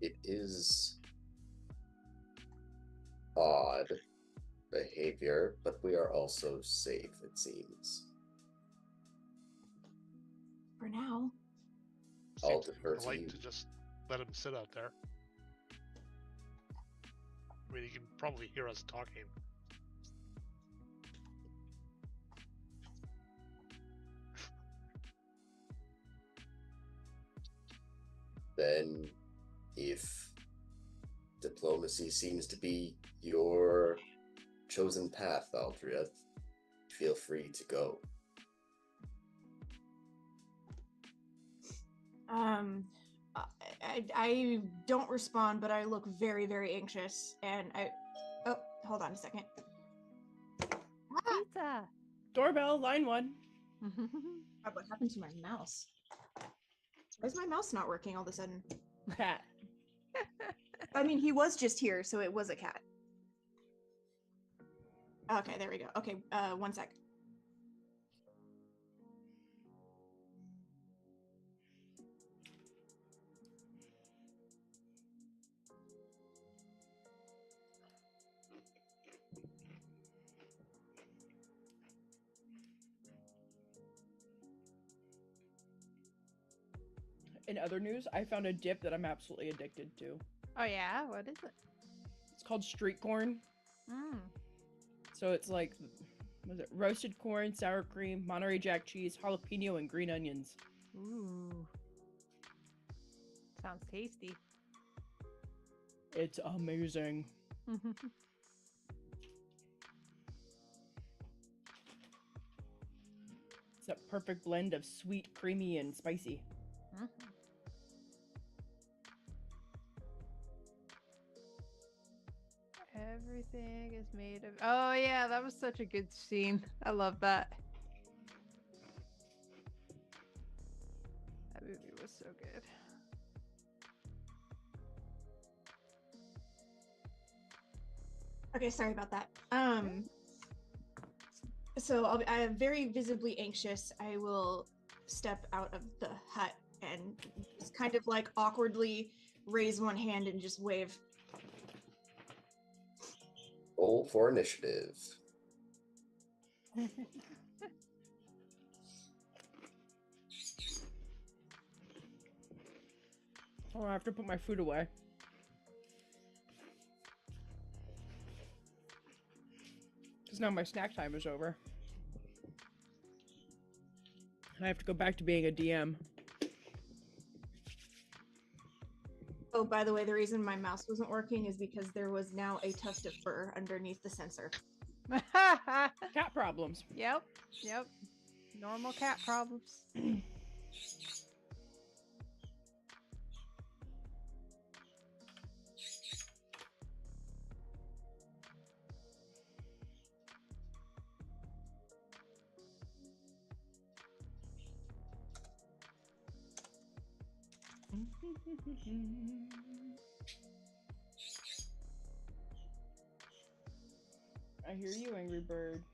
It is odd behavior, but we are also safe, it seems. For now. I'll Seems defer to polite you. to just let him sit out there. I mean, he can probably hear us talking. Then, if diplomacy seems to be your chosen path, Aldria, feel free to go. I don't respond, but I look very, very anxious, and oh, hold on a second. Pizza. Doorbell, line 1. God, what happened to my mouse? Why is my mouse not working all of a sudden? Cat. I mean, he was just here, so it was a cat. Okay, there we go. Okay, 1 sec. In other news, I found a dip that I'm absolutely addicted to. Oh yeah, what is it? It's called street corn. Mm. So it's like, what is it? Roasted corn, sour cream, Monterey Jack cheese, jalapeno, and green onions. Ooh. Sounds tasty. It's amazing. It's that perfect blend of sweet, creamy, and spicy. Everything is made of. Oh yeah, that was such a good scene. I love that. That movie was so good. Okay, sorry about that. So I am very visibly anxious. I will step out of the hut and just kind of like awkwardly raise one hand and just wave. Roll for initiative. Oh, I have to put my food away. Because now my snack time is over. I have to go back to being a DM. Oh, by the way, the reason my mouse wasn't working is because there was now a tuft of fur underneath the sensor. Cat problems. Yep. Normal cat problems. I hear you, Angry Bird.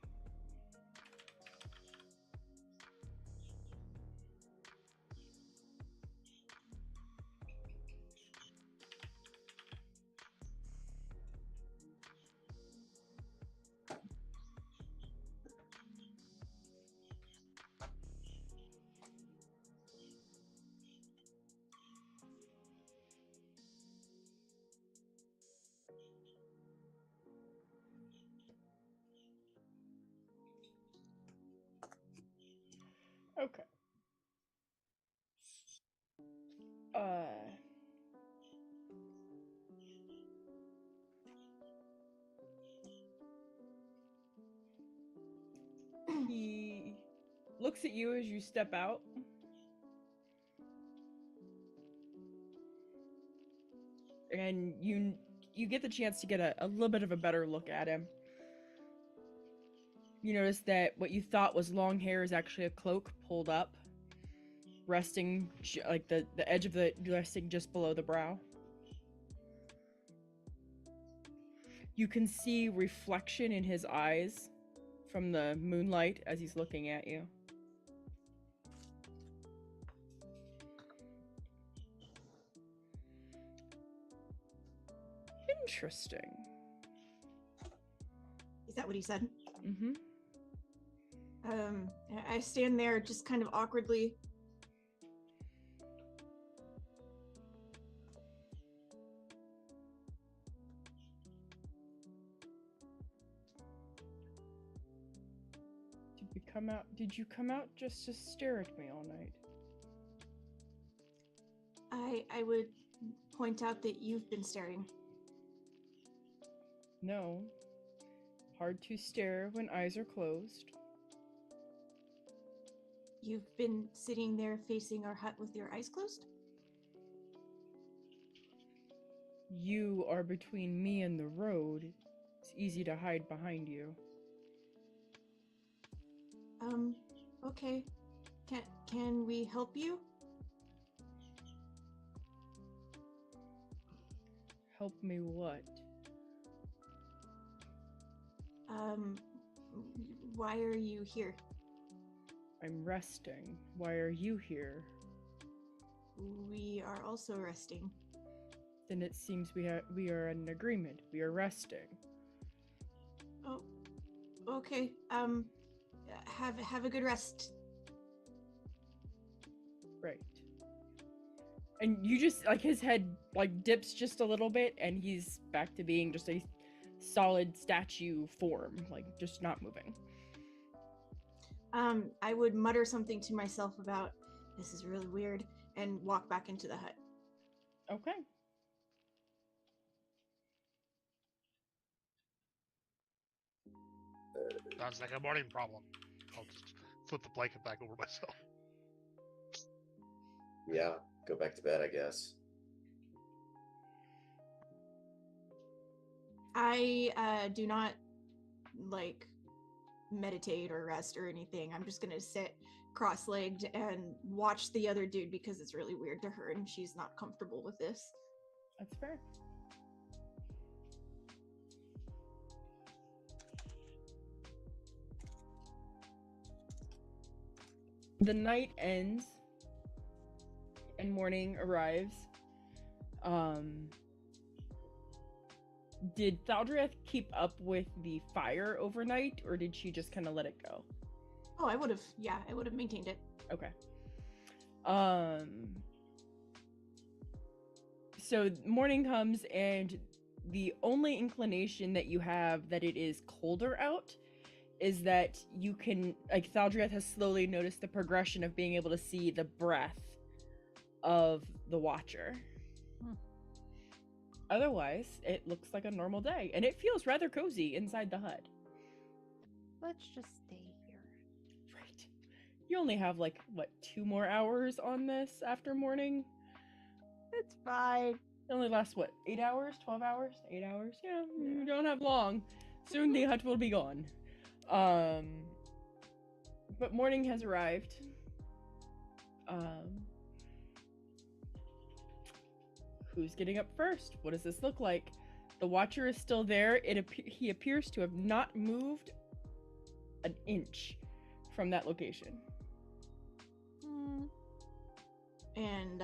Okay. He looks at you as you step out. And you get the chance to get a little bit of a better look at him. You notice that what you thought was long hair is actually a cloak pulled up, resting like the edge of the resting just below the brow. You can see reflection in his eyes from the moonlight as he's looking at you. Interesting. Is that what he said? Mm-hmm. I stand there just kind of awkwardly. Did you come out just to stare at me all night? I would point out that you've been staring. No. Hard to stare when eyes are closed. You've been sitting there facing our hut with your eyes closed? You are between me and the road. It's easy to hide behind you. Okay. Can we help you? Help me what? Why are you here? I'm resting. Why are you here? We are also resting. Then it seems we are in agreement. We are resting. Oh, okay. Have a good rest. Right. And you just, like, his head, like, dips just a little bit, and he's back to being just a solid statue form, like, just not moving. I would mutter something to myself about, this is really weird, and walk back into the hut. Okay. Sounds like a morning problem. I'll just flip the blanket back over myself. Yeah, go back to bed, I guess. I do not, like, meditate or rest or anything. I'm just gonna sit cross-legged and watch the other dude because it's really weird to her and she's not comfortable with this. That's fair. The night ends and morning arrives. Did Thaldrieth keep up with the fire overnight, or did she just kind of let it go? Oh, I would have maintained it. Okay. So morning comes, and the only inclination that you have that it is colder out is that you can, like, Thaldrieth has slowly noticed the progression of being able to see the breath of the Watcher. Otherwise, it looks like a normal day, and it feels rather cozy inside the hut. Let's just stay here. Right. You only have, like, what, 2 more hours on this after morning? It's fine. It only lasts, what, 8 hours? 12 hours? 8 hours? Yeah, you don't have long. Soon the hut will be gone. But morning has arrived. Who's getting up first? What does this look like? The Watcher is still there. He appears to have not moved an inch from that location. And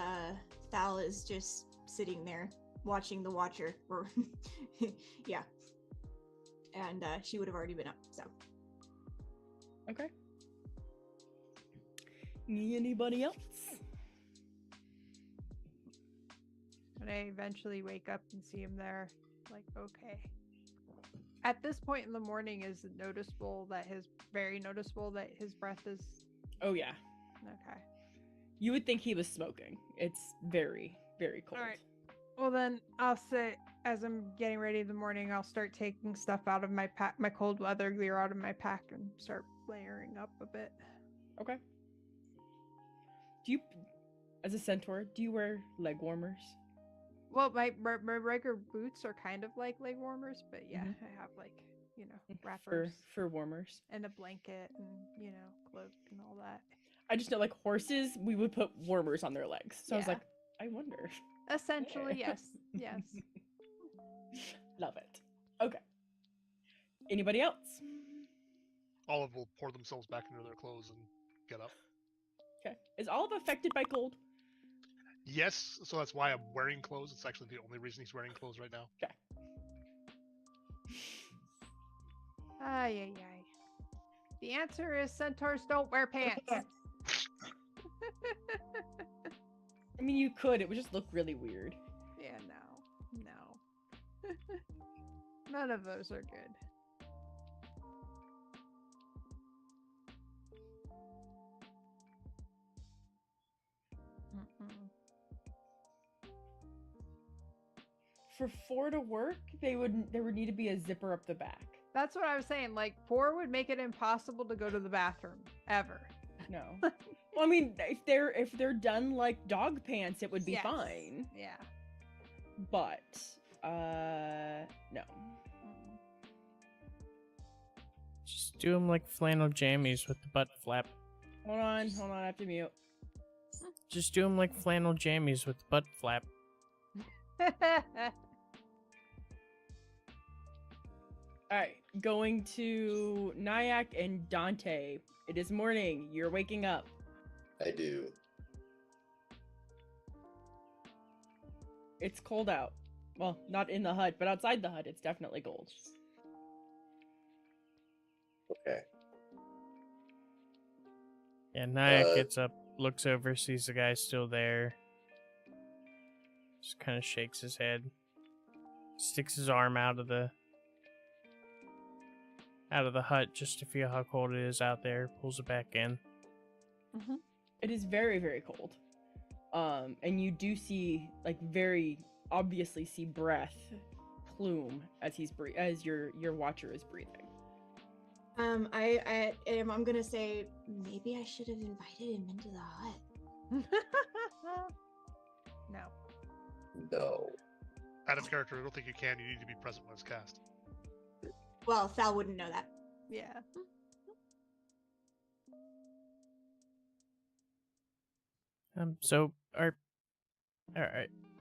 Thal is just sitting there watching the Watcher. Or yeah. And she would have already been up, so. Okay. Anybody else? When I eventually wake up and see him there, like, okay. At this point in the morning, is it very noticeable that his breath is... Oh, yeah. Okay. You would think he was smoking. It's very, very cold. All right. Well, then I'll sit, as I'm getting ready in the morning, I'll start taking stuff out of my pack, my cold weather gear out of my pack, and start layering up a bit. Okay. Do you, as a centaur, do you wear leg warmers? Well, my regular boots are kind of like leg warmers, but yeah, I have, like, wrappers for warmers and a blanket and, cloak and all that. I just know, like, horses, we would put warmers on their legs. So I was like, I wonder. Essentially, yes. Yes. Love it. Okay. Anybody else? Olive will pour themselves back into their clothes and get up. Okay. Is Olive affected by cold? Yes, so that's why I'm wearing clothes. It's actually the only reason he's wearing clothes right now. Okay. Ay, ay, ay. The answer is centaurs don't wear pants. I mean, you could. It would just look really weird. Yeah, no. None of those are good. Mm-mm. For 4 to work, there would need to be a zipper up the back. That's what I was saying. Like 4 would make it impossible to go to the bathroom ever. No. Well, I mean, if they're done like dog pants, it would be Yes. fine. Yeah. But no. Mm-mm. Just do them like flannel jammies with the butt flap. Hold on, I have to mute. Just do them like flannel jammies with the butt flap. All right, going to Nyack and Dante. It is morning. You're waking up. I do. It's cold out. Well, not in the hut, but outside the hut, it's definitely cold. Okay. Yeah, Nyack Uh, gets up, looks over, sees the guy still there. Just kind of shakes his head. Sticks his arm out of the hut just to feel how cold it is out there. Pulls it back in. It is very, very cold. And you do see, like, very obviously see breath plume as as your watcher is breathing. I'm gonna say maybe I should have invited him into the hut. No. No. Out of character, I don't think you can. You need to be present when it's cast. Well, Sal wouldn't know that. Yeah. So are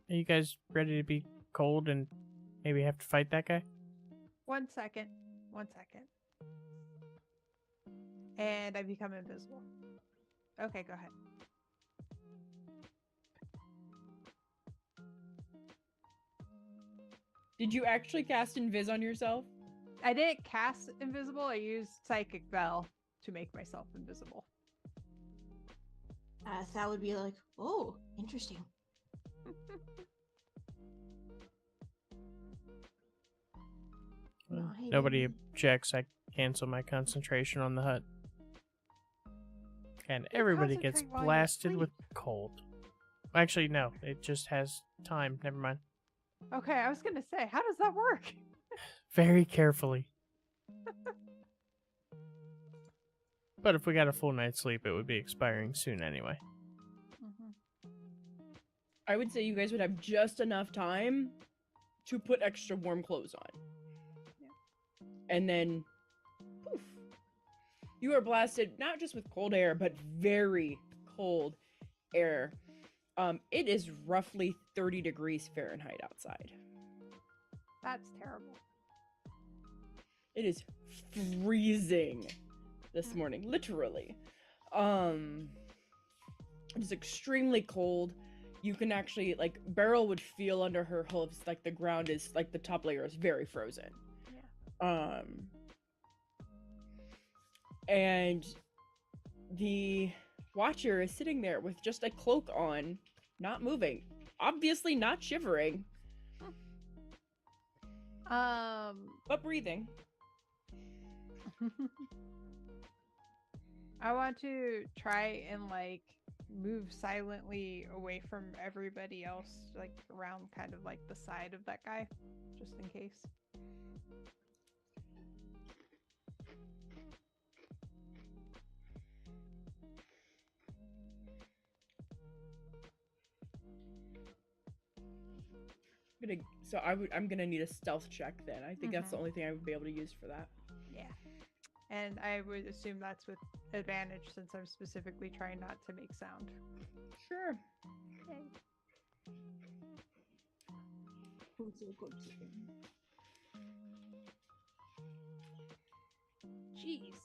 you guys ready to be cold and maybe have to fight that guy? 1 second. 1 second. And I become invisible. Okay, go ahead. Did you actually cast Invis on yourself? I didn't cast invisible. I used Psychic Bell to make myself invisible. Sal would be like, "Oh, interesting." Well, Nice. nobody objects. I cancel my concentration on the hut. And You everybody gets concentrate while you blasted with sleep. cold. Actually, no. It just has time. Never mind. Okay, I was gonna say, how does that work? Very carefully. But if we got a full night's sleep, it would be expiring soon anyway. I would say you guys would have just enough time to put extra warm clothes on. Yeah. And then, poof, you are blasted not just with cold air, but very cold air. It is roughly 30 degrees Fahrenheit outside. That's terrible. It is freezing this morning, literally. It is extremely cold. You can actually, like, Beryl would feel under her hooves like the ground is, like, the top layer is very frozen. Yeah. And the Watcher is sitting there with just a cloak on, not moving, obviously not shivering, but breathing. I want to try and like move silently away from everybody else, like around kind of like the side of that guy, just in case. I'm gonna need a stealth check then. I think that's the only thing I would be able to use for that. Yeah. And I would assume that's with advantage since I'm specifically trying not to make sound. Sure. Jeez.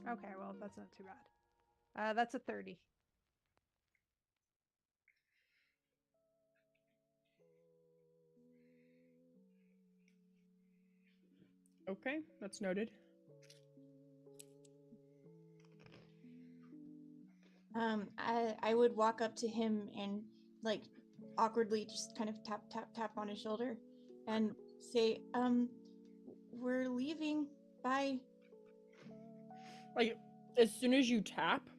Okay, well, that's not too bad. That's a 30. Okay, that's noted. I would walk up to him and like awkwardly just kind of tap tap tap on his shoulder and say, we're leaving. Bye. Like, as soon as you tap,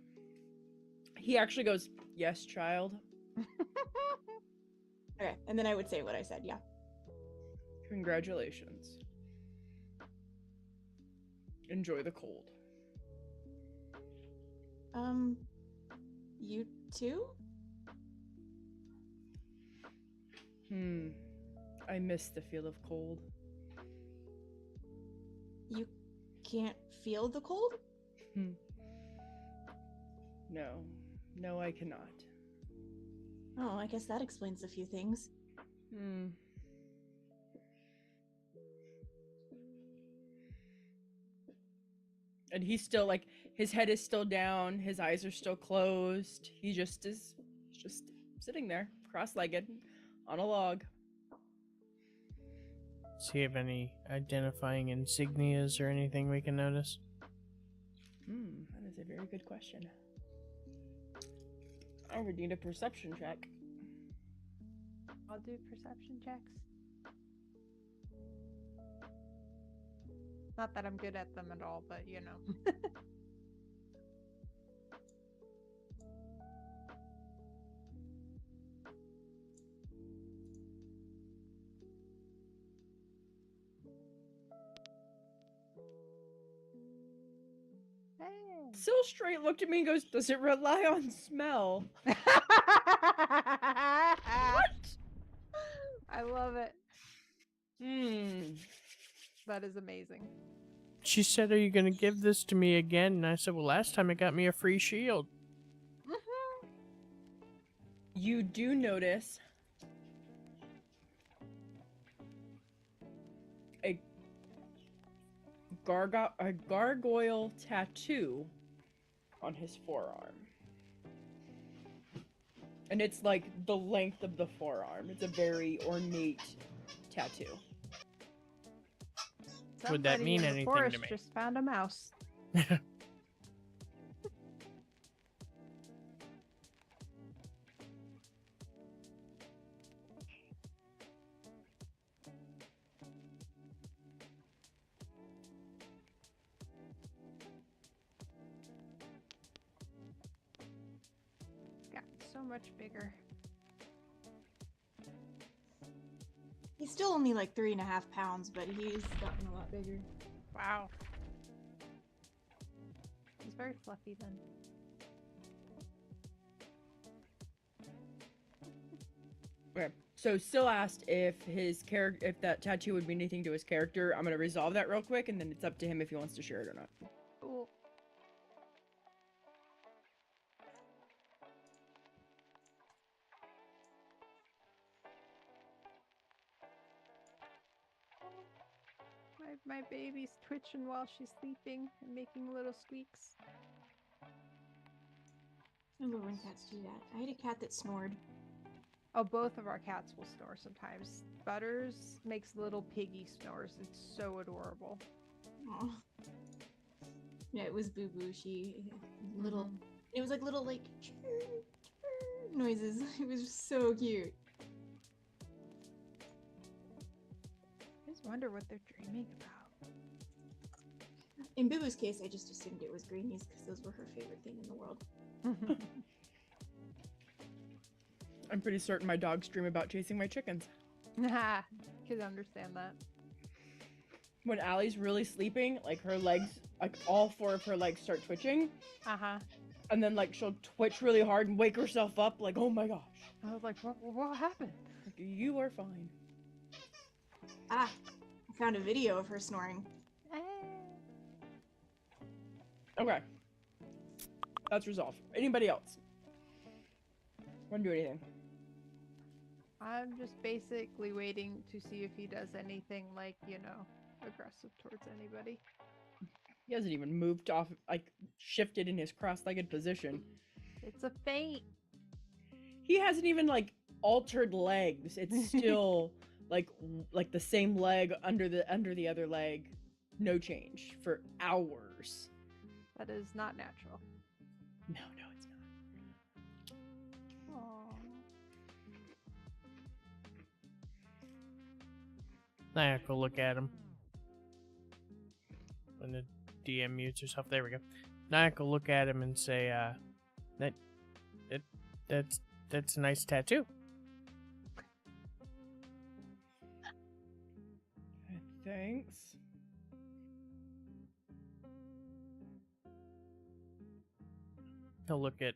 he actually goes, "Yes, child." Okay, and then I would say what I said, yeah. Congratulations. Enjoy the cold. You too? I miss the feel of cold. You can't feel the cold? No, I cannot. Oh, I guess that explains a few things. And he's still like, his head is still down, his eyes are still closed. He's just sitting there, cross-legged, on a log. Does he have any identifying insignias or anything we can notice? That is a very good question. I would need a perception check. I'll do perception checks. Not that I'm good at them at all, but you know. Hey. Still straight looked at me and goes, "Does it rely on smell?" What? I love it. That is amazing. She said, "Are you going to give this to me again?" And I said, "Well, last time it got me a free shield." You do notice a gargoyle tattoo on his forearm. And it's like the length of the forearm. It's a very ornate tattoo. Would that Somebody mean in the anything forest to me? just found a mouse. Got so much bigger. He's still only like 3.5 pounds, but he's gotten a lot bigger. Wow. He's very fluffy then. Okay. So Still asked if his character, if that tattoo would mean anything to his character. I'm gonna resolve that real quick, and then it's up to him if he wants to share it or not. Cool. My baby's twitching while she's sleeping and making little squeaks. I love when cats do that. I had a cat that snored. Oh, both of our cats will snore sometimes. Butters makes little piggy snores. It's so adorable. Aw. Yeah, it was Boo Boo. She little. It was like little like noises. It was so cute. I just wonder what they're dreaming about. In Boo Boo's case, I just assumed it was greenies because those were her favorite thing in the world. I'm pretty certain my dogs dream about chasing my chickens. Nah, could understand that. When Allie's really sleeping, like her legs, like all 4 of her legs start twitching, and then like she'll twitch really hard and wake herself up, like, oh my gosh. I was like, what happened? Like, you are fine. Ah, I found a video of her snoring. Okay. That's resolved. Anybody else? Want to do anything? I'm just basically waiting to see if he does anything like, you know, aggressive towards anybody. He hasn't even moved off, like, shifted in his cross-legged position. It's a feint. He hasn't even, like, altered legs. It's still, like the same leg under the other leg. No change for hours. That is not natural. No, it's not. Nyack will look at him. When the DM mutes herself, there we go. Nyack will look at him and say, that's a nice tattoo. Thanks. He'll look at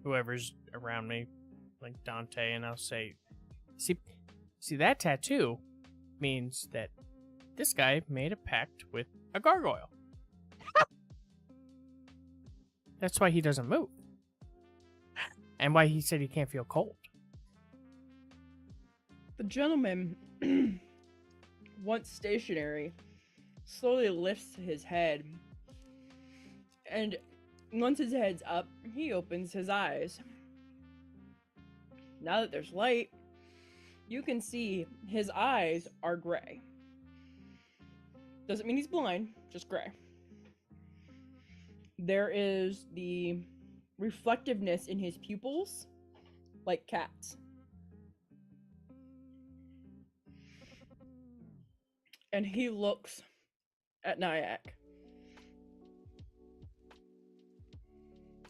whoever's around me, like Dante, and I'll say, see that tattoo means that this guy made a pact with a gargoyle. That's why he doesn't move. And why he said he can't feel cold. The gentleman, once stationary, slowly lifts his head. And once his head's up, he opens his eyes. Now that there's light, you can see his eyes are gray. Doesn't mean he's blind, just gray. There is the reflectiveness in his pupils, like cats. And he looks at Nyack.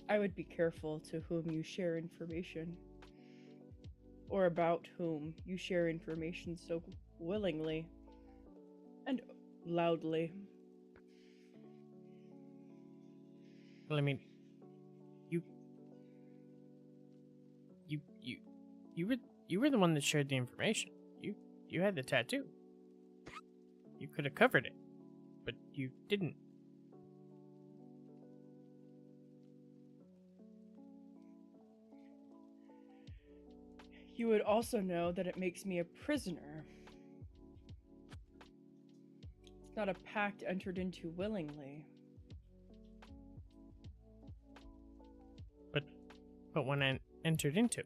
I would be careful to whom you share information, or about whom you share information so willingly and loudly. Well, I mean, you were the one that shared the information. You had the tattoo. You could have covered it, but you didn't. You would also know that it makes me a prisoner. It's not a pact entered into willingly. But when I entered into,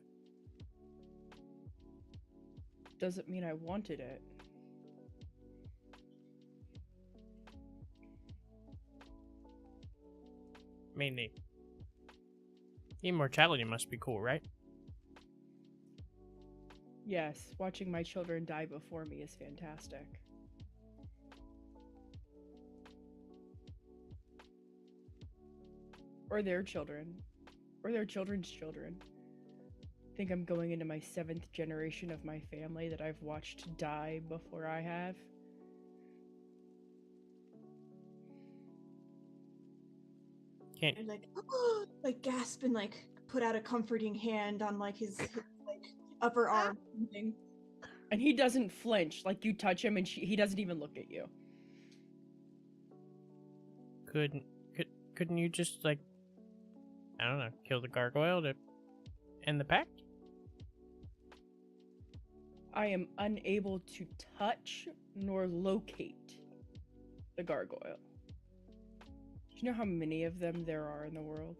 Doesn't mean I wanted it. I mean, the immortality must be cool, right? Yes, watching my children die before me is fantastic. Or their children. Or their children's children. I think I'm going into my 7th generation of my family that I've watched die before I have. Can't. And like gasp and like put out a comforting hand on like his like upper arm. Something. And he doesn't flinch. Like you touch him and he doesn't even look at you. Couldn't you just, like, I don't know, kill the gargoyle to end the pact? I am unable to touch nor locate the gargoyle. Do you know how many of them there are in the world?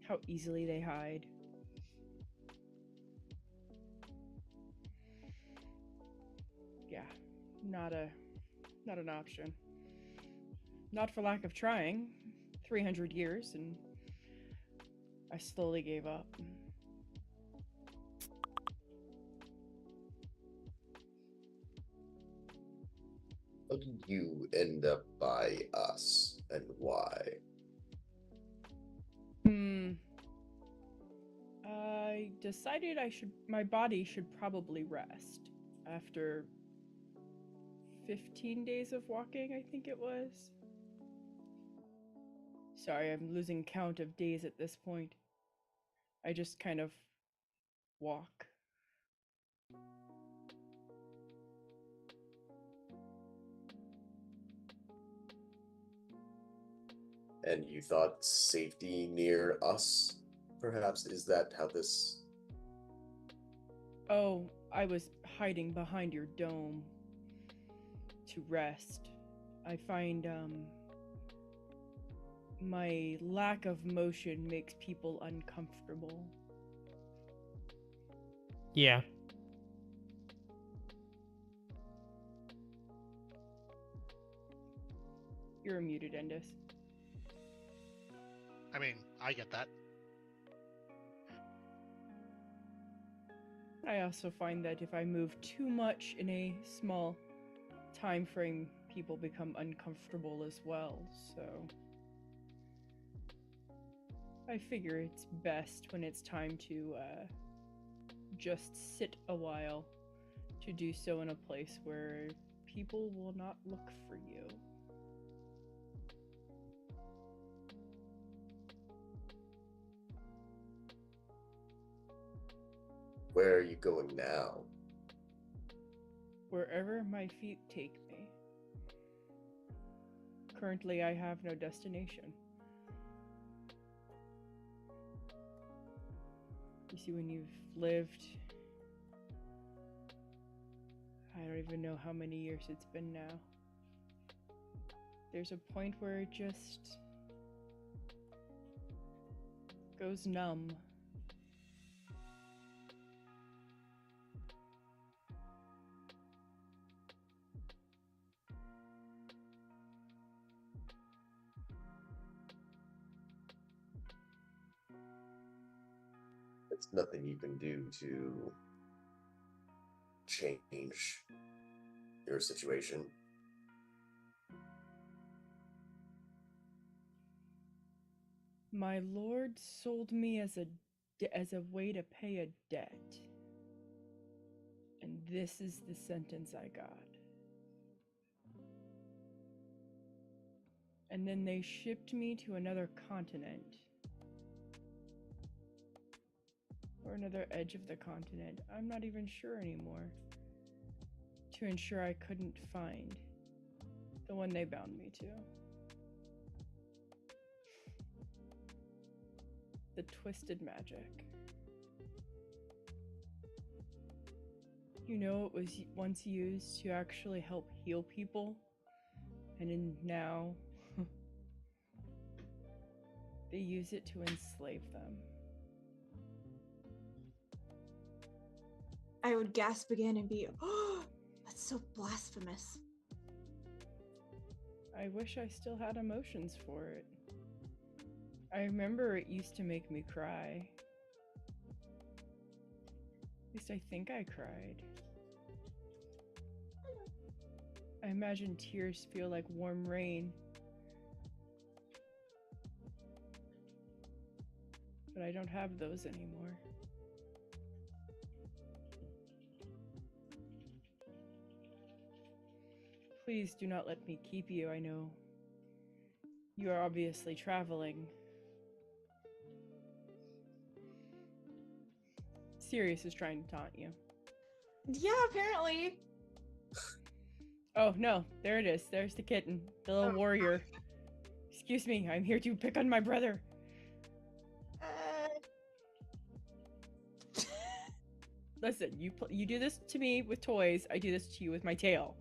How easily they hide. Yeah, not an option. Not for lack of trying. 300 years and I slowly gave up. How did you end up by us and why? I decided my body should probably rest after 15 days of walking, I think it was. Sorry, I'm losing count of days at this point. I just kind of walk. And you thought safety near us? Perhaps is that how this... Oh, I was hiding behind your dome to rest. I find, my lack of motion makes people uncomfortable. Yeah. You're muted, Endus. I mean, I get that. I also find that if I move too much in a small time frame, people become uncomfortable as well, so I figure it's best when it's time to just sit a while to do so in a place where people will not look for you. Where are you going now? Wherever my feet take me. Currently, I have no destination. You see, when you've lived, I don't even know how many years it's been now. There's a point where it just goes numb. There's nothing you can do to change your situation. My lord sold me as a way to pay a debt. And this is the sentence I got. And then they shipped me to another continent. Or another edge of the continent. I'm not even sure anymore. To ensure I couldn't find the one they bound me to. The twisted magic. You know, it was once used to actually help heal people, and now they use it to enslave them. I would gasp again and be, oh, that's so blasphemous. I wish I still had emotions for it. I remember it used to make me cry. At least I think I cried. I imagine tears feel like warm rain. But I don't have those anymore. Please do not let me keep you, I know. You are obviously traveling. Sirius is trying to taunt you. Yeah, apparently. Oh no, there it is. There's the kitten, the little warrior. Excuse me, I'm here to pick on my brother. Listen, you do this to me with toys, I do this to you with my tail.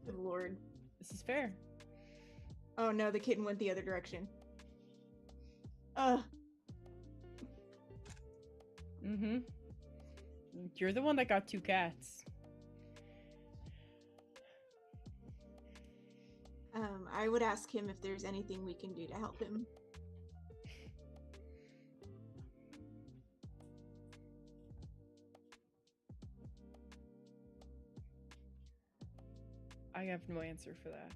Good lord. This is fair. Oh no, the kitten went the other direction. Mm-hmm. You're the one that got two cats. I would ask him if there's anything we can do to help him. I have no answer for that.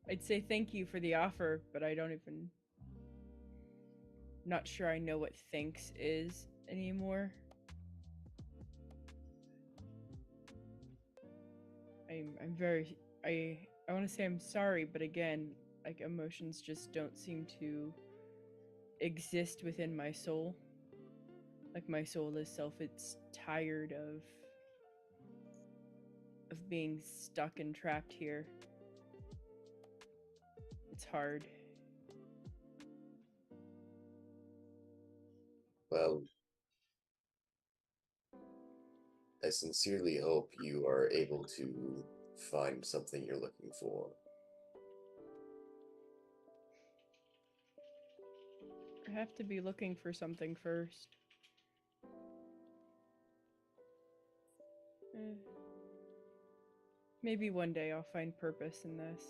I'd say thank you for the offer, but I don't even... Not sure I know what thanks is anymore. I'm very... I want to say I'm sorry, but again, like, emotions just don't seem to exist within my soul. Like, my soul itself, it's tired of being stuck and trapped here. It's hard. Well, I sincerely hope you are able to find something you're looking for. I have to be looking for something first. Maybe one day I'll find purpose in this.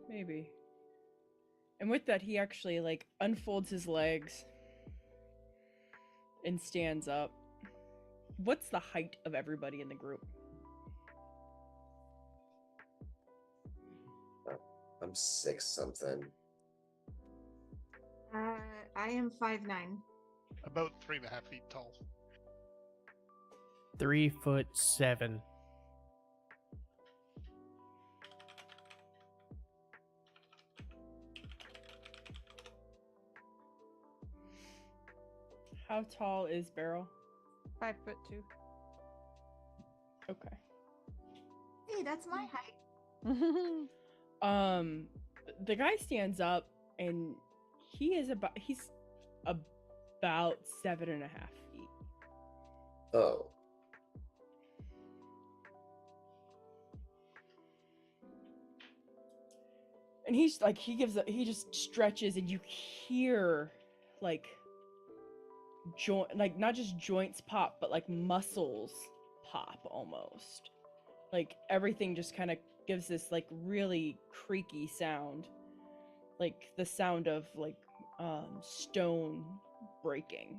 Maybe. And with that, he actually like unfolds his legs and stands up. What's the height of everybody in the group? I'm 6'something". I am 5'9". About 3.5 feet tall. 3'7". How tall is Beryl? 5'2". Okay. Hey, that's my height. The guy stands up and he's about 7.5 feet. Oh. And he's like, he just stretches and you hear like like not just joints pop, but like muscles pop almost. Like everything just kind of gives this like really creaky sound. Like the sound of like stone breaking.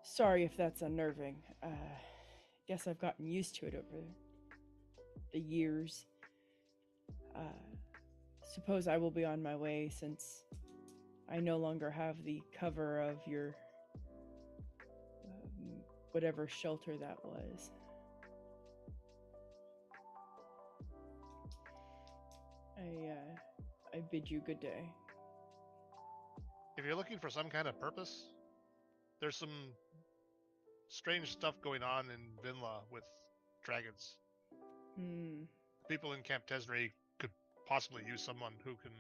Sorry if that's unnerving. Guess I've gotten used to it over the years. Suppose I will be on my way since I no longer have the cover of your whatever shelter that was. I bid you good day. If you're looking for some kind of purpose, there's some strange stuff going on in Vinla with dragons. People in Camp Tesnery could possibly use someone who can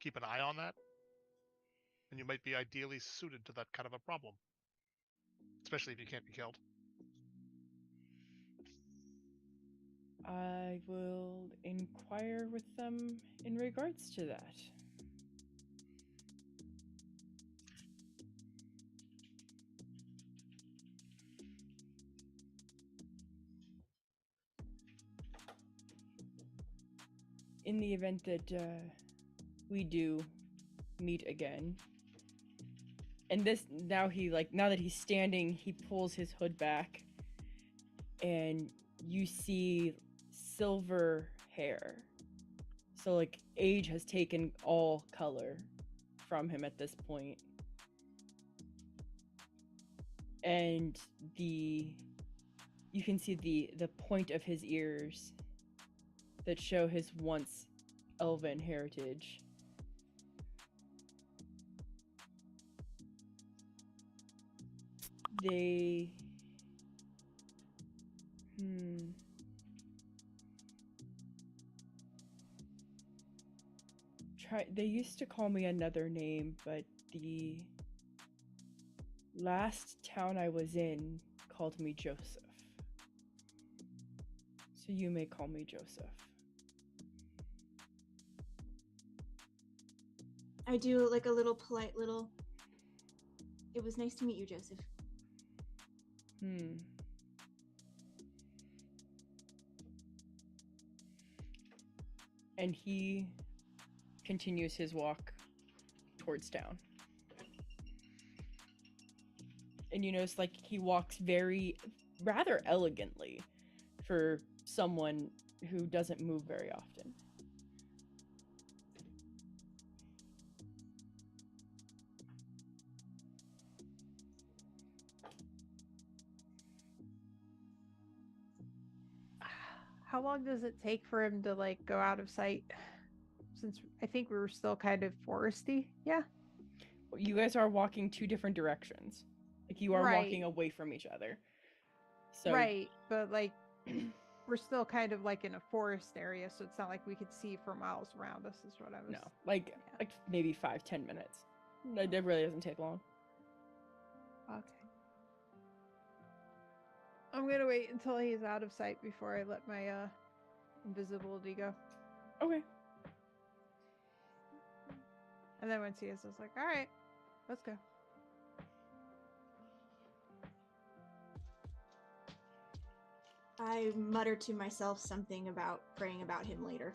keep an eye on that. And you might be ideally suited to that kind of a problem. Especially if you can't be killed. I will inquire with them in regards to that. In the event that we do meet again, and now that he's standing, he pulls his hood back, and you see silver hair. So like age has taken all color from him at this point. And you can see the point of his ears that show his once elven heritage. They they used to call me another name, but the last town I was in called me Joseph. So you may call me Joseph. I do like a little polite little. It was nice to meet you, Joseph. And he continues his walk towards town. And you notice like he walks rather elegantly for someone who doesn't move very often. How long does it take for him to like go out of sight? Since I think we were still kind of foresty. Yeah. You guys are walking two different directions. Like you are walking away from each other. So right, but like we're still kind of like in a forest area, so it's not like we could see for miles around us is what I was. No, like maybe 5-10 minutes. It really doesn't take long. Okay. I'm gonna wait until he's out of sight before I let my invisibility go. Okay. And then once he is, I was like, all right, let's go. I mutter to myself something about praying about him later.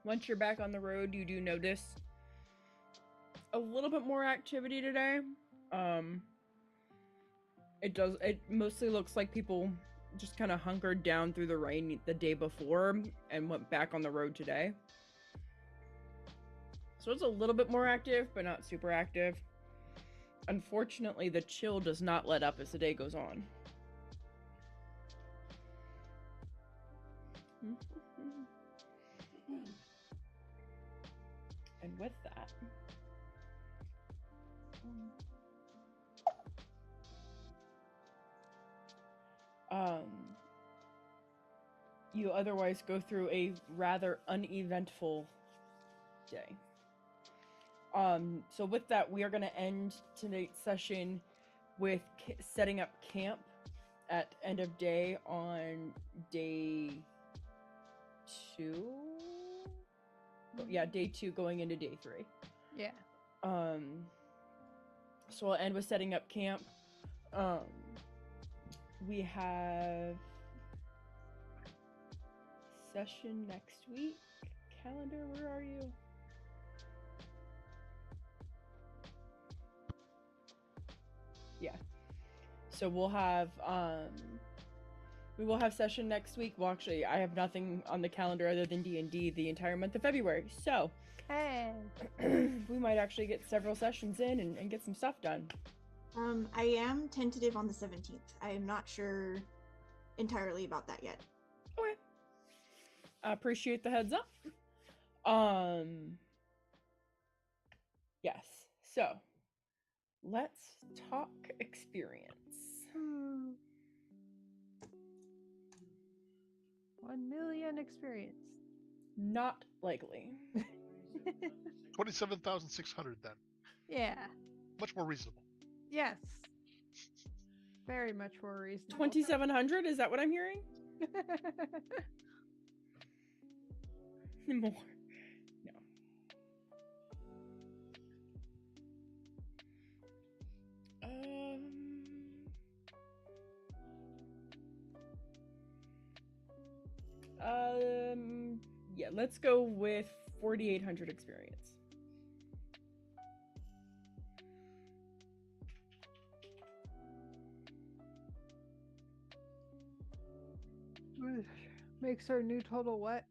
Once you're back on the road, you do notice a little bit more activity today. It mostly looks like people just kind of hunkered down through the rain the day before and went back on the road today. So it's a little bit more active, but not super active. Unfortunately, the chill does not let up as the day goes on. And with that, you otherwise go through a rather uneventful day. So with that, we are going to end tonight's session with setting up camp at end of day on day 2. Yeah, day 2 going into day 3. Yeah. So we'll end with setting up camp. We have session next week. Calendar, where are you? Yeah. So we'll have we will have session next week. Well, actually, I have nothing on the calendar other than D&D the entire month of February. So Hey. we might actually get several sessions in and get some stuff done. I am tentative on the 17th. I am not sure entirely about that yet. Okay. I appreciate the heads up. Yes. So, let's talk experience. 1 million experience. Not likely. 27,600 then. Yeah. Much more reasonable. Yes. Very much more reasonable. 2,700? Is that what I'm hearing? More. No. Yeah, let's go with 4,800 experience. Makes our new total what?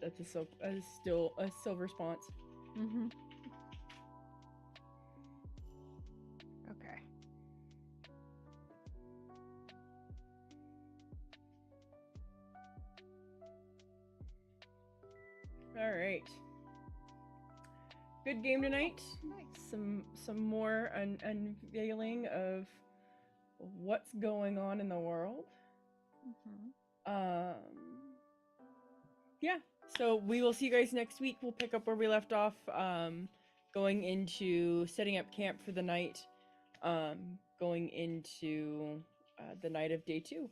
That's still a silver response. Mm-hmm. Okay. All right. Good game tonight. Nice. Some more unveiling of what's going on in the world. Mm-hmm. Yeah. So we will see you guys next week. We'll pick up where we left off. Going into setting up camp for the night. Going into the night of day 2.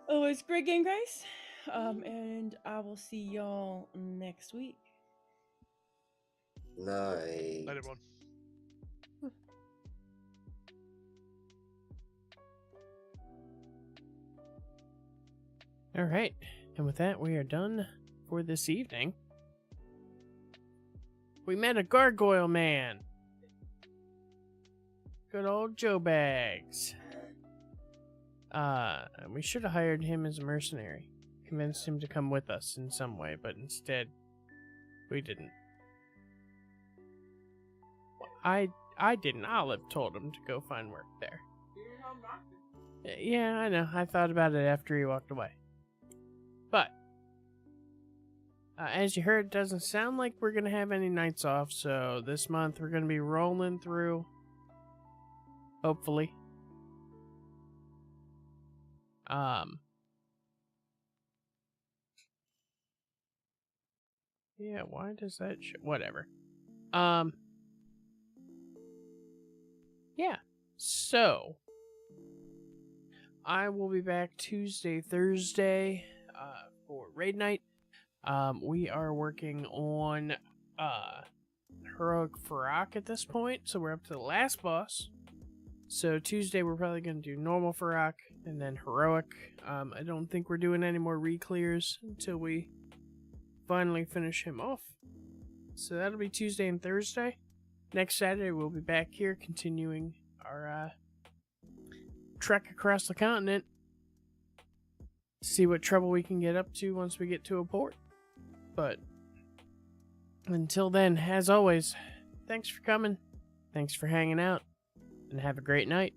Oh, it's a great game, guys. And I will see y'all next week. Night. Night, everyone. All right. And with that, we are done for this evening. We met a gargoyle man. Good old Joe Bags. We should have hired him as a mercenary. Convinced him to come with us in some way, but instead, we didn't. I didn't. Olive told him to go find work there. Yeah, I know. I thought about it after he walked away. But, as you heard, it doesn't sound like we're going to have any nights off, so this month we're going to be rolling through. Hopefully. Yeah, why does that whatever. Yeah. So, I will be back Tuesday, Thursday for raid night. We are working on Heroic Farak at this point, so we're up to the last boss. So Tuesday we're probably going to do normal Farak and then Heroic. I don't think we're doing any more re-clears until we finally finish him off. So that'll be Tuesday and Thursday. Next Saturday we'll be back here continuing our trek across the continent. See what trouble we can get up to once we get to a port. But until then, as always, thanks for coming, thanks for hanging out, and have a great night.